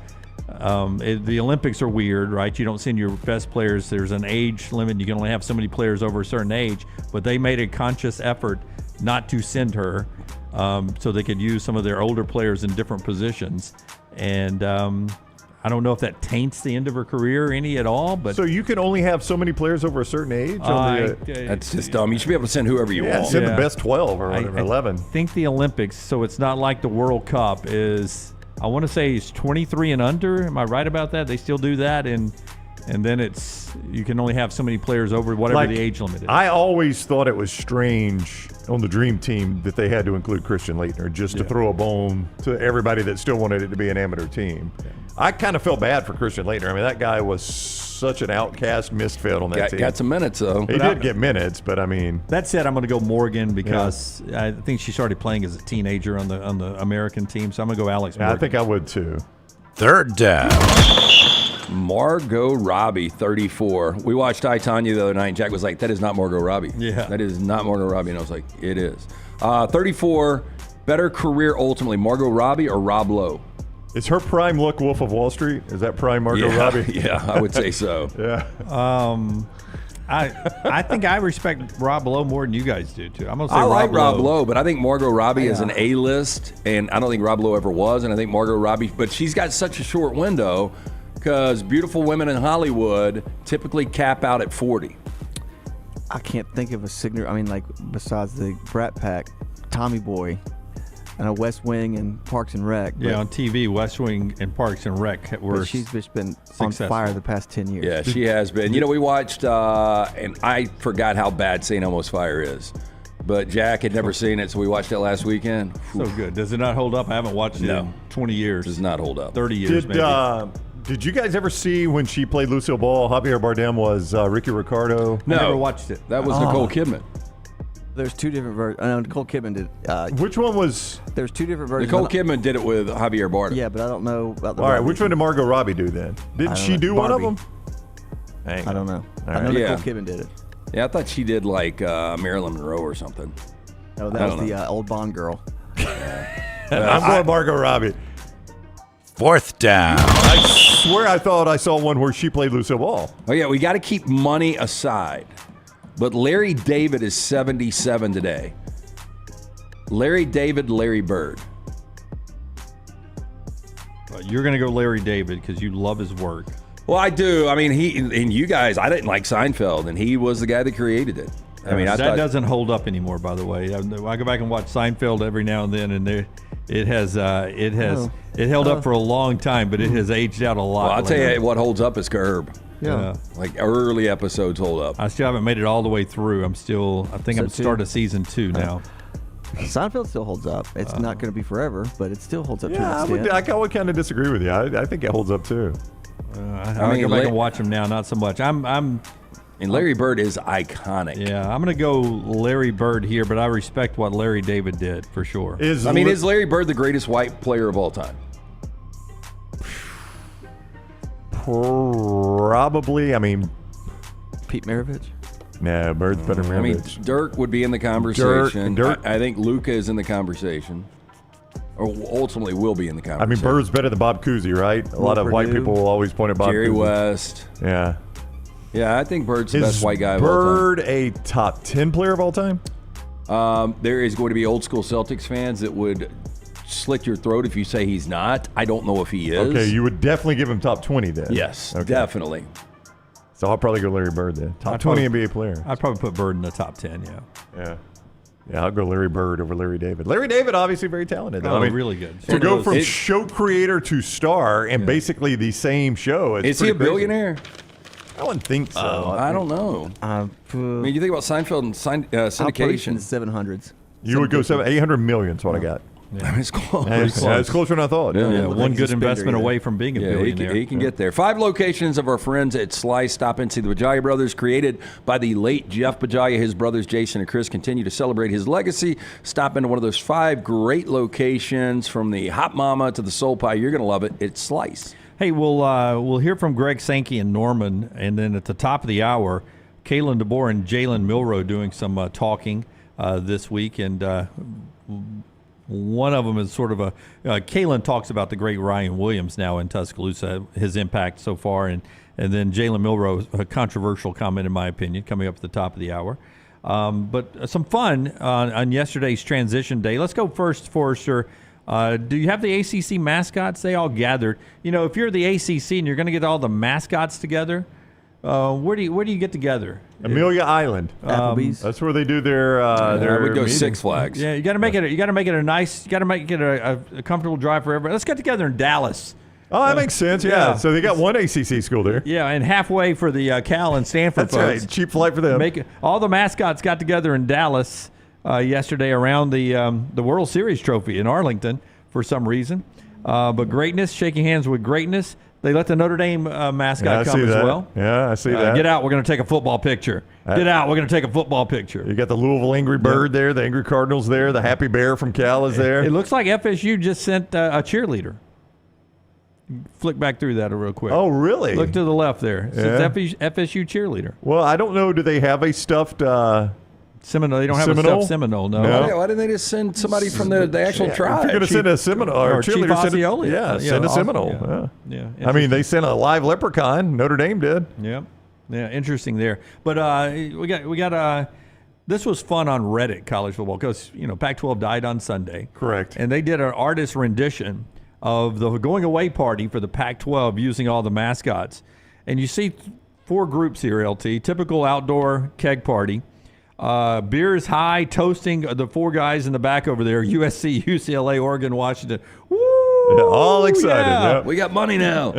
Olympics are weird, right? You don't send your best players. There's an age limit. You can only have so many players over a certain age. But they made a conscious effort not to send her so they could use some of their older players in different positions. And I don't know if that taints the end of her career any at all. But so you can only have so many players over a certain age? That's just dumb. You should be able to send whoever you want. Send the best 12 or whatever, 11. I think the Olympics, so it's not like the World Cup, is... I want to say it's 23 and under. Am I right about that? They still do that, and then you can only have so many players over whatever the age limit is. I always thought it was strange on the Dream Team that they had to include Christian Laettner just to throw a bone to everybody that still wanted it to be an amateur team. Yeah. I kind of felt bad for Christian Laettner. That guy was such an outcast misfit on that team. Got some minutes, though. He did get minutes, but That said, I'm going to go Morgan because I think she started playing as a teenager on the American team, so I'm going to go Alex Morgan. I think I would, too. Third down. Margot Robbie, 34. We watched I, Tonya the other night, and Jack was like, that is not Margot Robbie. Yeah. That is not Margot Robbie. And I was like, it is. 34, better career ultimately, Margot Robbie or Rob Lowe? Is her prime look Wolf of Wall Street? Is that prime Margot Robbie? Yeah, I would say so. Yeah. I think I respect Rob Lowe more than you guys do, too. I'm going to say I like Rob Lowe, but I think Margot Robbie is an A-list, and I don't think Rob Lowe ever was, and I think Margot Robbie, but she's got such a short window because beautiful women in Hollywood typically cap out at 40. I can't think of a signature, besides the Brat Pack, Tommy Boy. I know West Wing and Parks and Rec. Yeah, on TV, West Wing and Parks and Rec were she's just been on fire the past 10 years. Yeah, she has been. We watched, and I forgot how bad St. Elmo's Fire is. But Jack had never seen it, so we watched it last weekend. So good. Does it not hold up? I haven't watched it in 20 years. It does not hold up. 30 years, maybe. Did you guys ever see when she played Lucille Ball, Javier Bardem was Ricky Ricardo? No. I never watched it. That was Nicole Kidman. There's two different versions. I know Nicole Kidman did. Which one was? There's two different versions. Nicole Kidman did it with Javier Bardem. Yeah, but I don't know about the. All right, which one did Margot Robbie do then? Didn't she do Barbie. one of them? I don't know. I know Nicole Kidman did it. Yeah, I thought she did like Marilyn Monroe or something. No, that was the old Bond girl. I'm going Margot Robbie. Fourth down. I swear I thought I saw one where she played Lucille Ball. Oh, yeah, we got to keep money aside. But Larry David is 77 today. Larry David, Larry Bird. You're going to go Larry David because you love his work. Well, I do. I mean, you guys, I didn't like Seinfeld, and he was the guy that created it. I mean, that doesn't hold up anymore, by the way. I go back and watch Seinfeld every now and then, and it held up for a long time, but it has aged out a lot. Well, I'll tell you what holds up is Curb. Yeah. Like early episodes hold up. I still haven't made it all the way through. I think I'm starting season 2 now. Seinfeld still holds up. It's not going to be forever, but it still holds up to an extent. I would kind of disagree with you. I think it holds up too. I mean, go back and watch him now. Not so much. And Larry Bird is iconic. Yeah, I'm going to go Larry Bird here, but I respect what Larry David did for sure. Is Larry Bird the greatest white player of all time? Probably. I mean, Pete Maravich? No, Bird's better than Maravich. I mean, Dirk would be in the conversation. Dirk. I think Luca is in the conversation. Or ultimately will be in the conversation. I mean, Bird's better than Bob Cousy, right? A lot of white people will always point at Bob Jerry Cousy. West. Yeah. Yeah, I think Bird's the best white guy of all time. Bird a top 10 player of all time? There is going to be old school Celtics fans that would slit your throat if you say he's not. I don't know if he is. Okay, you would definitely give him top 20 then. Yes, okay. Definitely. So I'll probably go Larry Bird then. Top 20 NBA player. I'd probably put Bird in the top 10, Yeah, I'll go Larry Bird over Larry David. Larry David, obviously very talented. Oh, really good. To go from show creator to star and basically the same show. Is he a billionaire? I wouldn't think so. I don't know. I mean, you think about Seinfeld and syndication. 700s. You would go 800 million is what I got. Yeah. It's close. It's closer than I thought. Yeah, one good investment away from being a billionaire. He can get there. 5 locations of our friends at Slice. Stop and see the Bajaya brothers, created by the late Jeff Bajaya. His brothers Jason and Chris continue to celebrate his legacy. Stop into one of those 5 great locations, from the hot mama to the soul pie. You're going to love it. It's Slice. Hey, we'll hear from Greg Sanki and Norman, and then at the top of the hour, Kalen DeBoer and Jalen Milro doing some talking this week, and one of them is sort of Kalen talks about the great Ryan Williams now in Tuscaloosa, his impact so far, and then Jalen Milro, a controversial comment in my opinion, coming up at the top of the hour. But some fun on yesterday's transition day. Let's go first, Forrester. Do you have the ACC mascots? They all gathered. You know, if you're the ACC and you're going to get all the mascots together, where do you get together? Amelia Island. Applebee's. That's where they do their. I would go meetings. Six Flags. Yeah, you got to make it. You got to make it a nice. You got to make it a comfortable drive for everybody. Let's get together in Dallas. Oh, that makes sense. Yeah. So they got one ACC school there. Yeah, and halfway for the Cal and Stanford That's folks. right. Cheap flight for them. All the mascots got together in Dallas yesterday around the World Series trophy in Arlington for some reason. But greatness, shaking hands with greatness. They let the Notre Dame mascot come as well. Yeah, I see that. Get out. We're going to take a football picture. Get out. We're going to take a football picture. You got the Louisville Angry Bird there, the Angry Cardinals there, the Happy Bear from Cal is there. It looks like FSU just sent a cheerleader. Flick back through that real quick. Oh, really? Look to the left there. It says FSU cheerleader. Well, I don't know. Do they have a stuffed Seminole? They don't have a stuffed Seminole, no. Yeah, why didn't they just send somebody from the actual tribe? If you're going to send a Seminole or a cheerleader, send a Seminole. Yeah. I mean, they sent a live leprechaun. Notre Dame did. Yeah. Yeah, interesting there. But we got this was fun on Reddit, college football, because, Pac-12 died on Sunday. Correct. And they did an artist rendition of the going away party for the Pac-12 using all the mascots. And you see 4 groups here, LT. Typical outdoor keg party. Beers high, toasting the 4 guys in the back over there, USC, UCLA, Oregon, Washington. Woo! All excited. Yeah. Yep. We got money now.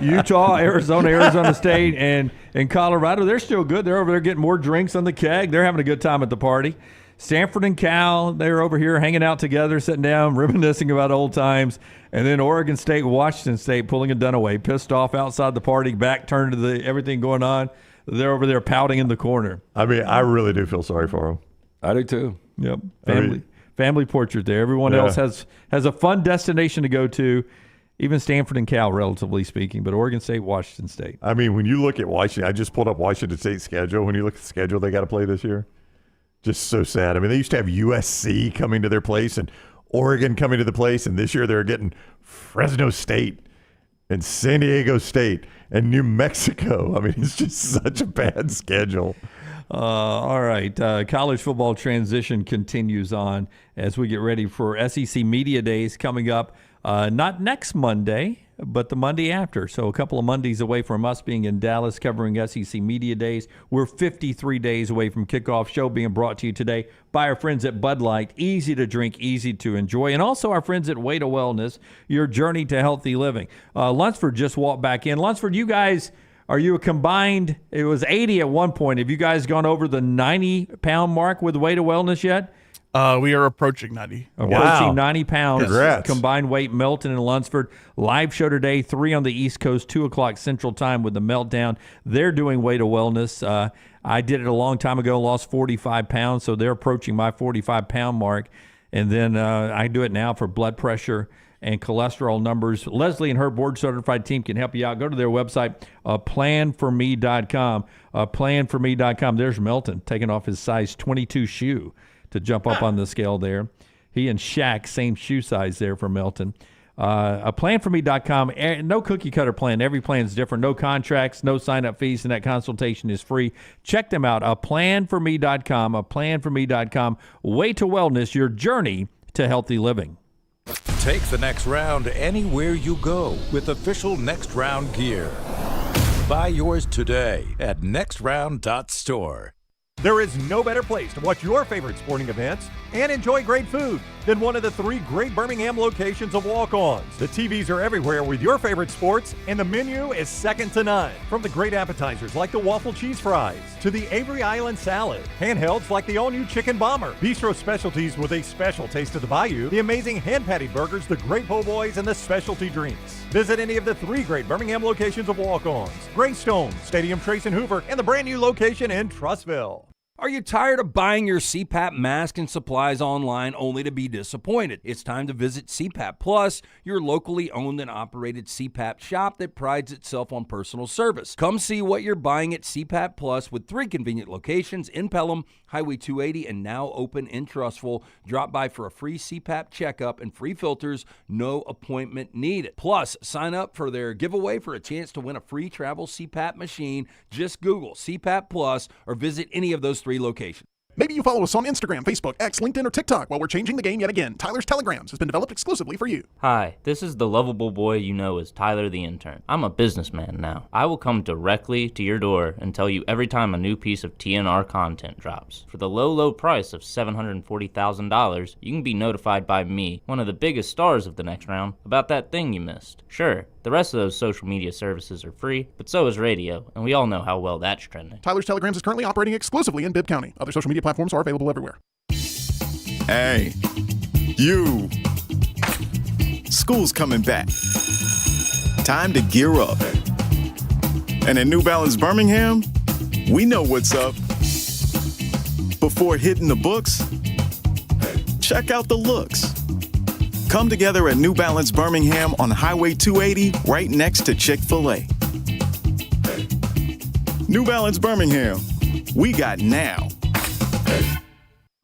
Utah, Arizona State, and Colorado, they're still good. They're over there getting more drinks on the keg. They're having a good time at the party. Stanford and Cal, they're over here hanging out together, sitting down, reminiscing about old times. And then Oregon State, Washington State pulling a Dunaway, pissed off outside the party, back turned to everything going on. They're over there pouting in the corner. I mean, I really do feel sorry for them. I do too. Yep. Family portrait there. Everyone else has a fun destination to go to, even Stanford and Cal, relatively speaking, but Oregon State, Washington State. I mean, when you look at Washington, I just pulled up Washington State's schedule. When you look at the schedule they got to play this year, just so sad. I mean, they used to have USC coming to their place, and Oregon coming to the place, and this year they're getting Fresno State and San Diego State and New Mexico. I mean, it's just such a bad schedule. All right. College football transition continues on as we get ready for SEC Media Days coming up, not next Monday, but the Monday after. So a couple of Mondays away from us being in Dallas covering SEC Media Days. We're 53 days away from kickoff. Show being brought to you today by our friends at Bud Light. Easy to drink, easy to enjoy. And also our friends at Way to Wellness, your journey to healthy living. Lunceford just walked back in. Lunceford, you guys, are you a combined, it was 80 at one point. Have you guys gone over the 90-pound mark with Way to Wellness yet? We are approaching 90. Approaching 90 pounds. Congrats. Combined weight, Melton and Lunceford. Live show today, 3 on the East Coast, 2 o'clock Central Time with the Meltdown. They're doing Way to Wellness. I did it a long time ago, lost 45 pounds, so they're approaching my 45-pound mark. And then I do it now for blood pressure and cholesterol numbers. Leslie and her board-certified team can help you out. Go to their website, planforme.com. Planforme.com. There's Melton taking off his size 22 shoe to jump up on the scale there. He and Shaq, same shoe size there for Melton. Planforme.com, no cookie cutter plan. Every plan is different. No contracts, no sign-up fees, and that consultation is free. Check them out, planforme.com, planforme.com. Way to Wellness, your journey to healthy living. Take the next round anywhere you go with official Next Round gear. Buy yours today at nextround.store. There is no better place to watch your favorite sporting events and enjoy great food than one of the 3 great Birmingham locations of Walk-Ons. The TVs are everywhere with your favorite sports, and the menu is second to none. From the great appetizers like the waffle cheese fries to the Avery Island salad, handhelds like the all-new chicken bomber, bistro specialties with a special taste of the bayou, the amazing hand-patty burgers, the great po' boys, and the specialty drinks. Visit any of the 3 great Birmingham locations of Walk-Ons: Greystone, Stadium Trace and Hoover, and the brand new location in Trussville. Are you tired of buying your CPAP mask and supplies online only to be disappointed? It's time to visit CPAP Plus, your locally owned and operated CPAP shop that prides itself on personal service. Come see what you're buying at CPAP Plus with 3 convenient locations in Pelham, Highway 280, and now open in Trussville. Drop by for a free CPAP checkup and free filters, no appointment needed. Plus, sign up for their giveaway for a chance to win a free travel CPAP machine. Just Google CPAP Plus or visit any of those 3 locations. Maybe you follow us on Instagram, Facebook, X, LinkedIn, or TikTok. While we're changing the game yet again, Tyler's Telegrams has been developed exclusively for you. Hi, this is the lovable boy you know as Tyler the Intern. I'm a businessman now. I will come directly to your door and tell you every time a new piece of TNR content drops. For the low, low price of $740,000, you can be notified by me, one of the biggest stars of the next round, about that thing you missed. Sure, the rest of those social media services are free, but so is radio, and we all know how well that's trending. Tyler's Telegrams is currently operating exclusively in Bibb County. Other social media platforms are available everywhere. Hey, you. School's coming back. Time to gear up. And at New Balance Birmingham, we know what's up. Before hitting the books, check out the looks. Come together at New Balance Birmingham on Highway 280, right next to Chick-fil-A. New Balance Birmingham, we got now.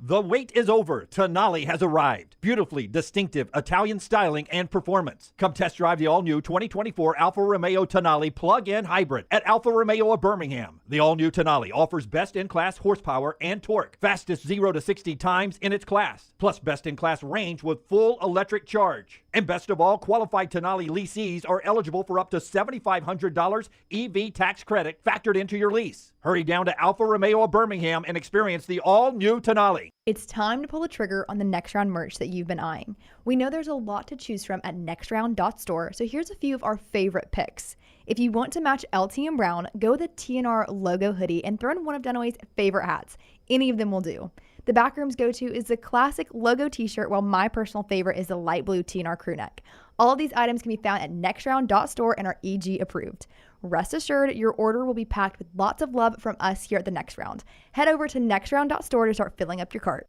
The wait is over. Tonali has arrived. Beautifully distinctive Italian styling and performance. Come test drive the all-new 2024 Alfa Romeo Tonali plug-in hybrid at Alfa Romeo of Birmingham. The all-new Tonali offers best-in-class horsepower and torque, fastest 0 to 60 times in its class, plus best-in-class range with full electric charge. And best of all, qualified Tonali leasees are eligible for up to $7,500 EV tax credit factored into your lease. Hurry down to Alfa Romeo of Birmingham and experience the all-new Tonali. It's time to pull the trigger on the Next Round merch that you've been eyeing. We know there's a lot to choose from at nextround.store, so here's a few of our favorite picks. If you want to match LT and Brown, go with the TNR logo hoodie and throw in one of Dunaway's favorite hats. Any of them will do. The Backroom's go-to is the classic logo t-shirt, while my personal favorite is the light blue TNR crew neck. All of these items can be found at nextround.store and are EG approved. Rest assured, your order will be packed with lots of love from us here at the Next Round. Head over to nextround.store to start filling up your cart.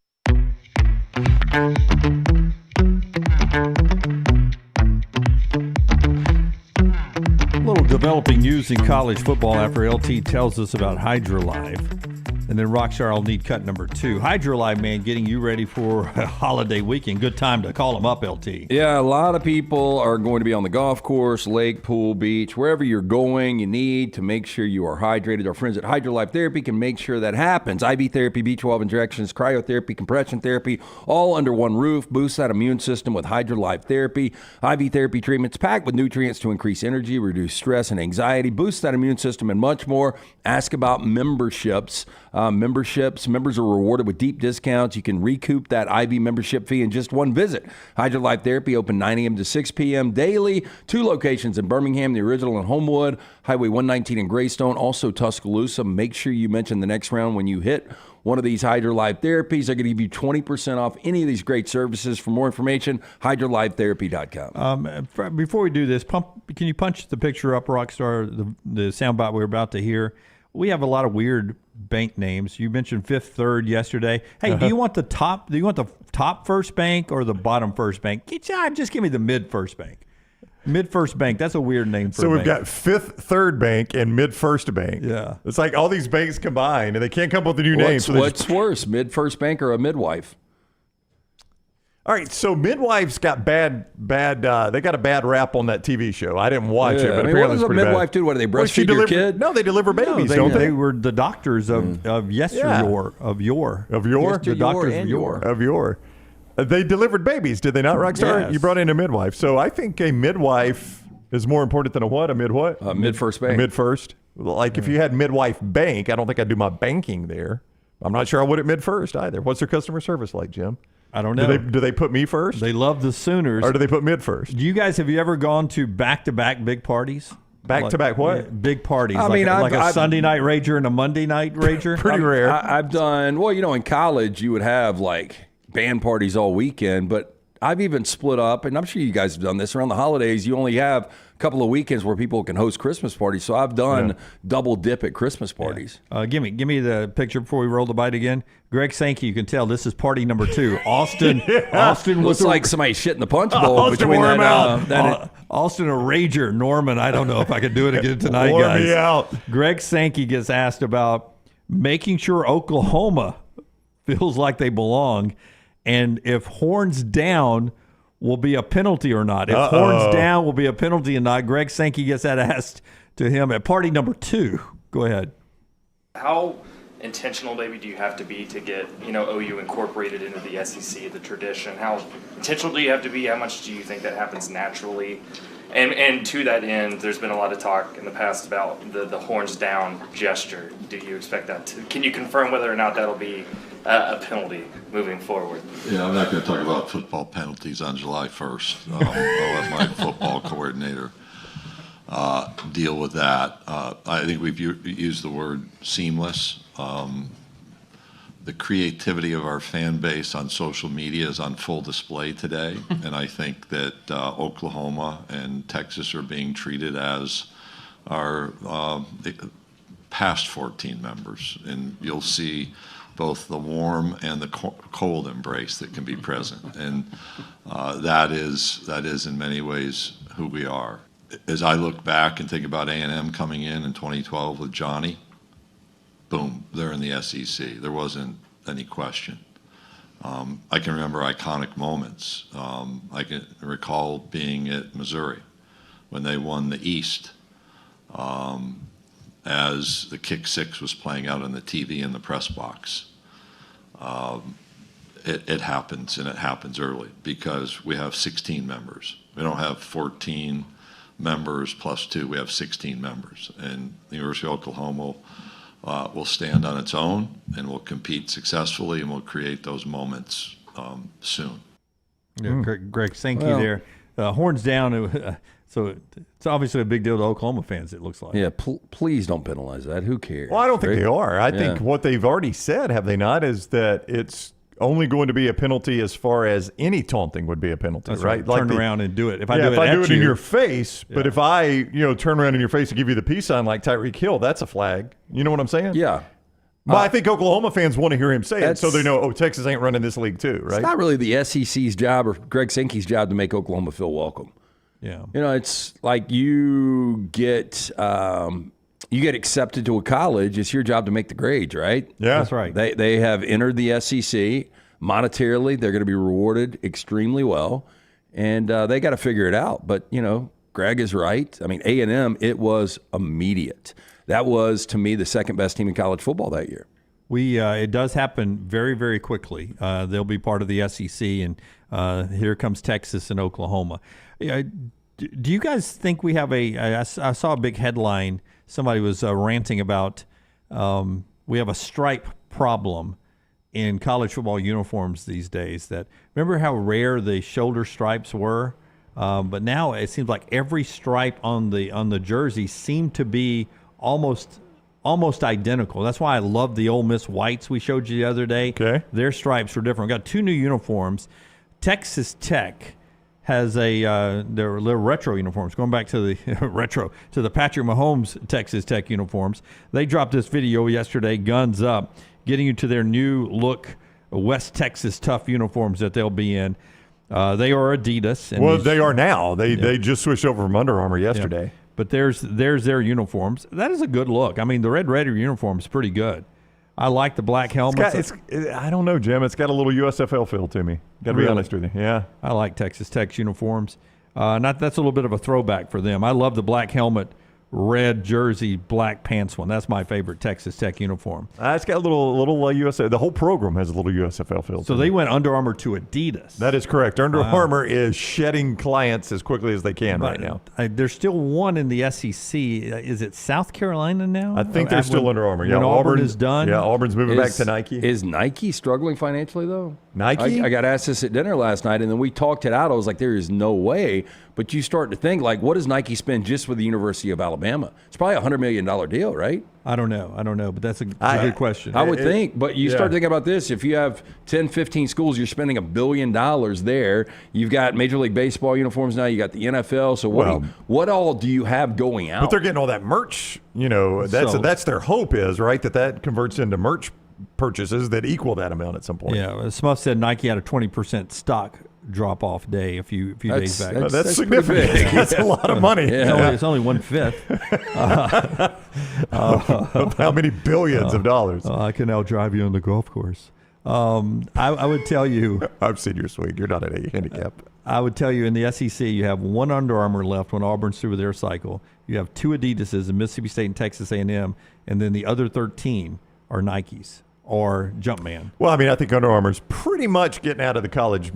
A little developing news in college football after LT tells us about HydroLive. And then Rockstar will need cut number 2. Hydrolife, man, getting you ready for a holiday weekend. Good time to call them up, LT. Yeah, a lot of people are going to be on the golf course, lake, pool, beach, wherever you're going. You need to make sure you are hydrated. Our friends at Hydrolife Therapy can make sure that happens. IV therapy, B12 injections, cryotherapy, compression therapy, all under one roof. Boost that immune system with Hydrolife Therapy. IV therapy treatments packed with nutrients to increase energy, reduce stress and anxiety, boost that immune system, and much more. Ask about memberships. Members are rewarded with deep discounts. You can recoup that IV membership fee in just one visit. Hydrolife Therapy open 9 a.m. to 6 p.m. daily. 2 locations in Birmingham, the original in Homewood, Highway 119 in Greystone, also Tuscaloosa. Make sure you mention the next round when you hit one of these Hydrolife therapies. They're going to give you 20% off any of these great services. For more information, hydrolifetherapy.com. Before we do this, can you punch the picture up, Rockstar, the soundbite we're about to hear? We have a lot of weird bank names. You mentioned Fifth Third yesterday. Hey, do you want the top first bank or the bottom first bank? Just give me the mid first bank. Mid First Bank, that's a weird name for a bank. So we've got Fifth Third Bank and Mid First Bank. Yeah. It's like all these banks combined, and they can't come up with a new name. So what's worse, Mid First Bank or a midwife? All right, so midwives got they got a bad rap on that TV show. I didn't watch it, but apparently what does a midwife do? What, do they breastfeed your kid? No, they deliver babies, don't they? They were the doctors of yesteryear, of yore. The doctors of yore. They delivered babies, did they not, Rockstar? Yes. You brought in a midwife. So I think a midwife is more important than a what? A mid what? Mid First Bank. Mid First. Like if you had midwife bank, I don't think I'd do my banking there. I'm not sure I would at Mid First either. What's their customer service like, Jim? I don't know. Do they put me first? They love the Sooners. Or do they put mid first? Do you guys, have you ever gone to back-to-back big parties? Back-to-back what? Yeah, big parties. I mean, like a Sunday night rager and a Monday night rager? Pretty rare. I've done, in college you would have like band parties all weekend, but I've even split up, and I'm sure you guys have done this around the holidays. You only have a couple of weekends where people can host Christmas parties. So I've done double dip at Christmas parties. Yeah. Give me the picture before we roll the bite again. Greg Sanki, you can tell this is party number 2. Austin looks like somebody shit in the punch bowl between that. Austin a rager. Norman, I don't know if I can do it again tonight, guys. Me out. Greg Sanki gets asked about making sure Oklahoma feels like they belong, and if horns down will be a penalty or not. If horns down will be a penalty or not. Greg Sanki gets that asked to him at party number 2. Go ahead. How intentional maybe do you have to be to get OU incorporated into the SEC, the tradition? How intentional do you have to be? How much do you think that happens naturally? And to that end, there's been a lot of talk in the past about the horns down gesture. Do you expect that to? Can you confirm whether or not that'll be a penalty moving forward? Yeah, I'm not going to talk about football penalties on July 1st. I'll let my football coordinator deal with that. I think we've used the word seamless. The creativity of our fan base on social media is on full display today, and I think that Oklahoma and Texas are being treated as our past 14 members, and you'll see both the warm and the cold embrace that can be present, and that is in many ways who we are. As I look back and think about A&M coming in 2012 with Johnny, boom, they're in the SEC. There wasn't any question. I can remember iconic moments. I can recall being at Missouri when they won the East, as the Kick Six was playing out on the TV in the press box. It happens, and it happens early because we have 16 members. We don't have 14 members plus 2. We have 16 members, and the University of Oklahoma will stand on its own and will compete successfully, and will create those moments soon. Yeah, Greg Sanki there. Horns down. So it's obviously a big deal to Oklahoma fans, it looks like. Yeah, please don't penalize that. Who cares? Well, I don't think they are. I think what they've already said, have they not, is that it's only going to be a penalty as far as any taunting would be a penalty. That's right? Like turn around and do it. If I do it in your face, but if I turn around in your face and give you the peace sign like Tyreek Hill, that's a flag. You know what I'm saying? Yeah. But I think Oklahoma fans want to hear him say it so they know, Texas ain't running this league too, right? It's not really the SEC's job or Greg Sanki's job to make Oklahoma feel welcome. Yeah. It's like you get you get accepted to a college, it's your job to make the grades, right? Yeah. That's right. They have entered the SEC. Monetarily, they're going to be rewarded extremely well, and they got to figure it out. But, Greg is right. I mean, A&M, it was immediate. That was, to me, the second best team in college football that year. It does happen very, very quickly. They'll be part of the SEC, and here comes Texas and Oklahoma. Do you guys think we have I saw a big headline. Somebody was ranting about we have a stripe problem in college football uniforms these days. That remember how rare the shoulder stripes were, but now it seems like every stripe on the jersey seemed to be almost identical. That's why I love the Ole Miss whites we showed you the other day. Okay. Their stripes were different. We got 2 new uniforms. Texas Tech has their little retro uniforms, going back to the to the Patrick Mahomes Texas Tech uniforms. They dropped this video yesterday, guns up, getting you to their new look West Texas Tough uniforms that they'll be in. They are Adidas. And they are now. They just switched over from Under Armour yesterday. Yeah. But there's their uniforms. That is a good look. I mean, the Red Raider uniform is pretty good. I like the black helmets. I don't know, Jim. It's got a little USFL feel to me. Got to be honest with you. Yeah. I like Texas Tech's uniforms. That's a little bit of a throwback for them. I love the black helmet, red jersey, black pants one. That's my favorite Texas Tech uniform. It's got a little USFL. The whole program has a little USFL feel. So they went Under Armour to Adidas. That is correct. Under Armour is shedding clients as quickly as they can right now. There's still one in the SEC. Is it South Carolina now? I think they're still Under Armour. Yeah, Auburn is done. Yeah, Auburn's moving back to Nike. Is Nike struggling financially though? Nike? I got asked this at dinner last night, and then we talked it out. I was like, there is no way. But you start to think, like, what does Nike spend just with the University of Alabama? It's probably a $100 million deal, right? I don't know, but that's a good question. I would think, but you start thinking about this. If you have 10, 15 schools, you're spending $1 billion there. You've got Major League Baseball uniforms now. You got the NFL. So what all do you have going out? But they're getting all that merch. That's their hope is, right, that converts into merch purchases that equal that amount at some point. Yeah, Smuff said Nike had a 20% stock drop-off day a few days back. That's significant. That's a lot of money. Yeah. It's only 1/5 of how many billions of dollars. I can now drive you on the golf course. I would tell you. I've seen your swing. You're not at a handicap. I would tell you in the SEC, you have 1 Under Armour left when Auburn's through with their cycle. You have 2 Adidases in Mississippi State and Texas A&M, and then the other 13 are Nikes or Jumpman. Well, I mean, I think Under Armour's pretty much getting out of the college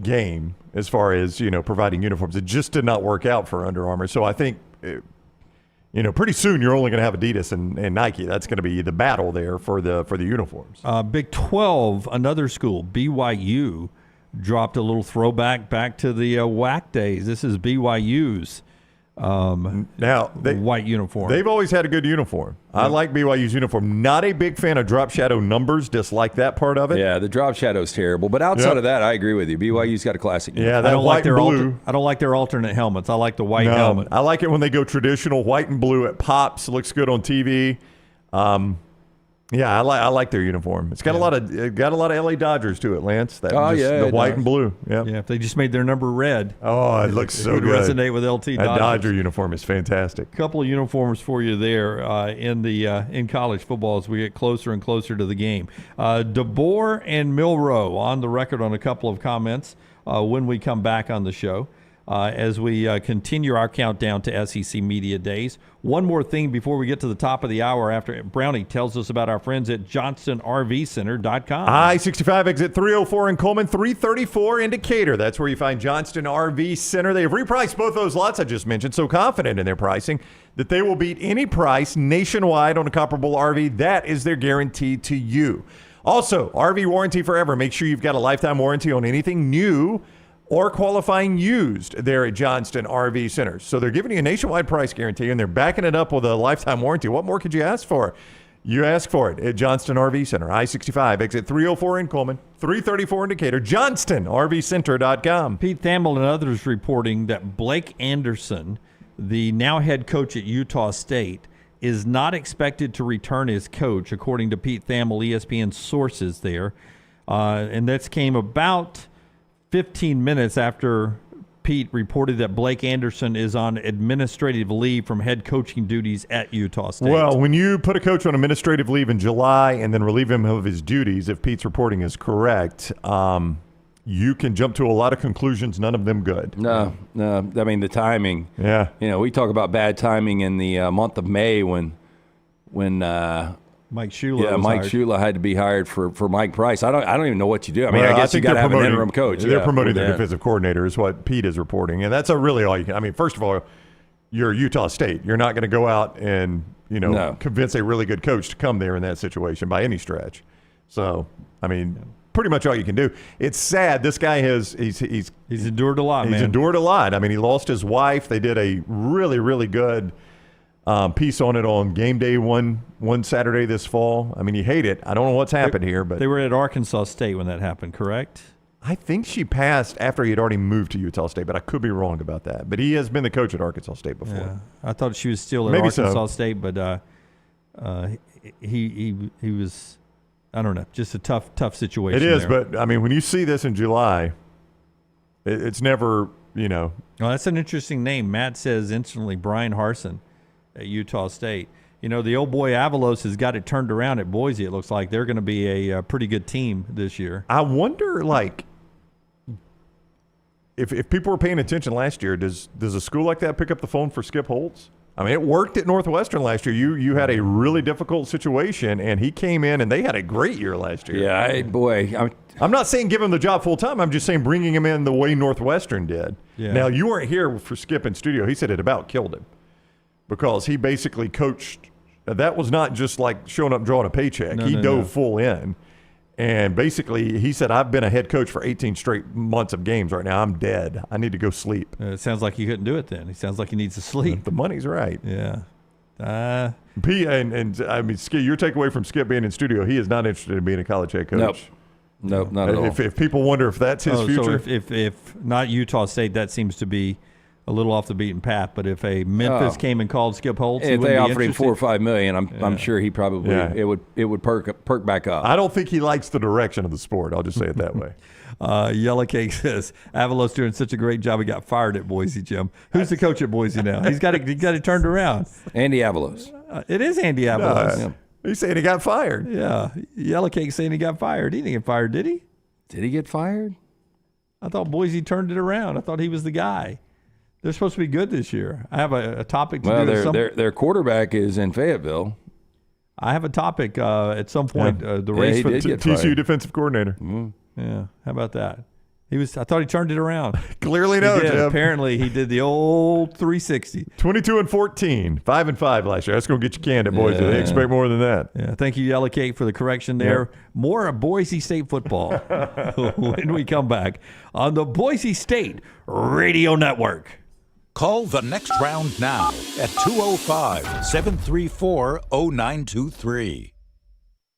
game as far as, providing uniforms. It just did not work out for Under Armour. So I think, pretty soon you're only going to have Adidas and Nike. That's going to be the battle there for the uniforms. Big 12, another school, BYU, dropped a little throwback back to the WAC days. This is BYU's white uniform. They've always had a good uniform. I like BYU's uniform. Not a big fan of drop shadow numbers. Dislike that part of it. Yeah, the drop shadow's terrible. But outside of that, I agree with you. BYU's got a classic uniform. Yeah, that white and blue. I don't like their alternate helmets. I like the white helmet. I like it when they go traditional white and blue. It pops. Looks good on TV. Yeah, I like their uniform. It's got a lot of LA Dodgers to it, Lance. The white and blue. Yeah, if they just made their number red. Oh, it looks so good. Resonate with LT Dodgers. That Dodger uniform is fantastic. Couple of uniforms for you there in college football as we get closer and closer to the game. DeBoer and Milro on the record on a couple of comments when we come back on the show. As we continue our countdown to SEC Media Days. One more thing before we get to the top of the hour after Brownie tells us about our friends at JohnstonRVCenter.com. I-65 exit 304 in Coleman, 334 in Decatur. That's where you find Johnston RV Center. They have repriced both those lots I just mentioned, so confident in their pricing that they will beat any price nationwide on a comparable RV. That is their guarantee to you. Also, RV warranty forever. Make sure you've got a lifetime warranty on anything new or qualifying used there at Johnston RV Center. So they're giving you a nationwide price guarantee, and they're backing it up with a lifetime warranty. What more could you ask for? You ask for it at Johnston RV Center. I-65, exit 304 in Coleman, 334 in Decatur, JohnstonRVCenter.com. Pete Thamel and others reporting that Blake Anderson, the now head coach at Utah State, is not expected to return as coach, according to Pete Thamel, ESPN sources there. And that came about 15 minutes after Pete reported that Blake Anderson is on administrative leave from head coaching duties at Utah State. Well, when you put a coach on administrative leave in July and then relieve him of his duties, if Pete's reporting is correct, you can jump to a lot of conclusions, none of them good. No. I mean, the timing. Yeah. We talk about bad timing in the month of May when Mike Shula. Mike hired. Shula had to be hired for Mike Price. I don't even know what you do. I mean, I guess you got to have an interim coach. They're promoting their defensive coordinator, is what Pete is reporting, and that's really all you can. I mean, first of all, you're Utah State. You're not going to go out and convince a really good coach to come there in that situation by any stretch. So, I mean, pretty much all you can do. It's sad. This guy he's endured a lot. He's endured a lot. I mean, he lost his wife. They did a really, really good piece on it on game day one Saturday this fall. I mean, you hate it. I don't know what's happened here, but they were at Arkansas State when that happened, correct? I think she passed after he had already moved to Utah State, but I could be wrong about that. But he has been the coach at Arkansas State before. Yeah. I thought she was still at Maybe Arkansas so. State, but he was, I don't know, just a tough situation. It is, there. but I mean, when you see this in July, it's never, Well, that's an interesting name. Matt says instantly Brian Harsin at Utah State. The old boy Avalos has got it turned around at Boise. It looks like they're going to be a pretty good team this year. I wonder, if people were paying attention last year, does a school like that pick up the phone for Skip Holtz? I mean, it worked at Northwestern last year. You had a really difficult situation, and he came in, and they had a great year last year. Yeah, I'm not saying give him the job full time. I'm just saying bringing him in the way Northwestern did. Yeah. Now, you weren't here for Skip in studio. He said it about killed him because he basically coached. That was not just like showing up drawing a paycheck. He dove full in. And basically, he said, I've been a head coach for 18 straight months of games right now. I'm dead. I need to go sleep. It sounds like he couldn't do it then. He sounds like he needs to sleep. The money's right. Yeah. I mean, Skip, your takeaway from Skip being in studio, he is not interested in being a college head coach. Nope, not at all. If people wonder if that's his future. So if not Utah State, that seems to be a little off the beaten path. But if a Memphis came and called Skip Holtz, if they offered him $4 or $5 million, I'm sure he probably it would perk back up. I don't think he likes the direction of the sport. I'll just say it that way. Yellow Cake says Avalos doing such a great job. He got fired at Boise. Jim, who's the coach at Boise now? He's got it turned around. Andy Avalos. It is Andy Avalos. He's saying he got fired. Yeah, Yellow Cake saying he got fired. He didn't get fired, did he? Did he get fired? I thought Boise turned it around. I thought he was the guy. They're supposed to be good this year. I have a topic to do. Their quarterback is in Fayetteville. I have a topic at some point. The race for TCU defensive coordinator. Mm-hmm. Yeah, how about that? I thought he turned it around. Clearly no, Jim. Apparently he did the old 360. 22-14, 5-5 last year. That's going to get you canned at Boise. They expect more than that. Yeah, thank you, Yellow Cake, for the correction there. Yep. More of Boise State football when we come back on the Boise State Radio Network. Call the next round now at 205-734-0923.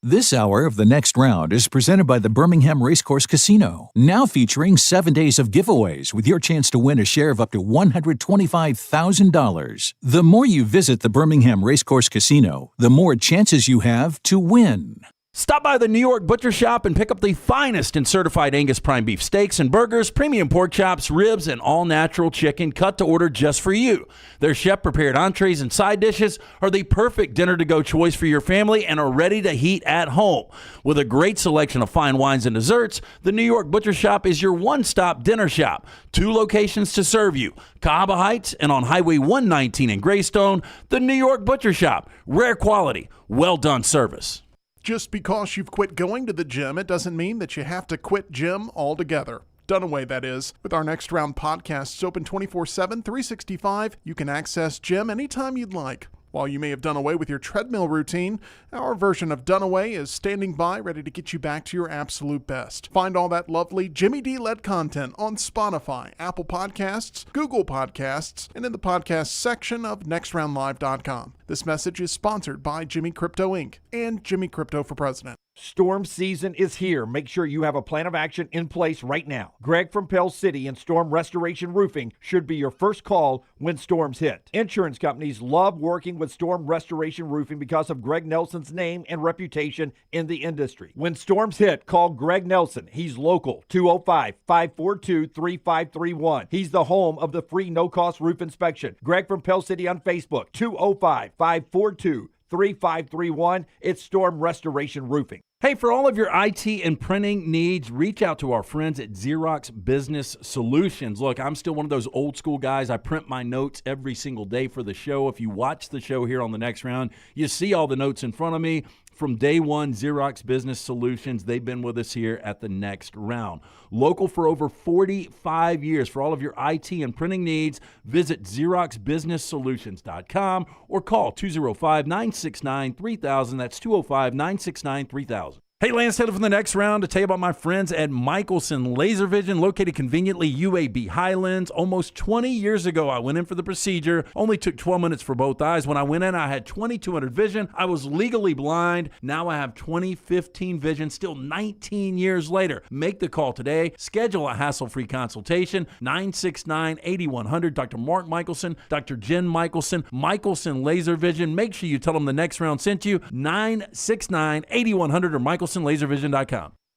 This hour of The Next Round is presented by the Birmingham Racecourse Casino, now featuring 7 days of giveaways with your chance to win a share of up to $125,000. The more you visit the Birmingham Racecourse Casino, the more chances you have to win. Stop by the New York Butcher Shop and pick up the finest in certified Angus prime beef steaks and burgers, premium pork chops, ribs, and all-natural chicken cut to order just for you. Their chef-prepared entrees and side dishes are the perfect dinner-to-go choice for your family and are ready to heat at home. With a great selection of fine wines and desserts, the New York Butcher Shop is your one-stop dinner shop. 2 locations to serve you, Cahaba Heights and on Highway 119 in Greystone. The New York Butcher Shop, rare quality, well-done service. Just because you've quit going to the gym, it doesn't mean that you have to quit gym altogether. Dunaway, that is. With our Next Round podcasts open 24/7, 365, you can access gym anytime you'd like. While you may have done away with your treadmill routine, our version of Dunaway is standing by ready to get you back to your absolute best. Find all that lovely Jimmy D-led content on Spotify, Apple Podcasts, Google Podcasts, and in the podcast section of nextroundlive.com. This message is sponsored by Jimmy Crypto Inc. and Jimmy Crypto for President. Storm season is here. Make sure you have a plan of action in place right now. Greg from Pell City and Storm Restoration Roofing should be your first call when storms hit. Insurance companies love working with Storm Restoration Roofing because of Greg Nelson's name and reputation in the industry. When storms hit, call Greg Nelson. He's local, 205-542-3531. He's the home of the free no-cost roof inspection. Greg from Pell City on Facebook, 205-542-3531. It's Storm Restoration Roofing. Hey, for all of your IT and printing needs, reach out to our friends at Xerox Business Solutions. Look, I'm still one of those old school guys. I print my notes every single day for the show. If you watch the show here on The Next Round, you see all the notes in front of me. From day one, Xerox Business Solutions, they've been with us here at The Next Round. Local for over 45 years. For all of your IT and printing needs, visit XeroxBusinessSolutions.com or call 205-969-3000. That's 205-969-3000. Hey, Lance Taylor from The Next Round to tell you about my friends at Michelson Laser Vision, located conveniently UAB Highlands. Almost 20 years ago, I went in for the procedure. Only took 12 minutes for both eyes. When I went in, I had 2200 vision. I was legally blind. Now I have 20/15 vision, still 19 years later. Make the call today. Schedule a hassle-free consultation. 969-8100. Dr. Mark Michelson, Dr. Jen Michelson, Michelson Laser Vision. Make sure you tell them The Next Round sent you. 969-8100 or MichelsonLaserVision.com.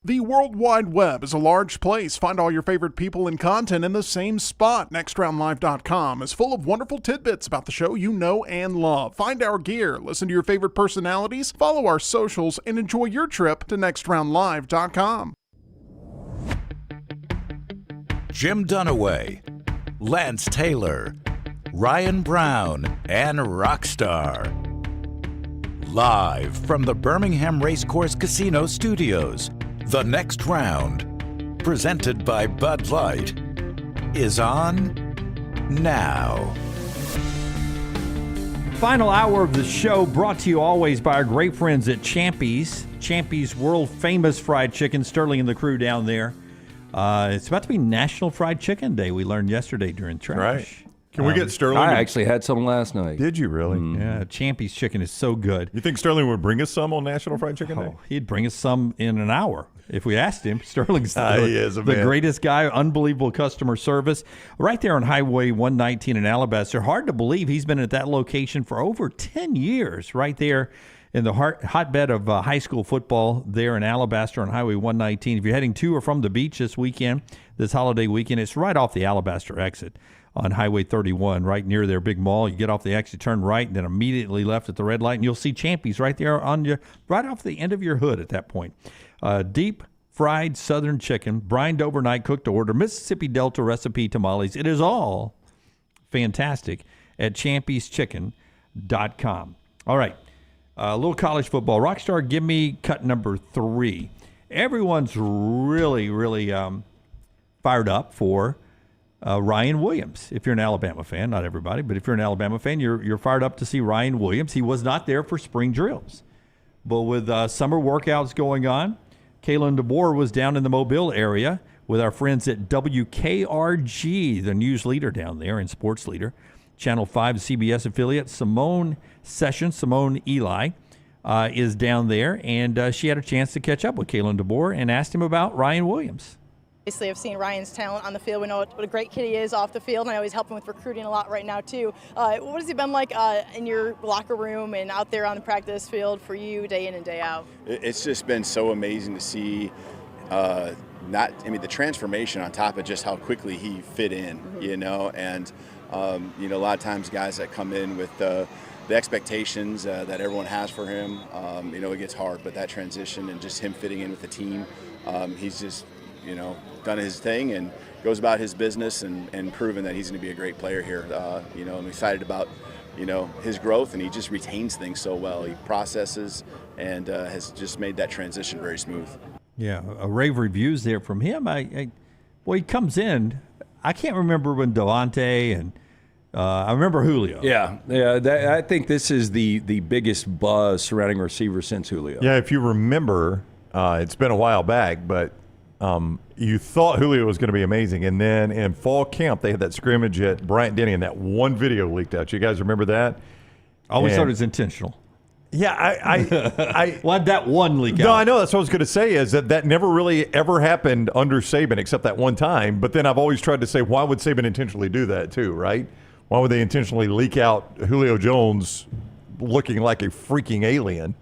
The World Wide Web is a large place. Find all your favorite people and content in the same spot. NextRoundLive.com is full of wonderful tidbits about the show you know and love. Find our gear, listen to your favorite personalities, follow our socials, and enjoy your trip to NextRoundLive.com. Jim Dunaway, Lance Taylor, Ryan Brown, and Rockstar. Live from the Birmingham Racecourse Casino Studios, The Next Round, presented by Bud Light, is on now. Final hour of the show brought to you always by our great friends at Champy's. Champy's world-famous fried chicken. Sterling and the crew down there. It's about to be National Fried Chicken Day. We learned yesterday during trash. Right. Can we get Sterling? I actually had some last night. Did you really? Yeah, Champy's chicken is so good. You think Sterling would bring us some on National Fried Chicken Day? He'd bring us some in an hour if we asked him. Sterling's he is a the man. greatest guy, unbelievable customer service. Right there on Highway 119 in Alabaster. Hard to believe he's been at that location for over 10 years, right there in the hotbed of high school football there in Alabaster on Highway 119. If you're heading to or from the beach this holiday weekend, it's right off the Alabaster exit on Highway 31, right near their big mall. You get off the exit, turn right, and then immediately left at the red light, and you'll see Champy's right there right off the end of your hood at that point. Deep fried southern chicken, brined overnight, cooked to order, Mississippi Delta recipe tamales. It is all fantastic at champyschicken.com. All right, a little college football. Rockstar, give me cut number 3. Everyone's really, really fired up for Ryan Williams. If you're an Alabama fan, not everybody, but if you're an Alabama fan, you're fired up to see Ryan Williams. He was not there for spring drills, but with summer workouts going on, Kalen DeBoer was down in the Mobile area with our friends at WKRG, the news leader down there and sports leader, Channel 5 CBS affiliate. Simone Eli is down there, and she had a chance to catch up with Kalen DeBoer and asked him about Ryan Williams. Obviously, I've seen Ryan's talent on the field. We know what a great kid he is off the field, and I know he's helping with recruiting a lot right now, too. What has he been like in your locker room and out there on the practice field for you day in and day out? It's just been so amazing to see the transformation on top of just how quickly he fit in, and, a lot of times guys that come in with the expectations that everyone has for him, it gets hard, but that transition and just him fitting in with the team, he's just, done his thing and goes about his business and proven that he's going to be a great player here. I'm excited about, his growth, and he just retains things so well. He processes and has just made that transition very smooth. Yeah, a rave reviews there from him. He comes in. I can't remember when Devontae and I remember Julio. Yeah. I think this is the biggest buzz surrounding receivers since Julio. Yeah, if you remember, it's been a while back, but you thought Julio was going to be amazing. And then in fall camp, they had that scrimmage at Bryant-Denny, and that one video leaked out. You guys remember that? I always thought it was intentional. Yeah, I why'd that one leak out? No, I know. That's what I was going to say is that never really ever happened under Saban except that one time. But then I've always tried to say, why would Saban intentionally do that too, right? Why would they intentionally leak out Julio Jones looking like a freaking alien?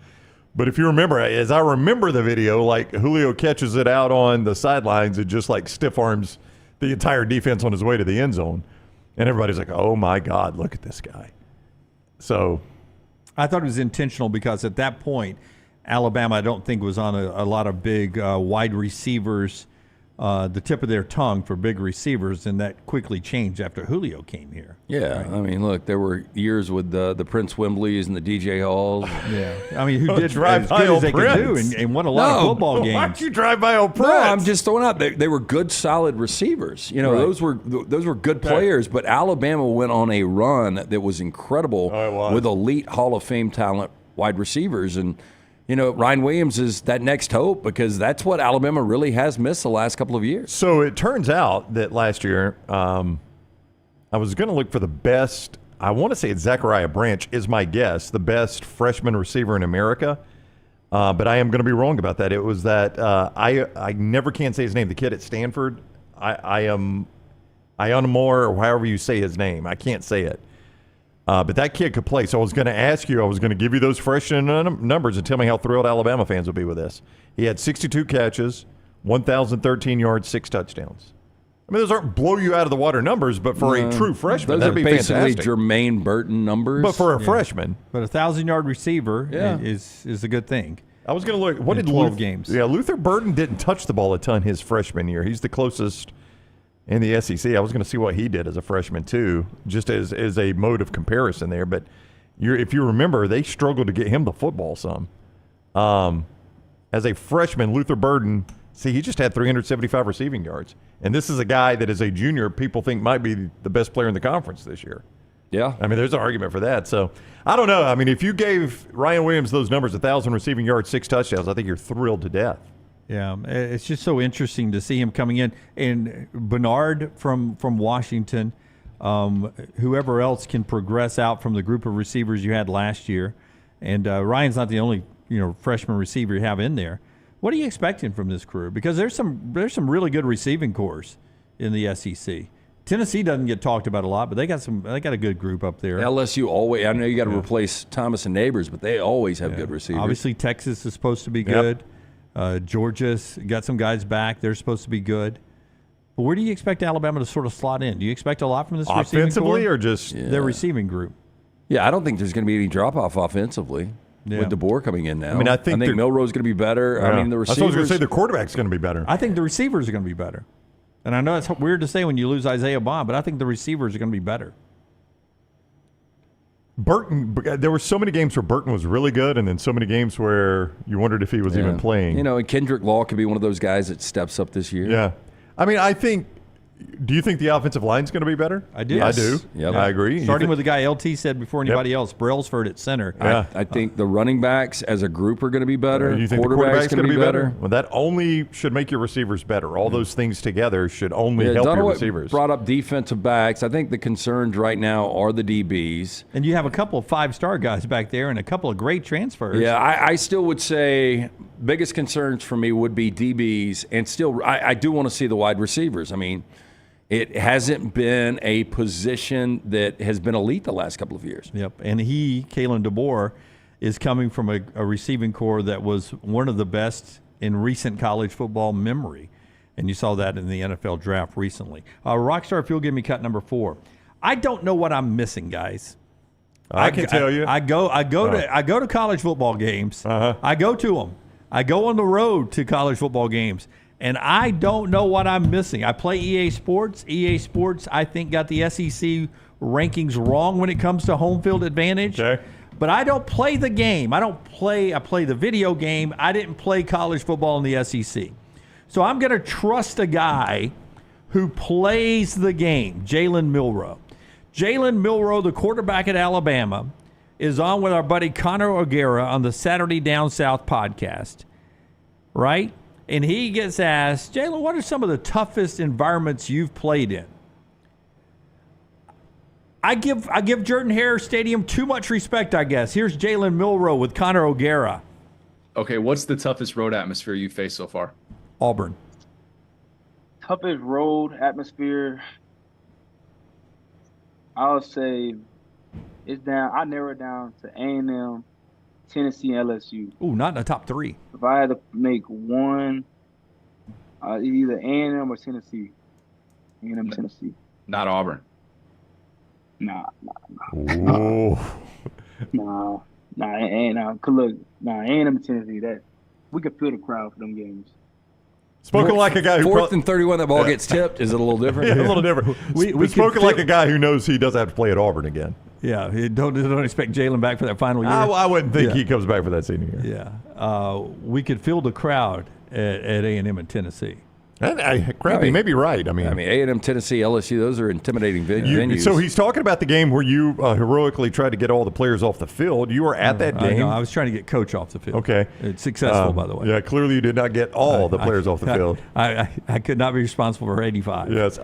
But if you remember, as I remember the video, like Julio catches it out on the sidelines and just like stiff arms the entire defense on his way to the end zone. And everybody's like, oh my God, look at this guy. So I thought it was intentional because at that point, Alabama, I don't think, was on a lot of big wide receivers, the tip of their tongue for big receivers, and that quickly changed after Julio came here. Yeah, right? I mean, look, there were years with the Prince Wimbleys and the DJ Halls. Yeah, I mean, who did as good as they could do and won a lot of football games. Why'd you drive by old Prince? No, I'm just throwing out. They were good, solid receivers. You know, Right. those were good players. But Alabama went on a run that was incredible with elite Hall of Fame talent wide receivers. And you know, Ryan Williams is that next hope because that's what Alabama really has missed the last couple of years. So it turns out that last year, I was going to look for the best. I want to say it's Zachariah Branch is my guess, the best freshman receiver in America. But I am going to be wrong about that. It was that I never can say his name. The kid at Stanford, Ionamore, or however you say his name. I can't say it. But that kid could play. So I was going to ask you, I was going to give you those freshman numbers and tell me how thrilled Alabama fans would be with this. He had 62 catches, 1,013 yards, 6 touchdowns. I mean, those aren't blow you out of the water numbers, but for a true freshman, that'd be basically fantastic. Jermaine Burton numbers. But for a freshman. But a 1,000-yard receiver is a good thing. I was going to look. What in did 12 games? Yeah, Luther Burden didn't touch the ball a ton his freshman year. He's the closest in the SEC. I was going to see what he did as a freshman too, just as a mode of comparison there. But if you remember, they struggled to get him the football some. As a freshman, Luther Burden, he just had 375 receiving yards. And this is a guy that as a junior, people think might be the best player in the conference this year. Yeah. I mean, there's an argument for that. So, I don't know. I mean, if you gave Ryan Williams those numbers, 1,000 receiving yards, 6 touchdowns, I think you're thrilled to death. Yeah, it's just so interesting to see him coming in. And Bernard from Washington, whoever else can progress out from the group of receivers you had last year. And Ryan's not the only freshman receiver you have in there. What are you expecting from this crew? Because there's some really good receiving cores in the SEC. Tennessee doesn't get talked about a lot, but they got a good group up there. LSU always. I know you got to replace Thomas and Neighbors, but they always have good receivers. Obviously, Texas is supposed to be good. Georgia's got some guys back. They're supposed to be good. But where do you expect Alabama to sort of slot in? Do you expect a lot from this receiving offensively core? or just their receiving group? Yeah, I don't think there's going to be any drop-off offensively with DeBoer coming in now. I mean, I think Milro's going to be better. Yeah. I mean, the receivers. I was going to say the quarterback's going to be better. I think the receivers are going to be better. And I know it's weird to say when you lose Isaiah Bond, but I think the receivers are going to be better. Burton, there were so many games where Burton was really good, and then so many games where you wondered if he was even playing. And Kendrick Law could be one of those guys that steps up this year. Yeah. I mean, do you think the offensive line's going to be better? I do. Yes. I do. Yep. I agree. Starting with the guy LT said before anybody else, Brailsford at center. Yeah. I think the running backs as a group are going to be better. You think the quarterback's going to be better? Well, that only should make your receivers better. All those things together should only help your receivers. Brought up defensive backs. I think the concerns right now are the DBs. And you have a couple of 5-star guys back there and a couple of great transfers. Yeah, I still would say biggest concerns for me would be DBs, and still I do want to see the wide receivers. I mean, it hasn't been a position that has been elite the last couple of years. Yep, and Kalen DeBoer, is coming from a receiving core that was one of the best in recent college football memory. And you saw that in the NFL draft recently. Rockstar, if you'll give me cut number 4. I don't know what I'm missing, guys. I can tell you. I go to college football games. I go to them. I go on the road to college football games. And I don't know what I'm missing. I play EA Sports. EA Sports, I think, got the SEC rankings wrong when it comes to home field advantage. Okay. But I don't play the game. I play the video game. I didn't play college football in the SEC. So I'm going to trust a guy who plays the game, Jalen Milro. Jalen Milro, the quarterback at Alabama, is on with our buddy Connor O'Gara on the Saturday Down South podcast, right? And he gets asked, Jalen, what are some of the toughest environments you've played in? I give Jordan-Hare Stadium too much respect, I guess. Here's Jalen Milro with Connor O'Gara. Okay, what's the toughest road atmosphere you faced so far? Auburn. Toughest road atmosphere, I'll say it's down. I narrow it down to A&M, Tennessee, and LSU. Ooh, not in the top 3. If I had to make one, either A&M or Tennessee. A&M, Tennessee. Not Auburn. Nah. Ooh. Nah. A&M, Tennessee. That we could feel the crowd for them games. Spoken like a guy who 4th and 31, that ball gets tipped. Is it a little different? Yeah, a little different. We spoken like a guy who knows he doesn't have to play at Auburn again. Yeah, don't expect Jalen back for that final year. I wouldn't think he comes back for that senior year. Yeah, we could feel the crowd at A&M and Tennessee. Crappy, may be right. I mean, A&M, Tennessee, LSU, those are intimidating venues. So he's talking about the game where you heroically tried to get all the players off the field. You were at that game. I was trying to get Coach off the field. Okay. It's successful, by the way. Yeah, clearly you did not get all the players off the field. I could not be responsible for 85. Yes.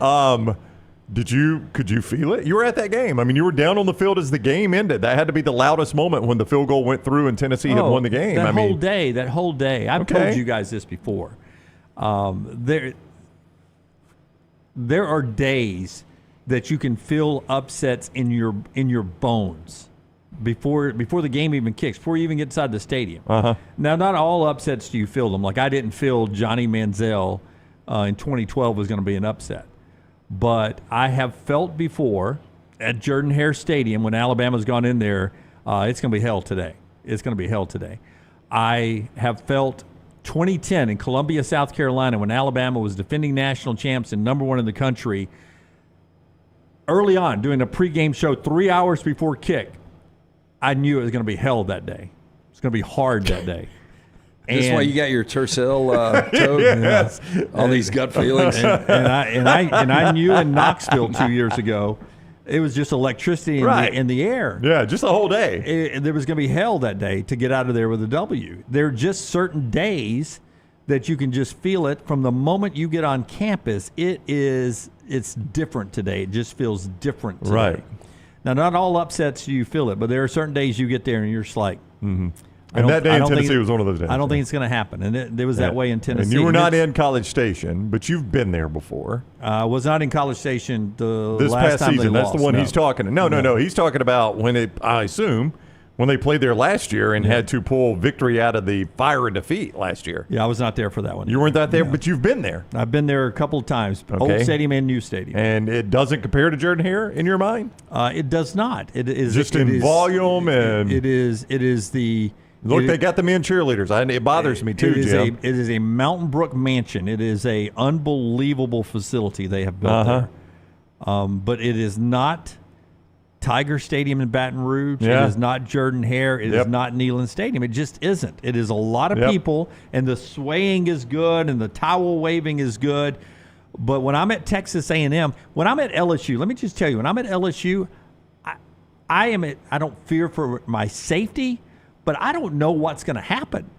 Could you feel it? You were at that game. I mean, you were down on the field as the game ended. That had to be the loudest moment when the field goal went through and Tennessee had won the game. That whole day. I've told you guys this before. There are days that you can feel upsets in your bones before the game even kicks, before you even get inside the stadium. Uh-huh. Now, not all upsets do you feel them. Like I didn't feel Johnny Manziel in 2012 was going to be an upset. But I have felt before at Jordan-Hare Stadium when Alabama's gone in there, it's going to be hell today. It's going to be hell today. I have felt 2010 in Columbia, South Carolina, when Alabama was defending national champs and number 1 in the country, early on doing a pregame show 3 hours before kick, I knew it was going to be hell that day. It's going to be hard that day. This is why you got your Tercel toad? Yes. All these gut feelings. And I knew in Knoxville 2 years ago, it was just electricity in the air. Yeah, just the whole day. There was going to be hell that day to get out of there with a W. There are just certain days that you can just feel it from the moment you get on campus. It's different today. It just feels different today. Right. Now, not all upsets do you feel it, but there are certain days you get there and you're just like, And that day in Tennessee was one of those days. I don't think it's going to happen. And it was that way in Tennessee. And you were not in College Station, but you've been there before. I was not in College Station this last past time season. they That's lost. the one he's talking. No. He's talking about I assume, when they played there last year and had to pull victory out of the fire and defeat last year. Yeah, I was not there for that one. You weren't there, but you've been there. I've been there a couple of times, old stadium and new stadium. And it doesn't compare to Jordan-Hare in your mind? It does not. It is just in volume and it is the. Look, they got the men cheerleaders. It bothers me too, Jim. It is a Mountain Brook mansion. It is a unbelievable facility they have built there. But it is not Tiger Stadium in Baton Rouge. Yeah. It is not Jordan-Hare. It is not Neyland Stadium. It just isn't. It is a lot of people, and the swaying is good, and the towel waving is good. But when I'm at Texas A&M, when I'm at LSU, let me just tell you, when I'm at LSU, I don't fear for my safety, but I don't know what's going to happen.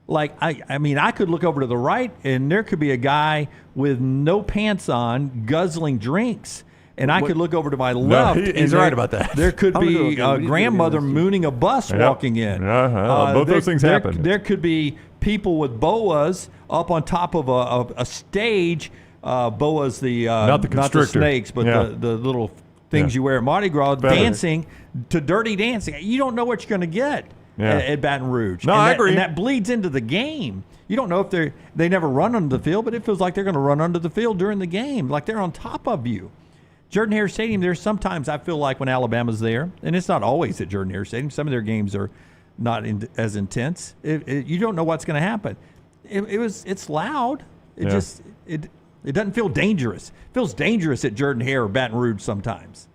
Like, I mean, I could look over to the right, and there could be a guy with no pants on guzzling drinks. And I could look over to my left. He's right about that. There could be a grandmother mooning a bus walking in. Both those things happen. There could be people with boas up on top of a stage. Boas, not the snakes, but the little things you wear at Mardi Gras, dancing to Dirty Dancing. You don't know what you're going to get at Baton Rouge. No, I agree. And that bleeds into the game. You don't know if they never run under the field, but it feels like they're going to run under the field during the game, like they're on top of you. Jordan-Hare Stadium, there's sometimes I feel like when Alabama's there, and it's not always at Jordan-Hare Stadium. Some of their games are not as intense. You don't know what's going to happen. It's loud. It doesn't feel dangerous. It feels dangerous at Jordan-Hare or Baton Rouge sometimes.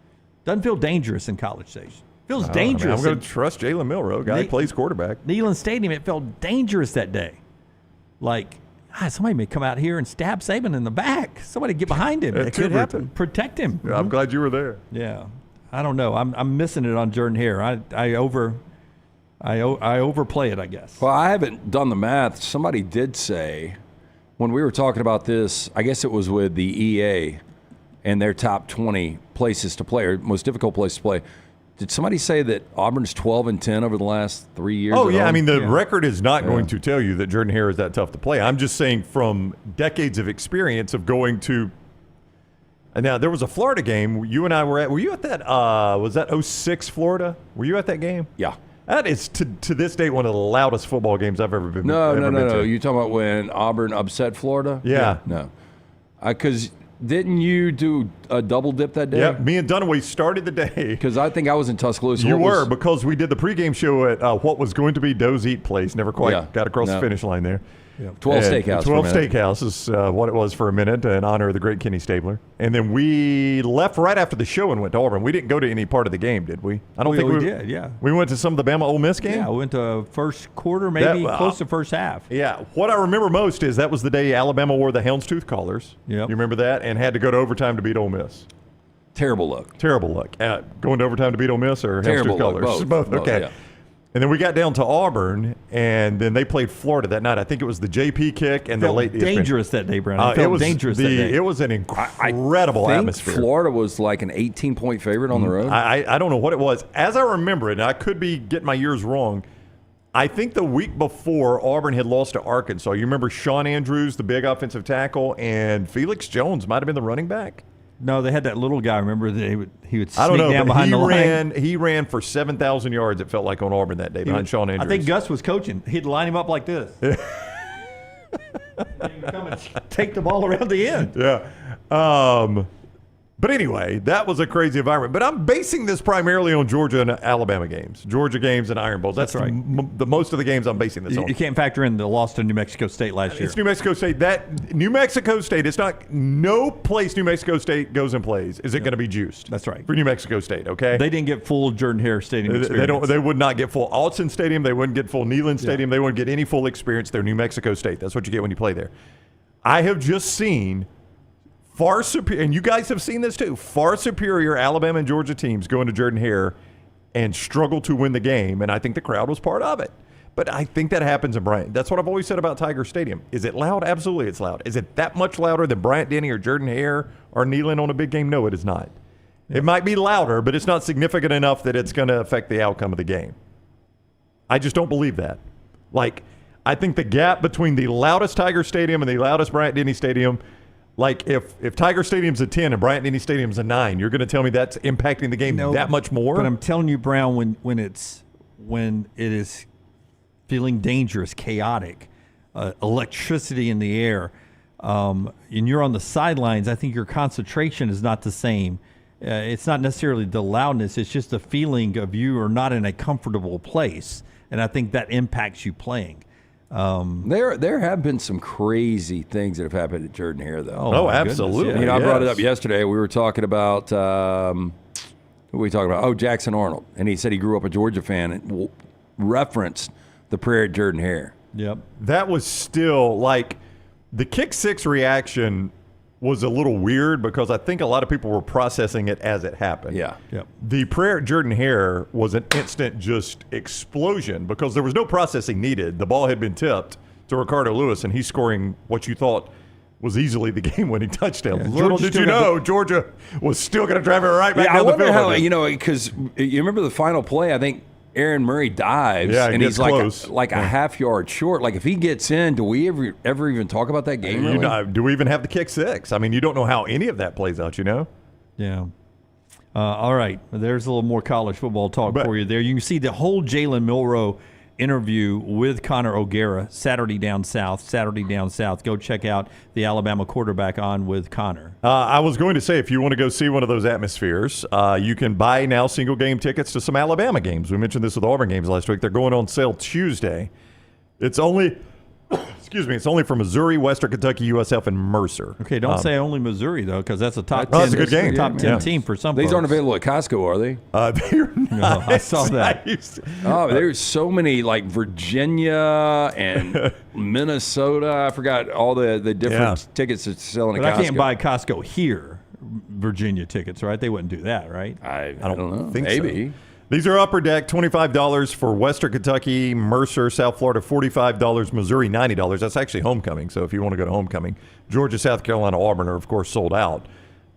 Doesn't feel dangerous in College Station. Feels dangerous. I'm going to trust Jalen Milro, guy who plays quarterback. Neyland Stadium, it felt dangerous that day. Like, somebody may come out here and stab Saban in the back. Somebody get behind him. It could happen. Protect him. Yeah, I'm glad you were there. Yeah. I don't know. I'm missing it on Jordan-Hare. I overplay it, I guess. Well, I haven't done the math. Somebody did say when we were talking about this, I guess it was with the EA, and their top 20 places to play, or most difficult place to play. Did somebody say that Auburn's 12-10 over the last 3 years? Oh, yeah. I mean, the record is not going to tell you that Jordan-Hare is that tough to play. I'm just saying from decades of experience of going to – now, there was a Florida game you and I were at. Were you at that was that 06 Florida? Were you at that game? Yeah. That is, to this day, one of the loudest football games I've ever been to. No. You talking about when Auburn upset Florida? Yeah. No. Because didn't you do a double dip that day? Yeah, me and Dunaway started the day. Because I think I was in Tuscaloosa. You were, because we did the pregame show at what was going to be Doe's Eat Place. Never quite got across the finish line there. Yeah. 12 Steakhouse. 12 Steakhouse is what it was for a minute in honor of the great Kenny Stabler. And then we left right after the show and went to Auburn. We didn't go to any part of the game, did we? I don't think we did, yeah. We went to some of the Bama Ole Miss game? Yeah, we went to first quarter, maybe close to first half. Yeah. What I remember most is that was the day Alabama wore the houndstooth collars. Yep. You remember that? And had to go to overtime to beat Ole Miss. Terrible luck. Terrible luck. Going to overtime to beat Ole Miss or terrible houndstooth colors? Both. Okay. Yeah. And then we got down to Auburn, and then they played Florida that night. I think it was the JP kick and the late dangerous that day, Brown. It was dangerous that day. It was an incredible I think atmosphere. Florida was like an 18-point favorite on the road. I don't know what it was. As I remember it, and I could be getting my years wrong, I think the week before Auburn had lost to Arkansas. You remember Sean Andrews, the big offensive tackle, and Felix Jones might have been the running back? No, they had that little guy. Remember, he would sneak I don't know, down but behind the line. He ran for 7,000 yards, it felt like, on Auburn that day behind Sean Andrews. I think Gus was coaching. He'd line him up like this. He'd come and take the ball around the end. Yeah. But anyway, that was a crazy environment. But I'm basing this primarily on Georgia and Alabama games. Georgia games and Iron Bowls. That's right. The most of the games I'm basing this on. You can't factor in the loss to New Mexico State last year. It's New Mexico State. New Mexico State, it's not, no place New Mexico State goes and plays is it going to be juiced. That's right. For New Mexico State, okay? They didn't get full Jordan-Hare Stadium experience. They would not get full Alton Stadium. They wouldn't get full Neyland Stadium. They wouldn't get any full experience. They're New Mexico State. That's what you get when you play there. I have just seen far superior, and you guys have seen this too, far superior Alabama and Georgia teams go into Jordan-Hare and struggle to win the game, and I think the crowd was part of it. But I think that happens in Bryant. That's what I've always said about Tiger Stadium. Is it loud? Absolutely it's loud. Is it that much louder than Bryant-Denny or Jordan-Hare or Neyland on a big game? No, it is not. It might be louder, but it's not significant enough that it's going to affect the outcome of the game. I just don't believe that. Like, I think the gap between the loudest Tiger Stadium and the loudest Bryant-Denny Stadium, like if Tiger Stadium's a 10 and Bryant-Denny Stadium's a 9, you're going to tell me that's impacting the game that much more? But I'm telling you, Brown, when it is feeling dangerous, chaotic, electricity in the air, and you're on the sidelines, I think your concentration is not the same. It's not necessarily the loudness. It's just the feeling of you are not in a comfortable place, and I think that impacts you playing. There have been some crazy things that have happened at Jordan-Hare, though. Oh, absolutely. Yeah. I brought it up yesterday. We were talking about who were we talking about? Oh, Jackson Arnold, and he said he grew up a Georgia fan and referenced the prayer at Jordan-Hare. Yep. That was still like the kick six reaction was a little weird because I think a lot of people were processing it as it happened. Yeah. Yep. The prayer at Jordan-Hare was an instant just explosion because there was no processing needed. The ball had been tipped to Ricardo Lewis, and he's scoring what you thought was easily the game-winning touchdown. Yeah, Little did you know, Georgia was still going to drive it right back down the field. I wonder how, because you remember the final play, I think Aaron Murray dives, and he's like a half yard short. Like, if he gets in, do we ever even talk about that game? Really? Do we even have the kick six? I mean, you don't know how any of that plays out, you know? Yeah. All right. There's a little more college football talk for you there. You can see the whole Jalen Milro interview with Connor O'Gara, Saturday Down South. Go check out the Alabama quarterback on with Connor. I was going to say, if you want to go see one of those atmospheres, you can buy now single game tickets to some Alabama games. We mentioned this with Auburn games last week. They're going on sale Tuesday. It's only it's only for Missouri, Western Kentucky, USF, and Mercer. Okay, don't say only Missouri, though, because that's a top 10. That's a good game. Top 10 team for some These folks. aren't available at Costco, are they? They're not. No, I saw that. There's so many, like Virginia and Minnesota. I forgot all the different tickets that's selling at Costco. I can't buy Costco here, Virginia tickets, right? They wouldn't do that, right? I don't know. Think Maybe. So. These are Upper Deck, $25 for Western Kentucky, Mercer, South Florida, $45, Missouri, $90. That's actually homecoming, so if you want to go to homecoming. Georgia, South Carolina, Auburn are, of course, sold out.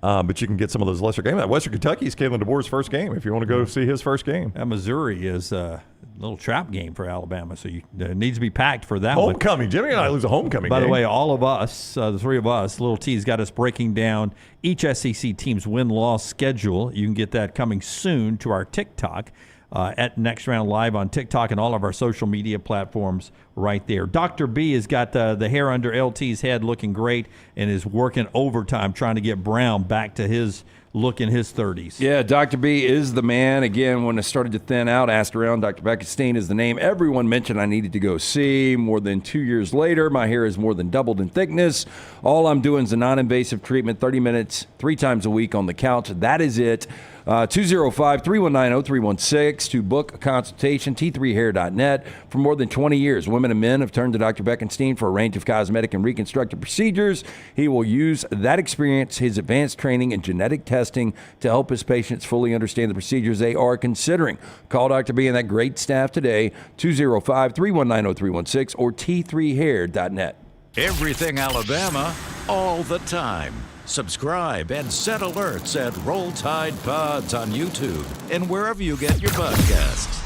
But you can get some of those lesser games. Western Kentucky is Kalen DeBoer's first game if you want to go see his first game. And Missouri is a little trap game for Alabama, so it needs to be packed for that homecoming. one. Jimmy and I lose a homecoming By game. the way, all of us, the three of us, Little T's got us breaking down each SEC team's win-loss schedule. You can get that coming soon to our TikTok. At Next Round Live on TikTok and all of our social media platforms right there. Dr. B has got the hair under LT's head looking great and is working overtime trying to get Brown back to his look in his 30s. Yeah, Dr. B is the man. Again, when it started to thin out, asked around, Dr. Beckstein is the name everyone mentioned I needed to go see. More than 2 years later, my hair has more than doubled in thickness. All I'm doing is a non-invasive treatment, 30 minutes, 3 times a week on the couch. That is it. 205-319-0316 to book a consultation, t3hair.net. For more than 20 years, women and men have turned to Dr. Bekenstein for a range of cosmetic and reconstructive procedures. He will use that experience, his advanced training, and genetic testing to help his patients fully understand the procedures they are considering. Call Dr. B and that great staff today, 205-319-0316 or t3hair.net. Everything Alabama, all the time. Subscribe and set alerts at Roll Tide Pods on YouTube and wherever you get your podcasts.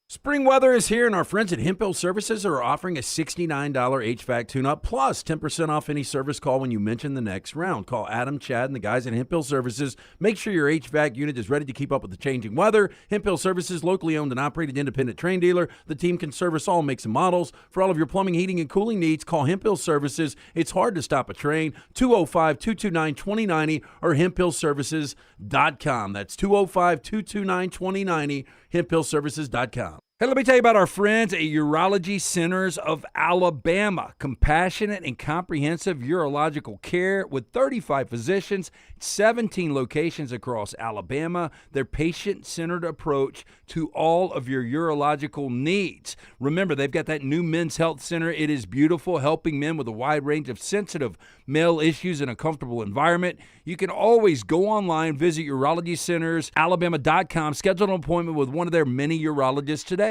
Spring weather is here, and our friends at Hemphill Services are offering a $69 HVAC tune-up plus 10% off any service call when you mention the Next Round. Call Adam, Chad, and the guys at Hemphill Services. Make sure your HVAC unit is ready to keep up with the changing weather. Hemphill Services, locally owned and operated independent train dealer. The team can service all makes and models. For all of your plumbing, heating, and cooling needs, call Hemphill Services. It's hard to stop a train. 205-229-2090 or hemphillservices.com. That's 205-229-2090, hemphillservices.com. Hey, let me tell you about our friends at Urology Centers of Alabama. Compassionate and comprehensive urological care with 35 physicians, 17 locations across Alabama. Their patient-centered approach to all of your urological needs. Remember, they've got that new men's health center. It is beautiful, helping men with a wide range of sensitive male issues in a comfortable environment. You can always go online, visit urologycentersalabama.com, schedule an appointment with one of their many urologists today.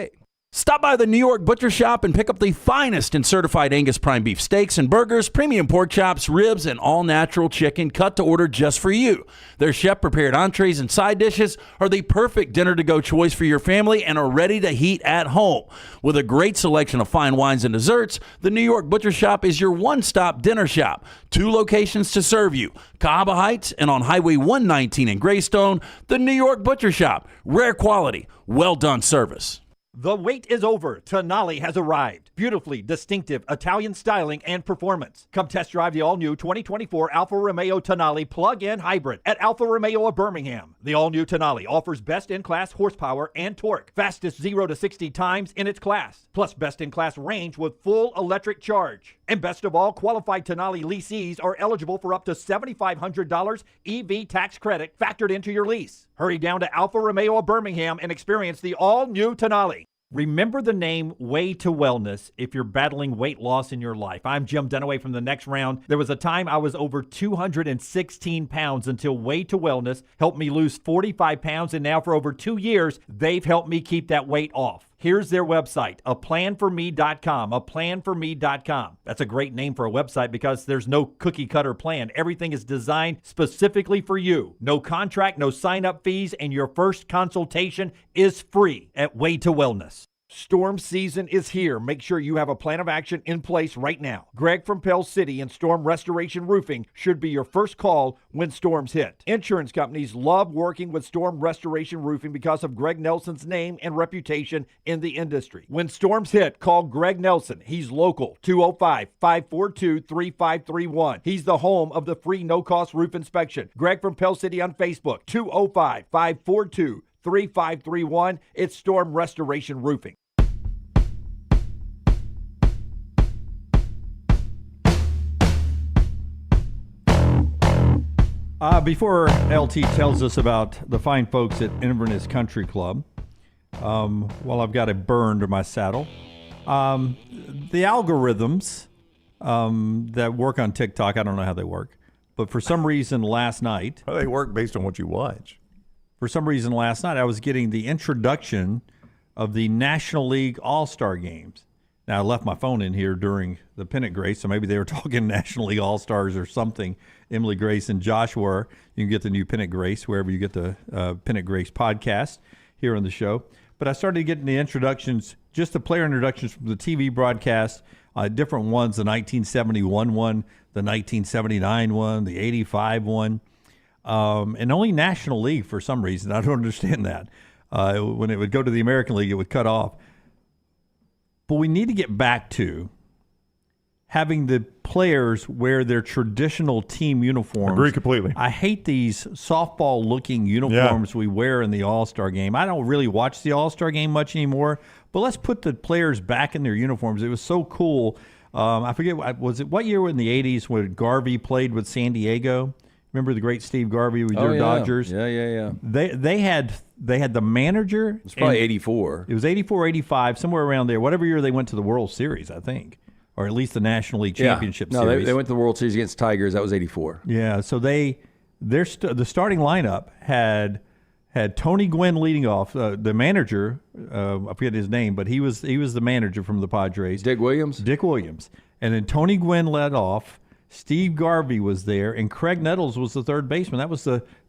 Stop by the New York Butcher Shop and pick up the finest in certified Angus prime beef steaks and burgers, premium pork chops, ribs, and all-natural chicken cut to order just for you. Their chef-prepared entrees and side dishes are the perfect dinner-to-go choice for your family and are ready to heat at home. With a great selection of fine wines and desserts, the New York Butcher Shop is your one-stop dinner shop. 2 locations to serve you, Cahaba Heights and on Highway 119 in Greystone. The New York Butcher Shop, rare quality, well-done service. The wait is over. Tonali has arrived. Beautifully distinctive Italian styling and performance. Come test drive the all-new 2024 Alfa Romeo Tonali plug-in hybrid at Alfa Romeo of Birmingham. The all-new Tonali offers best-in-class horsepower and torque, fastest 0 to 60 times in its class, plus best-in-class range with full electric charge. And best of all, qualified Tonali leasees are eligible for up to $7,500 EV tax credit factored into your lease. Hurry down to Alfa Romeo of Birmingham and experience the all-new Tonali. Remember the name Way to Wellness if you're battling weight loss in your life. I'm Jim Dunaway from The Next Round. There was a time I was over 216 pounds until Way to Wellness helped me lose 45 pounds, and now for over 2 years, they've helped me keep that weight off. Here's their website, aplanforme.com, aplanforme.com. That's a great name for a website because there's no cookie-cutter plan. Everything is designed specifically for you. No contract, no sign-up fees, and your first consultation is free at Way to Wellness. Storm season is here. Make sure you have a plan of action in place right now. Greg from Pell City and Storm Restoration Roofing should be your first call when storms hit. Insurance companies love working with Storm Restoration Roofing because of Greg Nelson's name and reputation in the industry. When storms hit, call Greg Nelson. He's local, 205-542-3531. He's the home of the free no-cost roof inspection. Greg from Pell City on Facebook, 205-542-3531. It's Storm Restoration Roofing. Before LT tells us about the fine folks at Inverness Country Club, while I've got a burr under my saddle, the algorithms that work on TikTok, I don't know how they work, but for some reason last night... They work based on what you watch. For some reason last night, I was getting the introduction of the National League All-Star Games. Now, I left my phone in here during the pennant race, so maybe they were talking National League All-Stars or something. Emily Grace and Joshua. You can get the new Pennant Grace wherever you get the Pennant Grace podcast here on the show. But I started getting the introductions, just the player introductions from the TV broadcast, different ones, the 1971 one, the 1979 one, the 85 one, and only National League for some reason. I don't understand that. When it would go to the American League, it would cut off. But we need to get back to having the players wear their traditional team uniforms. Agree completely. I hate these softball-looking uniforms we wear in the All-Star game. I don't really watch the All-Star game much anymore, but let's put the players back in their uniforms. It was so cool. I forget, was it what year in the 80s when Garvey played with San Diego? Remember the great Steve Garvey with your Dodgers? Yeah. They had the manager. It's probably 84. It was 84, 85, somewhere around there. Whatever year they went to the World Series, I think. Or at least the National League Championship Series. No, they went to the World Series against Tigers. That was 84. Yeah, so the starting lineup had Tony Gwynn leading off. The manager, I forget his name, but he was the manager from the Padres. Dick Williams. Dick Williams, and then Tony Gwynn led off. Steve Garvey was there, and Craig Nettles was the third baseman.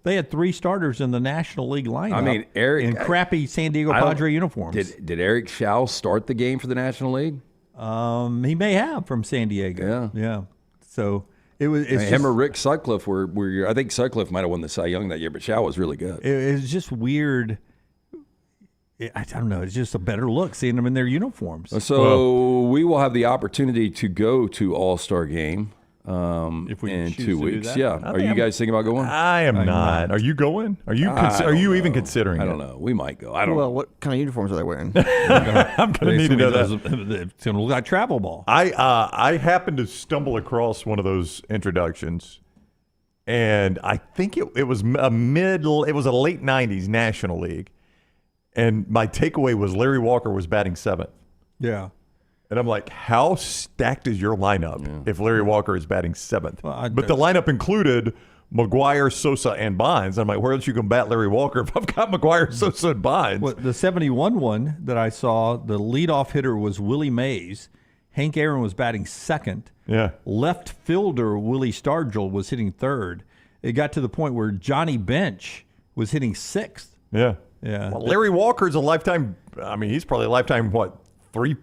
They had three starters in the National League lineup. I mean, Eric in crappy San Diego Padre uniforms. Did Eric Schau start the game for the National League? He may have from San Diego. Yeah. So it was. Him or Rick Sutcliffe were. I think Sutcliffe might have won the Cy Young that year, but Schau was really good. It was just weird. I don't know. It's just a better look seeing them in their uniforms. So we will have the opportunity to go to All-Star Game. If we in choose 2 to weeks, do that. Are you guys thinking about going? I am not. Are you going? Are you even considering? I don't know. We might go. I don't know. Well, what kind of uniforms are they wearing? I'm going to need to know that. It's going to look like travel ball. I happened to stumble across one of those introductions, and I think it was a late '90s National League, and my takeaway was Larry Walker was batting seventh. Yeah. And I'm like, how stacked is your lineup if Larry Walker is batting seventh? But the lineup included McGuire, Sosa, and Bonds. I'm like, where else you can bat Larry Walker if I've got McGuire, Sosa, and Bonds? Well, the 71 one that I saw, the leadoff hitter was Willie Mays. Hank Aaron was batting second. Yeah. Left fielder Willie Stargell was hitting third. It got to the point where Johnny Bench was hitting sixth. Yeah. Yeah. Well, Larry Walker's a lifetime. I mean, he's probably a lifetime, $300.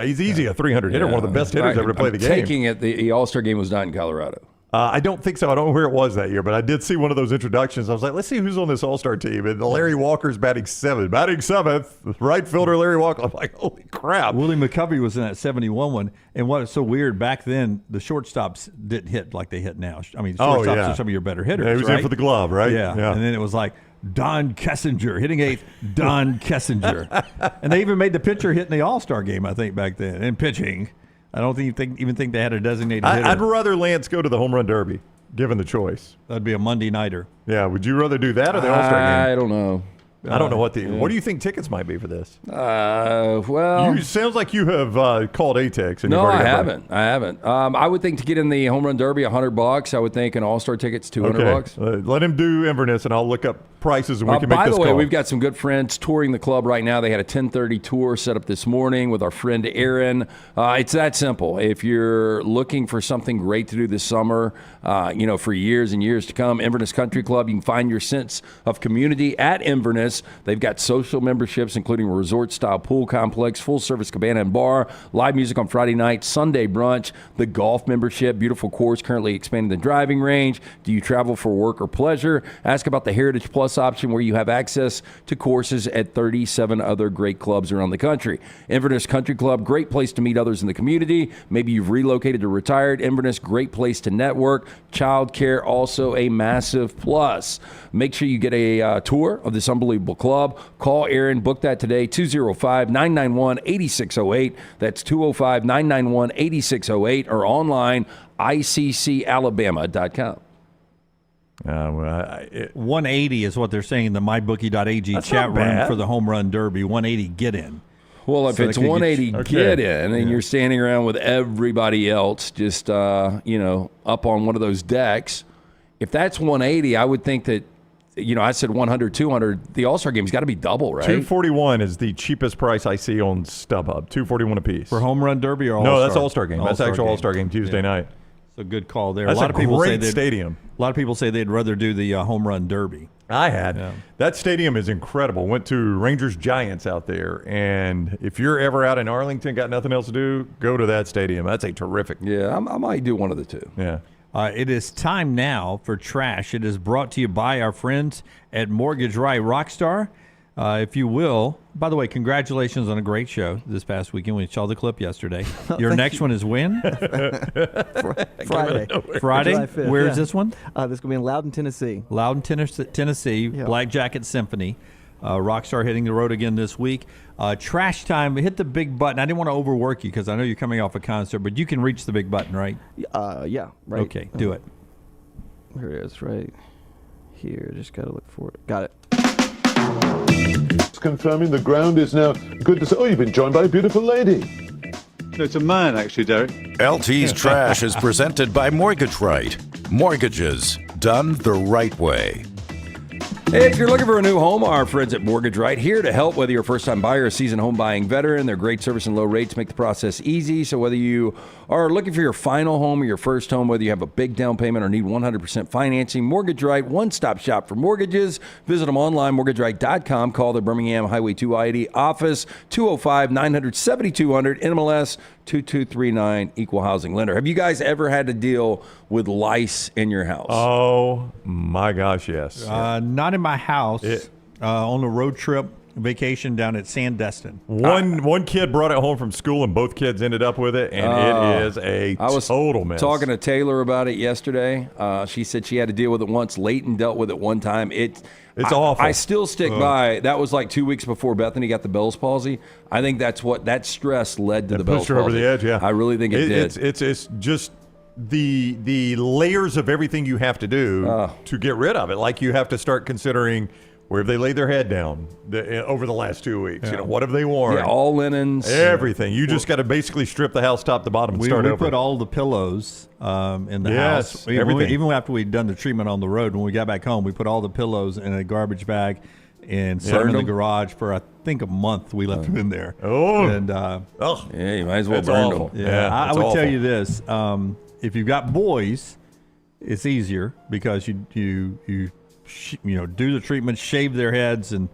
He's easy a 300 hitter, one of the best hitters ever to play the game. Taking it, the All-Star game was not in Colorado. I don't think so. I don't know where it was that year, but I did see one of those introductions. I was like, let's see who's on this All-Star team. And Larry Walker's batting seventh. Batting seventh, right fielder Larry Walker. I'm like, holy crap. Willie McCovey was in that 71 one. And what is so weird, back then, the shortstops didn't hit like they hit now. I mean, shortstops are some of your better hitters, he was in for the glove, right? Yeah. And then it was like, Don Kessinger, hitting eighth, Don Kessinger. And they even made the pitcher hit in the All-Star game, I think, back then, in pitching. I don't even think they had a designated hitter. I'd rather Lance go to the home run derby, given the choice. That'd be a Monday nighter. Yeah, would you rather do that or the All-Star game? I don't know. I don't know what what do you think tickets might be for this? Well, it sounds like you have called ATEX. No, I haven't. I would think to get in the home run derby, $100. I would think an All-Star ticket's $200. Let him do Inverness, and I'll look up prices, and we can make this call. By the way, we've got some good friends touring the club right now. They had a 10:30 tour set up this morning with our friend Aaron. It's that simple. If you're looking for something great to do this summer, for years and years to come, Inverness Country Club, you can find your sense of community at Inverness. They've got social memberships, including a resort-style pool complex, full-service cabana and bar, live music on Friday night, Sunday brunch, the golf membership, beautiful course, currently expanding the driving range. Do you travel for work or pleasure? Ask about the Heritage Plus option, where you have access to courses at 37 other great clubs around the country. Inverness Country Club, great place to meet others in the community. Maybe you've relocated or retired. Inverness, great place to network. Child care, also a massive plus. Make sure you get a tour of this unbelievable club. Call Aaron. Book that today, 205-991-8608. That's 205-991-8608, or online, iccalabama.com. 180 is what they're saying in the mybookie.ag chat room for the home run derby. 180 get in. Well, if it's 180 get in, and you're standing around with everybody else just up on one of those decks, if that's 180, I would think that I said 100, 200. The All-Star game's got to be double, right? $241 is the cheapest price I see on StubHub. $241 a piece For Home Run Derby or All-Star? No, that's All-Star game. That's actual All-Star game Tuesday night. It's a good call there. That's a lot of people great say stadium. A lot of people say they'd rather do the Home Run Derby. I had. That stadium is incredible. Went to Rangers Giants out there, and if you're ever out in Arlington, got nothing else to do, go to that stadium. That's a terrific. Yeah, I might do one of the two. Yeah. It is time now for Trash. It is brought to you by our friends at Mortgage Right Rockstar. If you will, by the way, congratulations on a great show this past weekend. We saw the clip yesterday. Your next one is when? Friday. Friday? July 5th, Where is this one? This is going to be in Loudon, Tennessee. Loudon, Tennessee, Black Jacket Symphony. Rockstar hitting the road again this week. Trash time. Hit the big button. I didn't want to overwork you because I know you're coming off a concert, but you can reach the big button, right? Yeah, right. Okay, do it. Here it is, right here. Just got to look for it. Got it. It's confirming the ground is now good to say. Oh, you've been joined by a beautiful lady. No, it's a man, actually, Derek. LT's Trash is presented by Mortgage Right. Mortgages done the right way. Hey, if you're looking for a new home, our friends at Mortgage Right here to help. Whether you're a first-time buyer or a seasoned home buying veteran, their great service and low rates make the process easy. So whether you are looking for your final home or your first home, whether you have a big down payment or need 100% financing, Mortgage Right, one-stop shop for mortgages. Visit them online, mortgageright.com. Call the Birmingham Highway 280 office, 205-900-7200, NMLS 2239, equal housing lender. Have you guys ever had to deal with lice in your house? Oh, my gosh, yes. Not in my house. On a road trip vacation down at Sandestin. One kid brought it home from school, and both kids ended up with it, and it is a total mess. Talking to Taylor about it yesterday. She said she had to deal with it once. Leighton dealt with it one time. It's awful. I still stick by. That was like 2 weeks before Bethany got the Bell's palsy. I think that stress led to the Bell's palsy. Pushed her over the edge, yeah. I really think it did. It's just the layers of everything you have to do to get rid of it. Like you have to start considering where have they laid their head down over the last 2 weeks. Yeah. What have they worn? Yeah, all linens. Everything. You just got to basically strip the house top to bottom and start over. We put all the pillows in the Yes, house. everything. Even after we'd done the treatment on the road, when we got back home, we put all the pillows in a garbage bag and set them in the garage for, I think, a month. We left them in there. Oh. And, yeah, you might as well That's burn awful. them. Yeah, I it's would awful. tell you this. If you've got boys, it's easier because you do the treatment, shave their heads, and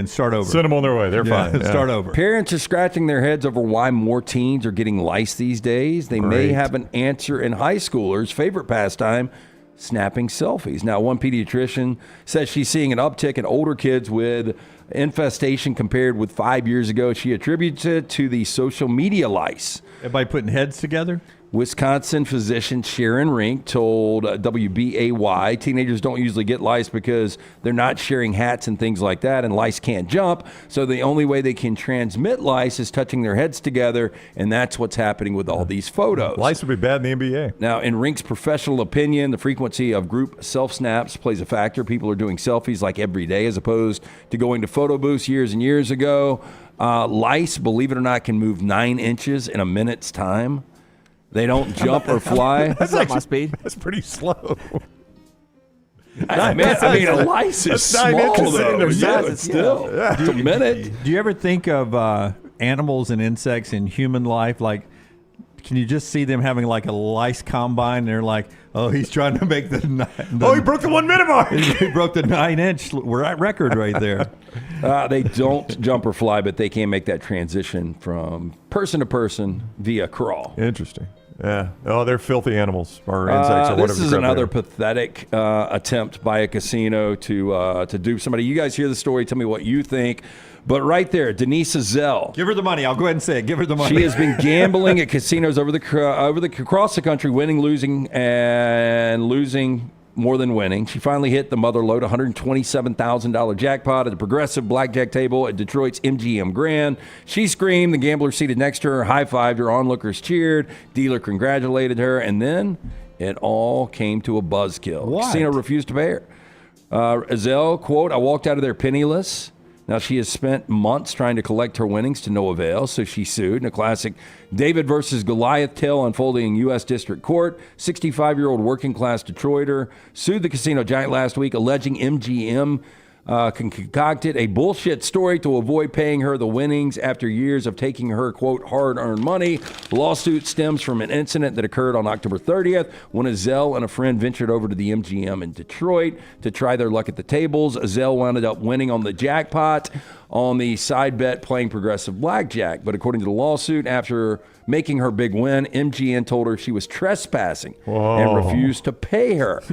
start over. Send them on their way. They're fine. Yeah. Start over. Parents are scratching their heads over why more teens are getting lice these days. They may have an answer in high schoolers' favorite pastime, snapping selfies. Now, one pediatrician says she's seeing an uptick in older kids with infestation compared with 5 years ago. She attributes it to the social media lice. Everybody putting heads together? Wisconsin physician Sharon Rink told WBAY teenagers don't usually get lice because they're not sharing hats and things like that, and lice can't jump. So the only way they can transmit lice is touching their heads together, and that's what's happening with all these photos. Lice would be bad in the NBA. Now, in Rink's professional opinion, the frequency of group self-snaps plays a factor. People are doing selfies like every day as opposed to going to photo booths years and years ago. Lice, believe it or not, can move 9 inches in a minute's time. They don't jump or fly. That's not my speed. That's pretty slow. I mean, a lice is small, though. Yeah, it's still. It's a minute. Do you ever think of animals and insects in human life? Like, can you just see them having like a lice combine? They're like, oh, he's trying to make the he broke the 1 minute mark. He broke the 9-inch record right there. They don't jump or fly, but they can make that transition from person to person via crawl. Interesting. Yeah. Oh, they're filthy animals or insects or whatever. This is another pathetic attempt by a casino to dupe somebody. You guys hear the story. Tell me what you think. But right there, Denise Zell. Give her the money. I'll go ahead and say it. Give her the money. She has been gambling at casinos across the country, winning, losing more than winning. She finally hit the mother lode $127,000 jackpot at the progressive blackjack table at Detroit's MGM Grand. She screamed. The gambler seated next to her high-fived her. Onlookers cheered. Dealer congratulated her. And then it all came to a buzzkill. What? Casino refused to pay her. Azelle, quote, I walked out of there penniless. Now, she has spent months trying to collect her winnings to no avail, so she sued in a classic David versus Goliath tale unfolding in U.S. District Court. 65-year-old working-class Detroiter sued the casino giant last week, alleging MGM concocted a bullshit story to avoid paying her the winnings after years of taking her, quote, hard-earned money. The lawsuit stems from an incident that occurred on October 30th when Azelle and a friend ventured over to the MGM in Detroit to try their luck at the tables. Azelle wound up winning on the jackpot on the side bet playing progressive blackjack. But according to the lawsuit, after making her big win, MGM told her she was trespassing and refused to pay her.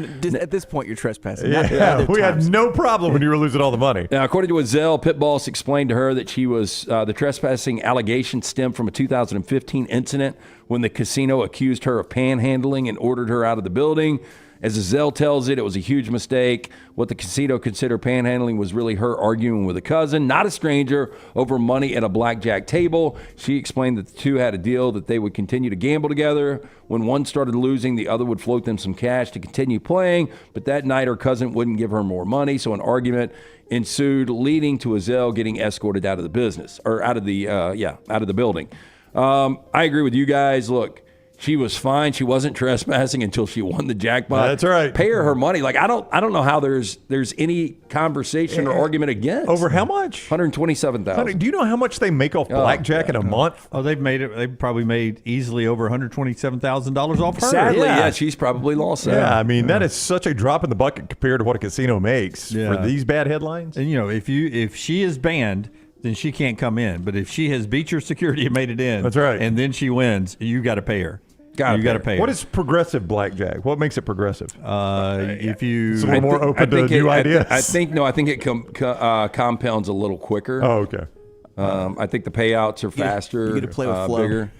At this point, you're trespassing. Yeah, we had no problem when you were losing all the money. Now, according to Azelle, Pit Boss explained to her that she was the trespassing allegation stemmed from a 2015 incident when the casino accused her of panhandling and ordered her out of the building. As Azelle tells it, it was a huge mistake. What the casino considered panhandling was really her arguing with a cousin, not a stranger, over money at a blackjack table. She explained that the two had a deal that they would continue to gamble together. When one started losing, the other would float them some cash to continue playing. But that night, her cousin wouldn't give her more money, so an argument ensued, leading to Azelle getting escorted out of the business, or out of the building. I agree with you guys. Look, she was fine. She wasn't trespassing until she won the jackpot. That's right. Pay her money. Like I don't know how there's any conversation or argument against. Over how much? $127,000. Do you know how much they make off blackjack in a month? Oh, they probably made easily over $127,000 off her. Sadly, yeah, she's probably lost that. Yeah, I mean that is such a drop in the bucket compared to what a casino makes for these bad headlines. And if she is banned, then she can't come in. But if she has beat your security and made it in, that's right, and then she wins, you got to pay her. You got to pay her. What is progressive blackjack? What makes it progressive? If you it's a little more open to new ideas. I think it compounds a little quicker. Oh, okay. I think the payouts are faster. You get to play with flow. Bigger.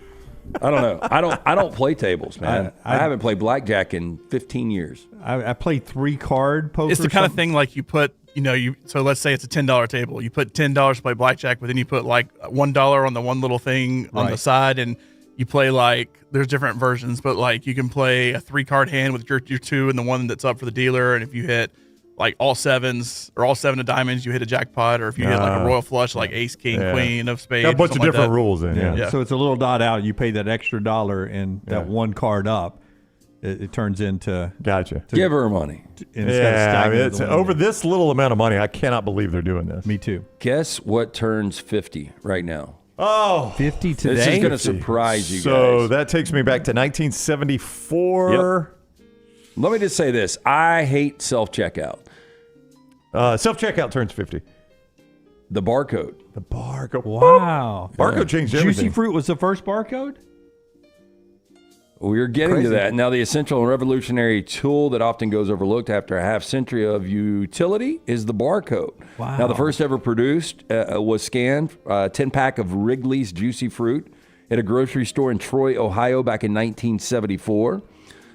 I don't know. I don't play tables, man. I haven't played blackjack in 15 years. I play 3-card poker. It's the kind of thing like you put. So let's say it's a $10 table. You put $10 to play blackjack, but then you put like $1 on the one little thing on the side, and you play there's different versions, but like you can play a 3-card hand with your 2 and the one that's up for the dealer, and if you hit like all sevens or all 7 of diamonds, you hit a jackpot, or if you hit like a royal flush, like ace, king, queen of spades. Got a bunch of different rules in. Yeah. So it's a little dot out. You pay that extra $1, and that 1 card up, it turns into give her money. It's over this little amount of money. I cannot believe they're doing this. Me too. Guess what turns 50 right now? Oh, 50 today. This is going to surprise you guys. So that takes me back to 1974. Yep. Let me just say this. I hate self-checkout. Self-checkout turns 50. The barcode. The barcode. Wow. Barcode changed everything. Juicy Fruit was the first barcode? We're getting to that. Now, the essential and revolutionary tool that often goes overlooked after a half-century of utility is the barcode. Wow. Now, the first ever produced was scanned, 10-pack of Wrigley's Juicy Fruit at a grocery store in Troy, Ohio back in 1974.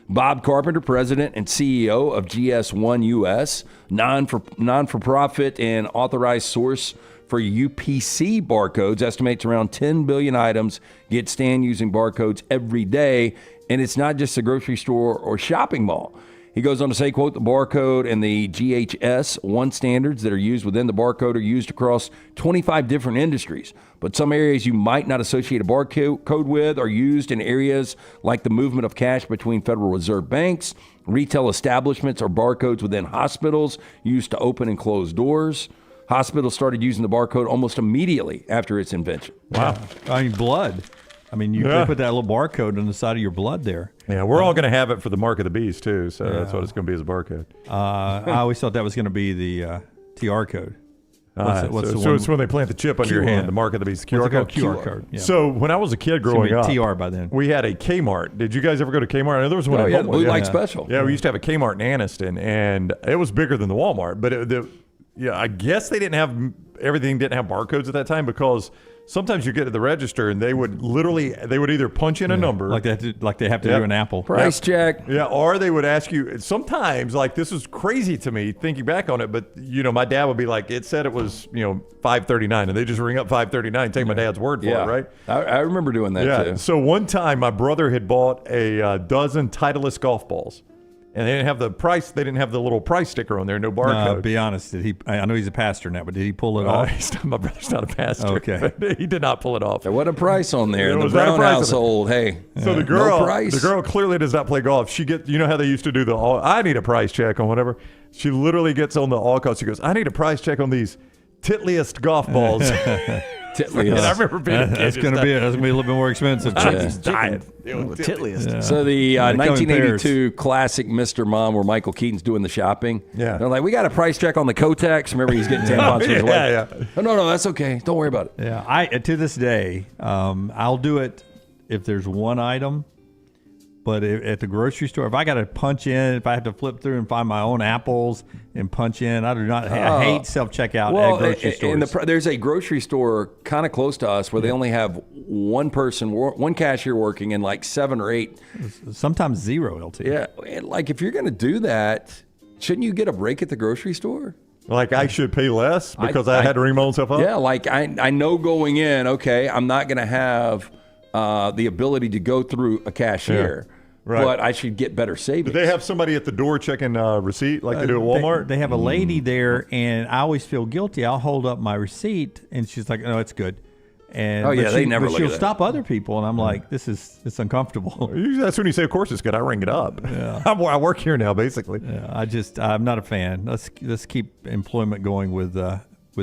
Bob Carpenter, president and CEO of GS1 US, non-for-profit and authorized source for UPC barcodes, estimates around 10 billion items get scanned using barcodes every day. And it's not just a grocery store or shopping mall. He goes on to say, quote, the barcode and the GHS1 standards that are used within the barcode are used across 25 different industries. But some areas you might not associate a barcode with are used in areas like the movement of cash between Federal Reserve banks, retail establishments, or barcodes within hospitals used to open and close doors. Hospitals started using the barcode almost immediately after its invention. Wow. I mean, blood. I mean, you could put that little barcode on the side of your blood there. Yeah, we're all going to have it for the mark of the beast, too. So that's what it's going to be as a barcode. I always thought that was going to be the TR code. So it's when they plant the chip under your hand, the mark of the beast. QR code. QR code. Yeah. So when I was a kid growing up, TR by then. We had a Kmart. Did you guys ever go to Kmart? I know there was one. The Blue Light Special. Yeah, we used to have a Kmart in Anniston, and it was bigger than the Walmart. But I guess they didn't have everything. Didn't have barcodes at that time because sometimes you get to the register and they would either punch in a number like they have to do an Apple price check, or they would ask you sometimes, like, this is crazy to me thinking back on it, but my dad would be like, it said it was $5.39, and they just ring up $5.39, take my dad's word for it, right? I remember doing that too. So one time my brother had bought a dozen Titleist golf balls, And they didn't have the price. They didn't have the little price sticker on there. No barcode. No, be honest. I know he's a pastor now, but did he pull it off? My brother's not a pastor. Okay. He did not pull it off. There wasn't a price on there. In the Brown household, hey. So the girl clearly does not play golf. She you know how they used to do I need a price check on whatever. She literally gets on the all calls. She goes, I need a price check on these titliest golf balls. Titliest. And I remember being a kid. That's going to be a little bit more expensive. Diet. Titliest. Yeah. So the 1982 classic Mr. Mom, where Michael Keaton's doing the shopping. Yeah. They're like, we got a price check on the Kotex. Remember, he's getting tampons for his wife. Yeah. Oh, no, that's okay. Don't worry about it. Yeah, to this day, I'll do it if there's one item. But at the grocery store, if I got to punch in, if I have to flip through and find my own apples and punch in, I do not. I hate self-checkout at grocery stores. There's a grocery store kind of close to us where they only have one person, one cashier working, and like 7 or 8. Sometimes 0 LT. Yeah, and like if you're going to do that, shouldn't you get a break at the grocery store? Like I should pay less because I had to ring my own stuff up? Yeah, like I know going in, okay, I'm not going to have the ability to go through a cashier. Yeah. Right. But I should get better savings. Do they have somebody at the door checking receipt like they do at Walmart? They have a lady there, and I always feel guilty. I'll hold up my receipt, and she's like, "No, it's good." And they never look at she'll that. stop other people, and I'm like, it's uncomfortable. Usually that's when you say, "Of course it's good." I ring it up. Yeah. I work here now, basically. Yeah, I'm not a fan. Let's keep employment going with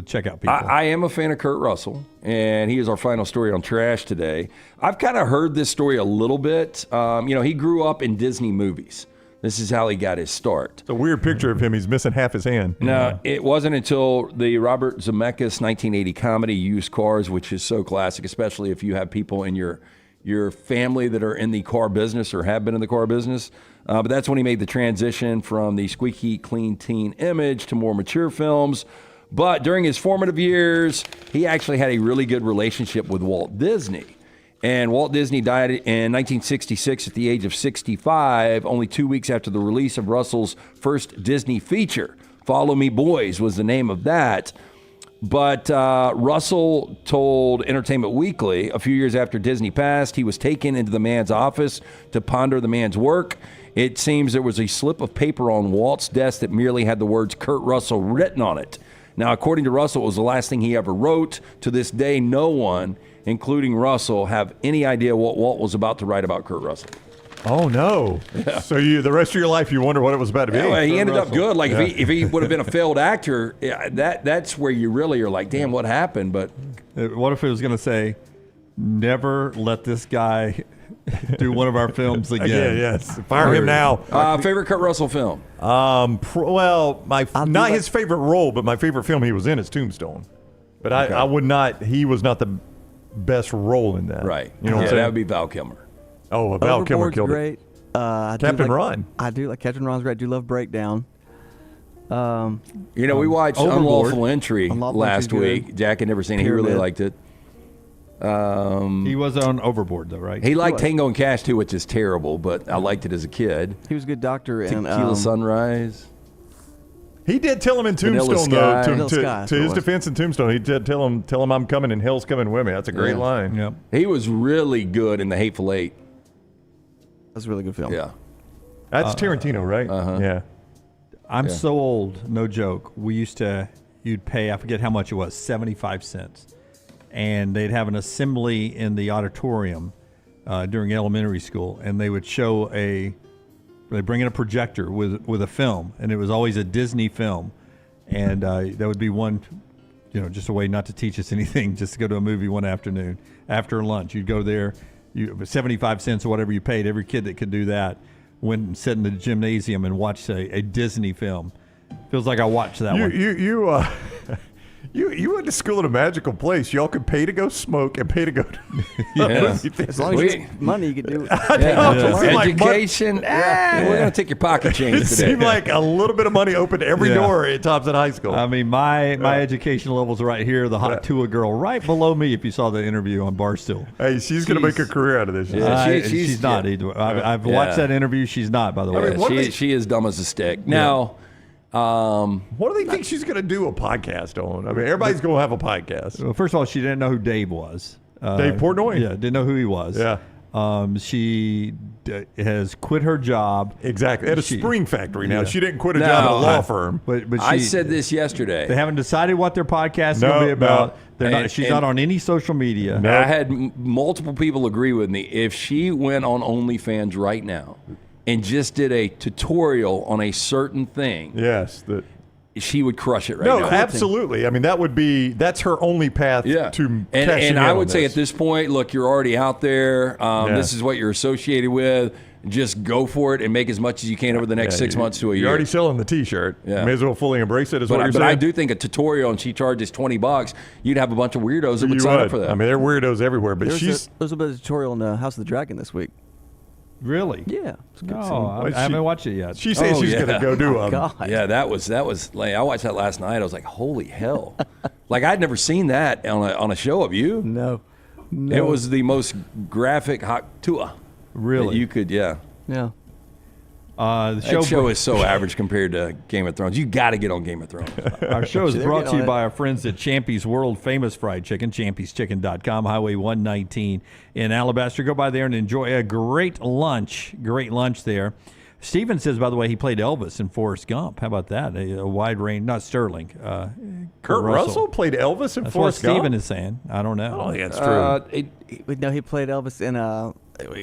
checkout people. I am a fan of Kurt Russell, and he is our final story on Trash today. I've kind of heard this story a little bit. He grew up in Disney movies. This is how he got his start. It's a weird picture of him. He's missing half his hand. No, it wasn't until the Robert Zemeckis 1980 comedy Used Cars, which is so classic, especially if you have people in your family that are in the car business or have been in the car business. But that's when he made the transition from the squeaky clean teen image to more mature films. But during his formative years, he actually had a really good relationship with Walt Disney. And Walt Disney died in 1966 at the age of 65, only 2 weeks after the release of Russell's first Disney feature. Follow Me Boys was the name of that. But Russell told Entertainment Weekly a few years after Disney passed, he was taken into the man's office to ponder the man's work. It seems there was a slip of paper on Walt's desk that merely had the words Kurt Russell written on it. Now, according to Russell, it was the last thing he ever wrote. To this day, no one, including Russell, have any idea what Walt was about to write about Kurt Russell. Oh, no. Yeah. So the rest of your life, you wonder what it was about to be. Yeah, he ended up good. Like, if he would have been a failed actor, that's where you really are like, damn, what happened? But what if it was going to say, never let this guy do one of our films again? Yes. Fire him now. Favorite Kurt Russell film? His favorite role, but my favorite film he was in is Tombstone. But okay. I would not. He was not the best role in that. Right. You know what I'm saying? That would be Val Kilmer. Oh, Val Kilmer killed great. it. Captain Ron. I do like Captain Ron's great. I do love Breakdown. We watched Unlawful Entry last week. Jack had never seen it. He really liked it. He was on Overboard, though, right? He liked Tango and Cash, too, which is terrible, but I liked it as a kid. He was a good doctor. Tequila Sunrise. He did tell him in Tombstone, though, to his defense in Tombstone, he did tell him I'm coming and hell's coming with me. That's a great line. Yep. He was really good in The Hateful Eight. That's a really good film. Yeah. That's Tarantino, right? Uh-huh. Yeah. I'm so old, no joke. You'd pay, I forget how much it was, 75 cents. And they'd have an assembly in the auditorium during elementary school, and they would they bring in a projector with a film, and it was always a Disney film. And that would be one, just a way not to teach us anything, just to go to a movie one afternoon. After lunch, you'd go there, 75 cents or whatever you paid. Every kid that could do that went and sat in the gymnasium and watched a Disney film. Feels like I watched that one. You went to school in a magical place. Y'all could pay to go smoke and pay to go to as long as you get money, you could do it. Education. We're going to take your pocket change it today. Seemed like a little bit of money opened every door at Thompson High School. I mean, my education level's right here. The Hot Tua girl right below me, if you saw the interview on Barstool. Hey, she's going to make a career out of this. She's not either. I've watched that interview. She's not, by the way. She is dumb as a stick. Now... what do they think she's going to do a podcast on? I mean, everybody's going to have a podcast. Well, first of all, she didn't know who Dave was. Dave Portnoy? Yeah, didn't know who he was. Yeah. She has quit her job. Exactly. At a spring factory now. She didn't quit a job at a law firm. But I said this yesterday. They haven't decided what their podcast is going to be about. She's not on any social media. I had multiple people agree with me. If she went on OnlyFans right now and just did a tutorial on a certain thing, she would crush it right now. No, absolutely. I mean, that's her only path to cashing and I would say this. at this point, look, you're already out there. This is what you're associated with. Just go for it and make as much as you can over the next 6 months to a year. You're already selling the T-shirt. Yeah. May as well fully embrace it. Is what you're saying. But I do think a tutorial and she charges $20, you'd have a bunch of weirdos that would sign up for that. I mean, there are weirdos everywhere. But there's a bit of a tutorial in House of the Dragon this week. Really? Yeah. No, I haven't watched it yet. She says she's going to go do them. Yeah, that was like, I watched that last night. I was like, holy hell. Like, I'd never seen that on a show of you. No. It was the most graphic Haktua. Really? You could, yeah. Yeah. The show is so average compared to Game of Thrones. You got to get on Game of Thrones. Our show is brought to you by our friends at Champy's World Famous Fried Chicken, champyschicken.com, Highway 119 in Alabaster. Go by there and enjoy a great lunch there. Steven says, by the way, he played Elvis in Forrest Gump. How about that? A wide range, not Sterling. Kurt Russell played Elvis in Forrest Gump? Steven is saying. I don't know. Oh, yeah, that's true. No, he played Elvis in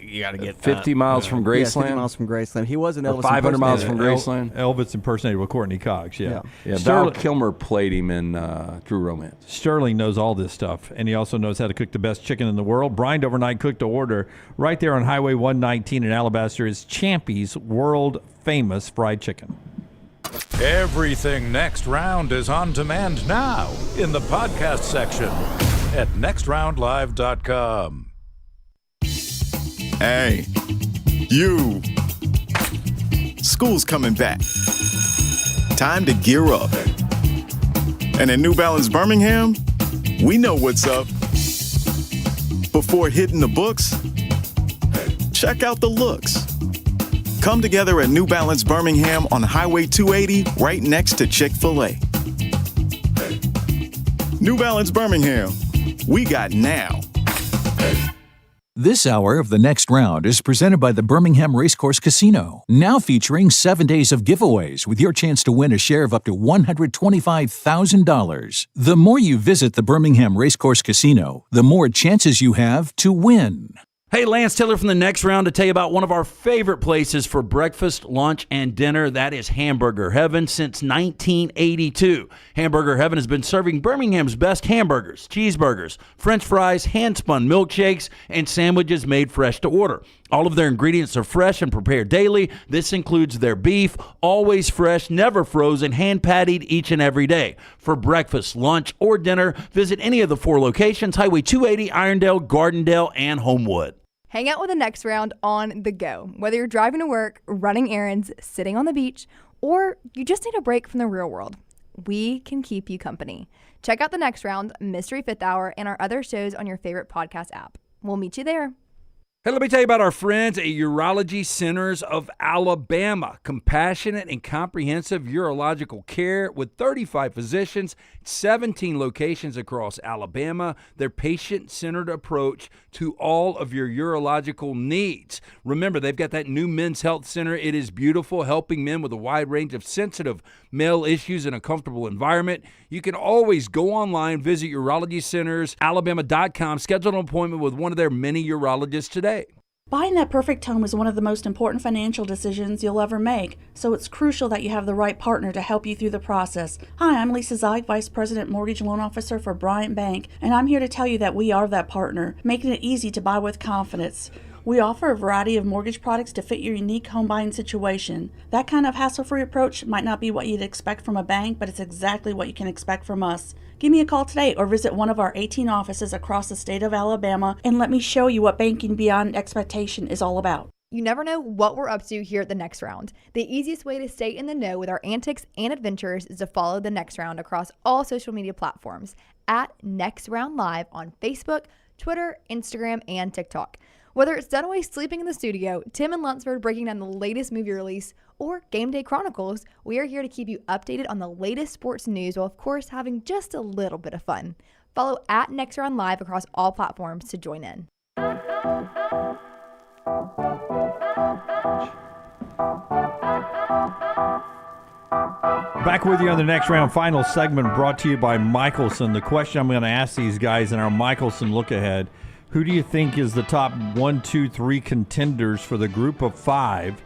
you got to get 50 miles from Graceland. 50 miles from Graceland. He was an Elvis. 500 miles from Graceland. Elvis impersonator with Courtney Cox. Yeah. Val Kilmer played him in True Romance. Sterling knows all this stuff, and he also knows how to cook the best chicken in the world. Brined overnight, cooked to order. Right there on Highway 119 in Alabaster is Champy's World Famous Fried Chicken. Everything Next Round is on demand now in the podcast section at nextroundlive.com. Hey, you. School's coming back. Time to gear up. And at New Balance Birmingham, we know what's up. Before hitting the books, check out the looks. Come together at New Balance Birmingham on Highway 280 right next to Chick-fil-A. New Balance Birmingham, we got now. This hour of The Next Round is presented by the Birmingham Racecourse Casino, now featuring 7 days of giveaways with your chance to win a share of up to $125,000. The more you visit the Birmingham Racecourse Casino, the more chances you have to win. Hey, Lance Taylor from The Next Round to tell you about one of our favorite places for breakfast, lunch, and dinner. That is Hamburger Heaven since 1982. Hamburger Heaven has been serving Birmingham's best hamburgers, cheeseburgers, French fries, hand-spun milkshakes, and sandwiches made fresh to order. All of their ingredients are fresh and prepared daily. This includes their beef, always fresh, never frozen, hand-pattied each and every day. For breakfast, lunch, or dinner, visit any of the 4 locations, Highway 280, Irondale, Gardendale, and Homewood. Hang out with The Next Round on the go. Whether you're driving to work, running errands, sitting on the beach, or you just need a break from the real world, we can keep you company. Check out The Next Round, Mystery Fifth Hour, and our other shows on your favorite podcast app. We'll meet you there. Hey, let me tell you about our friends at Urology Centers of Alabama. Compassionate and comprehensive urological care with 35 physicians, 17 locations across Alabama. Their patient-centered approach to all of your urological needs. Remember, they've got that new men's health center. It is beautiful, helping men with a wide range of sensitive male issues in a comfortable environment. You can always go online, visit urologycentersalabama.com, schedule an appointment with one of their many urologists today. Buying that perfect home is one of the most important financial decisions you'll ever make, so it's crucial that you have the right partner to help you through the process. Hi, I'm Lisa Zeig, Vice President Mortgage Loan Officer for Bryant Bank, and I'm here to tell you that we are that partner, making it easy to buy with confidence. We offer a variety of mortgage products to fit your unique home buying situation. That kind of hassle-free approach might not be what you'd expect from a bank, but it's exactly what you can expect from us. Give me a call today or visit one of our 18 offices across the state of Alabama and let me show you what banking beyond expectation is all about. You never know what we're up to here at The Next Round. The easiest way to stay in the know with our antics and adventures is to follow The Next Round across all social media platforms at Next Round Live on Facebook, Twitter, Instagram, and TikTok. Whether it's Dunaway sleeping in the studio, Tim and Lunceford breaking down the latest movie release, or Game Day Chronicles, we are here to keep you updated on the latest sports news while, of course, having just a little bit of fun. Follow at Next Round Live across all platforms to join in. Back with you on the next round final segment brought to you by Michelson. The question I'm going to ask these guys in our Michelson look ahead, who do you think is the top 1, 2, 3 contenders for the group of 5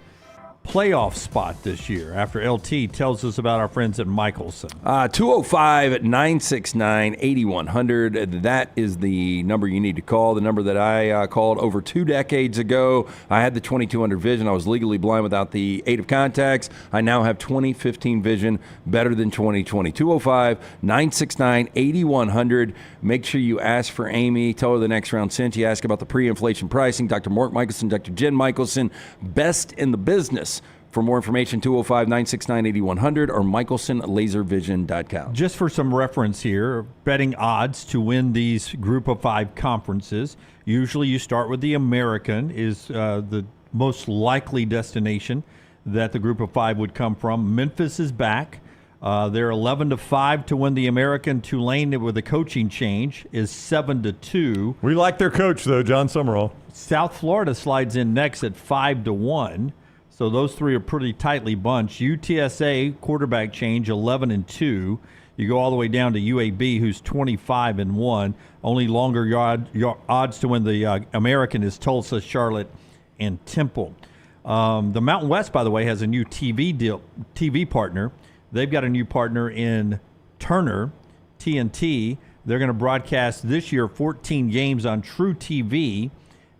playoff spot this year? After LT tells us about our friends at Michelson. 205-969-8100. That is the number you need to call, the number that I called over 2 decades ago. I had the 2200 vision. I was legally blind without the aid of contacts. I now have 20/15 vision, better than 20/20. 205-969-8100. Make sure you ask for Amy. Tell her the next round sent you. Ask about the pre-inflation pricing. Dr. Mark Michelson, Dr. Jen Michelson, best in the business. For more information, 205-969-8100 or michelsonlaservision.com. Just for some reference here, betting odds to win these group of 5 conferences. Usually you start with the American is the most likely destination that the group of 5 would come from. Memphis is back. They're 11-5 to win the American. Tulane with a coaching change is 7-2. We like their coach, though, John Summerall. South Florida slides in next at 5-1. So those 3 are pretty tightly bunched. UTSA quarterback change 11-2. You go all the way down to UAB, who's 25-1. Only longer odds to win the American is Tulsa, Charlotte, and Temple. The Mountain West, by the way, has a new TV partner. They've got a new partner in Turner, TNT. They're going to broadcast this year 14 games on True TV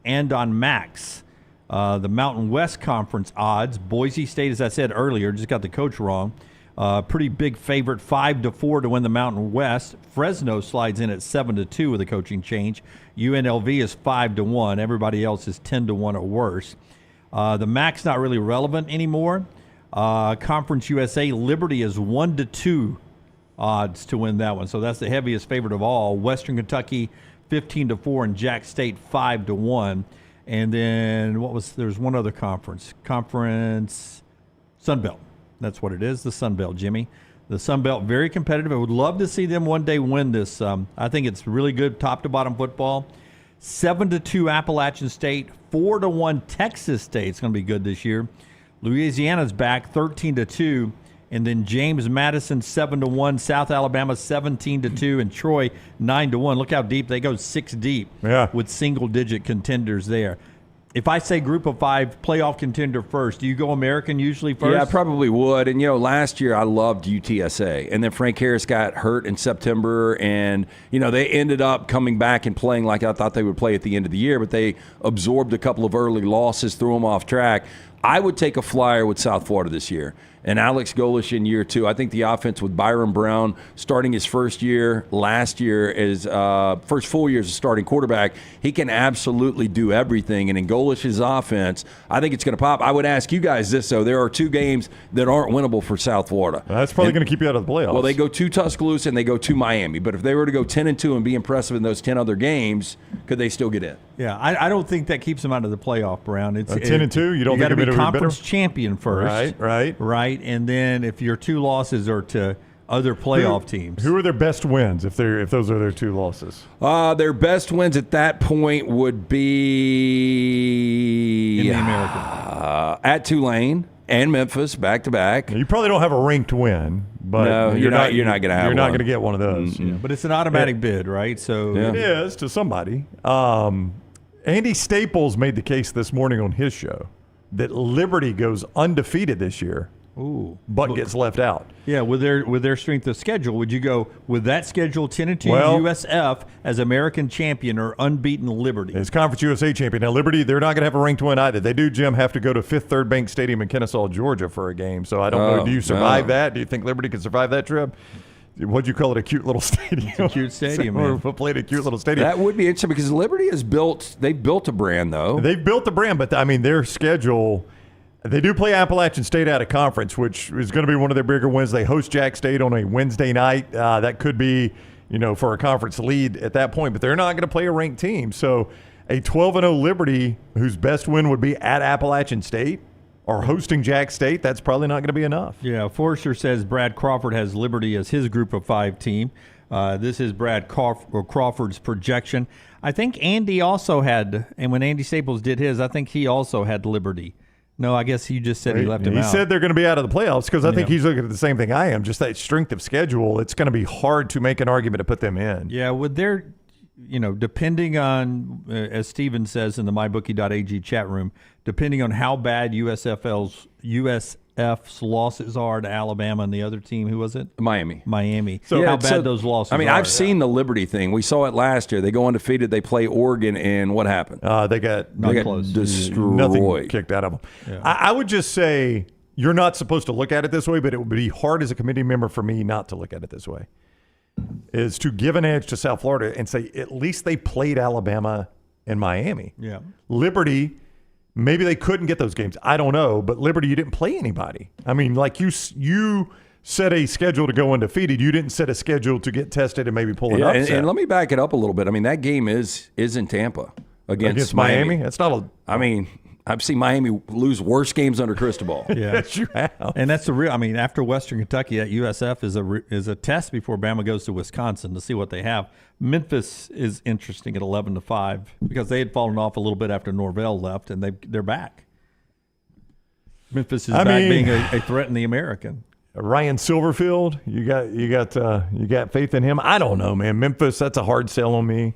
and on Max. The Mountain West Conference odds, Boise State, as I said earlier, just got the coach wrong. Pretty big favorite, 5-4 to win the Mountain West. Fresno slides in at 7-2 with a coaching change. UNLV is 5-1. Everybody else is 10-1 or worse. The MAC's not really relevant anymore. Conference USA, Liberty is 1-2 odds to win that one. So that's the heaviest favorite of all. Western Kentucky 15-4 and Jack State 5-1. And then there's one other conference Sun Belt. That's what it is, the Sun Belt, Jimmy. The Sun Belt, very competitive. I would love to see them one day win this. I think it's really good top to bottom football. 7-2 Appalachian State, 4-1 Texas State. It's going to be good this year. Louisiana's back 13-2. And then James Madison 7-1, South Alabama 17-2, and Troy 9-1. Look how deep they go, 6 deep with single-digit contenders there. If I say group of 5 playoff contender first, do you go American usually first? Yeah, I probably would. And, last year I loved UTSA. And then Frank Harris got hurt in September. And, they ended up coming back and playing like I thought they would play at the end of the year. But they absorbed a couple of early losses, threw them off track. I would take a flyer with South Florida this year. And Alex Golesh in year 2. I think the offense with Byron Brown starting his first year last year as first full year as a starting quarterback, he can absolutely do everything. And in Golesh's offense, I think it's going to pop. I would ask you guys this, though. There are 2 games that aren't winnable for South Florida. That's probably going to keep you out of the playoffs. Well, they go to Tuscaloosa and they go to Miami. But if they were to go 10-2 and be impressive in those 10 other games, could they still get in? Yeah, I don't think that keeps them out of the playoff round. It's 10-2. You don't think got to be better? conference champion first, right, and then if your 2 losses are to other playoff teams, who are their best wins if those are their 2 losses? Their best wins at that point would be in the American at Tulane and Memphis back to back. You probably don't have a ranked win, but no, you're not going to have. You're not going to get one of those. Mm-hmm. Yeah, but it's an automatic bid, right? So it is to somebody. Andy Staples made the case this morning on his show that Liberty goes undefeated this year. Ooh, but gets left out. Yeah, with their strength of schedule, would you go with that schedule 10-2 USF as American champion or unbeaten Liberty? As Conference USA champion. Now Liberty, they're not going to have a ranked win either. They do, Jim, have to go to Fifth Third Bank Stadium in Kennesaw, Georgia for a game. So I don't know. Do you survive that? Do you think Liberty can survive that trip? What'd you call it? A cute little stadium. It's a cute stadium, man. Played a cute little stadium. That would be interesting because Liberty they've built a brand, though. They've built a brand, but their schedule. They do play Appalachian State out of conference, which is going to be one of their bigger wins. They host Jack State on a Wednesday night. That could be, for a conference lead at that point, but they're not going to play a ranked team. So a 12-0 Liberty, whose best win would be at Appalachian State or hosting Jack State, that's probably not going to be enough. Yeah, Forrester says Brad Crawford has Liberty as his group of 5 team. This is Brad Crawford's projection. I think Andy also had, and when Andy Staples did his, I think he also had Liberty. No, I guess you just said he left him out. He said they're going to be out of the playoffs because I think he's looking at the same thing I am. Just that strength of schedule, it's going to be hard to make an argument to put them in. Yeah, would there, depending on, as Steven says in the mybookie.ag chat room, depending on how bad USF's losses are to Alabama and the other team, who was it? Miami. So how bad those losses are. I've seen the Liberty thing. We saw it last year. They go undefeated. They play Oregon, and what happened? They got destroyed. Nothing kicked out of them. Yeah. I would just say you're not supposed to look at it this way, but it would be hard as a committee member for me not to look at it this way, is to give an edge to South Florida and say at least they played Alabama and Miami. Yeah. Liberty, maybe they couldn't get those games. I don't know. But Liberty, you didn't play anybody. I mean, like you set a schedule to go undefeated. You didn't set a schedule to get tested and maybe pull an upset. And let me back it up a little bit. I mean, that game is in Tampa against Miami. That's not a. I mean, I've seen Miami lose worse games under Cristobal. Yeah, yes, you have. And that's the real. I mean, after Western Kentucky, that USF is a test before Bama goes to Wisconsin to see what they have. Memphis is interesting at 11-5 because they had fallen off a little bit after Norvell left, and they're back. Memphis is being a threat in the American. Ryan Silverfield, you got faith in him? I don't know, man. Memphis, that's a hard sell on me.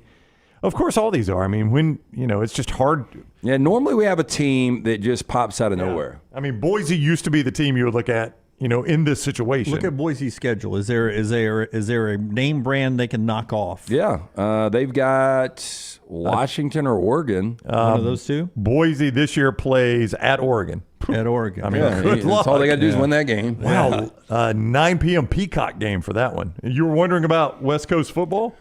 Of course, all these are. I mean, when it's just hard. Yeah, normally we have a team that just pops out of nowhere. I mean, Boise used to be the team you would look at, in this situation. Look at Boise's schedule. Is there a name brand they can knock off? Yeah, they've got Washington or Oregon. One of those two. Boise this year plays at Oregon. At Oregon. I mean, that's all they got to do is win that game. Wow, 9 p.m. Peacock game for that one. You were wondering about West Coast football?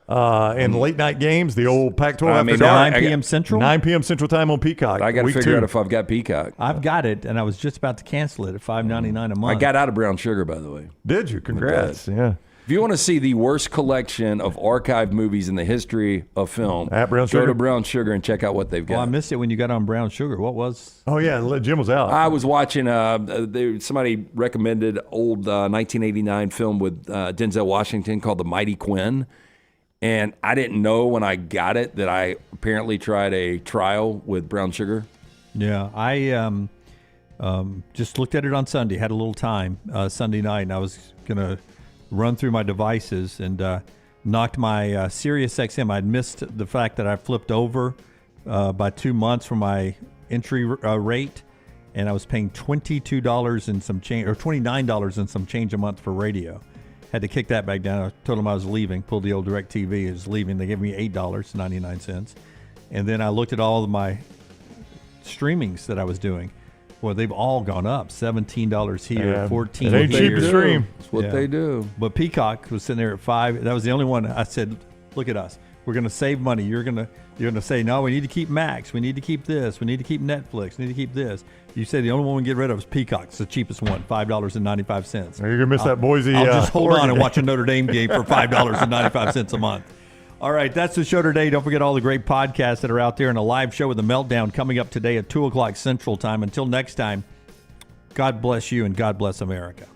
And late night games, the old Pac-12 after 9 p.m. Central? 9 p.m. Central time on Peacock. I got to figure out if I've got Peacock. I've got it, and I was just about to cancel it at $5.99 a month. I got out of Brown Sugar, by the way. Did you? Congrats. Yeah. If you want to see the worst collection of archived movies in the history of film, at Brown Sugar? Go to Brown Sugar and check out what they've got. Well, I missed it when you got on Brown Sugar. What was? Oh, yeah, Jim was out. I was watching, somebody recommended old 1989 film with Denzel Washington called The Mighty Quinn. And I didn't know when I got it that I apparently tried a trial with Brown Sugar. Yeah, I just looked at it on Sunday, had a little time Sunday night, and I was going to run through my devices and knocked my Sirius XM. I'd missed the fact that I flipped over by 2 months for my entry rate, and I was paying $22 and some change, or $29 and some change a month for radio. Had to kick that back down. I told them I was leaving, pulled the old DirecTV, I was leaving. They gave me $8.99. And then I looked at all of my streamings that I was doing. Well, they've all gone up. $17 here, $14 it ain't cheap to stream. That's what they do. But Peacock was sitting there at $5. That was the only one. I said, look at us. We're going to save money. You're going to say, no, we need to keep Max. We need to keep this. We need to keep Netflix. We need to keep this. You say the only one we get rid of is Peacock. It's the cheapest one, $5.95. You're going to miss that Boise. I'll just hold on and watch a Notre Dame game for $5.95 a month. All right, that's the show today. Don't forget all the great podcasts that are out there and a live show with The Meltdown coming up today at 2 o'clock Central Time. Until next time, God bless you and God bless America.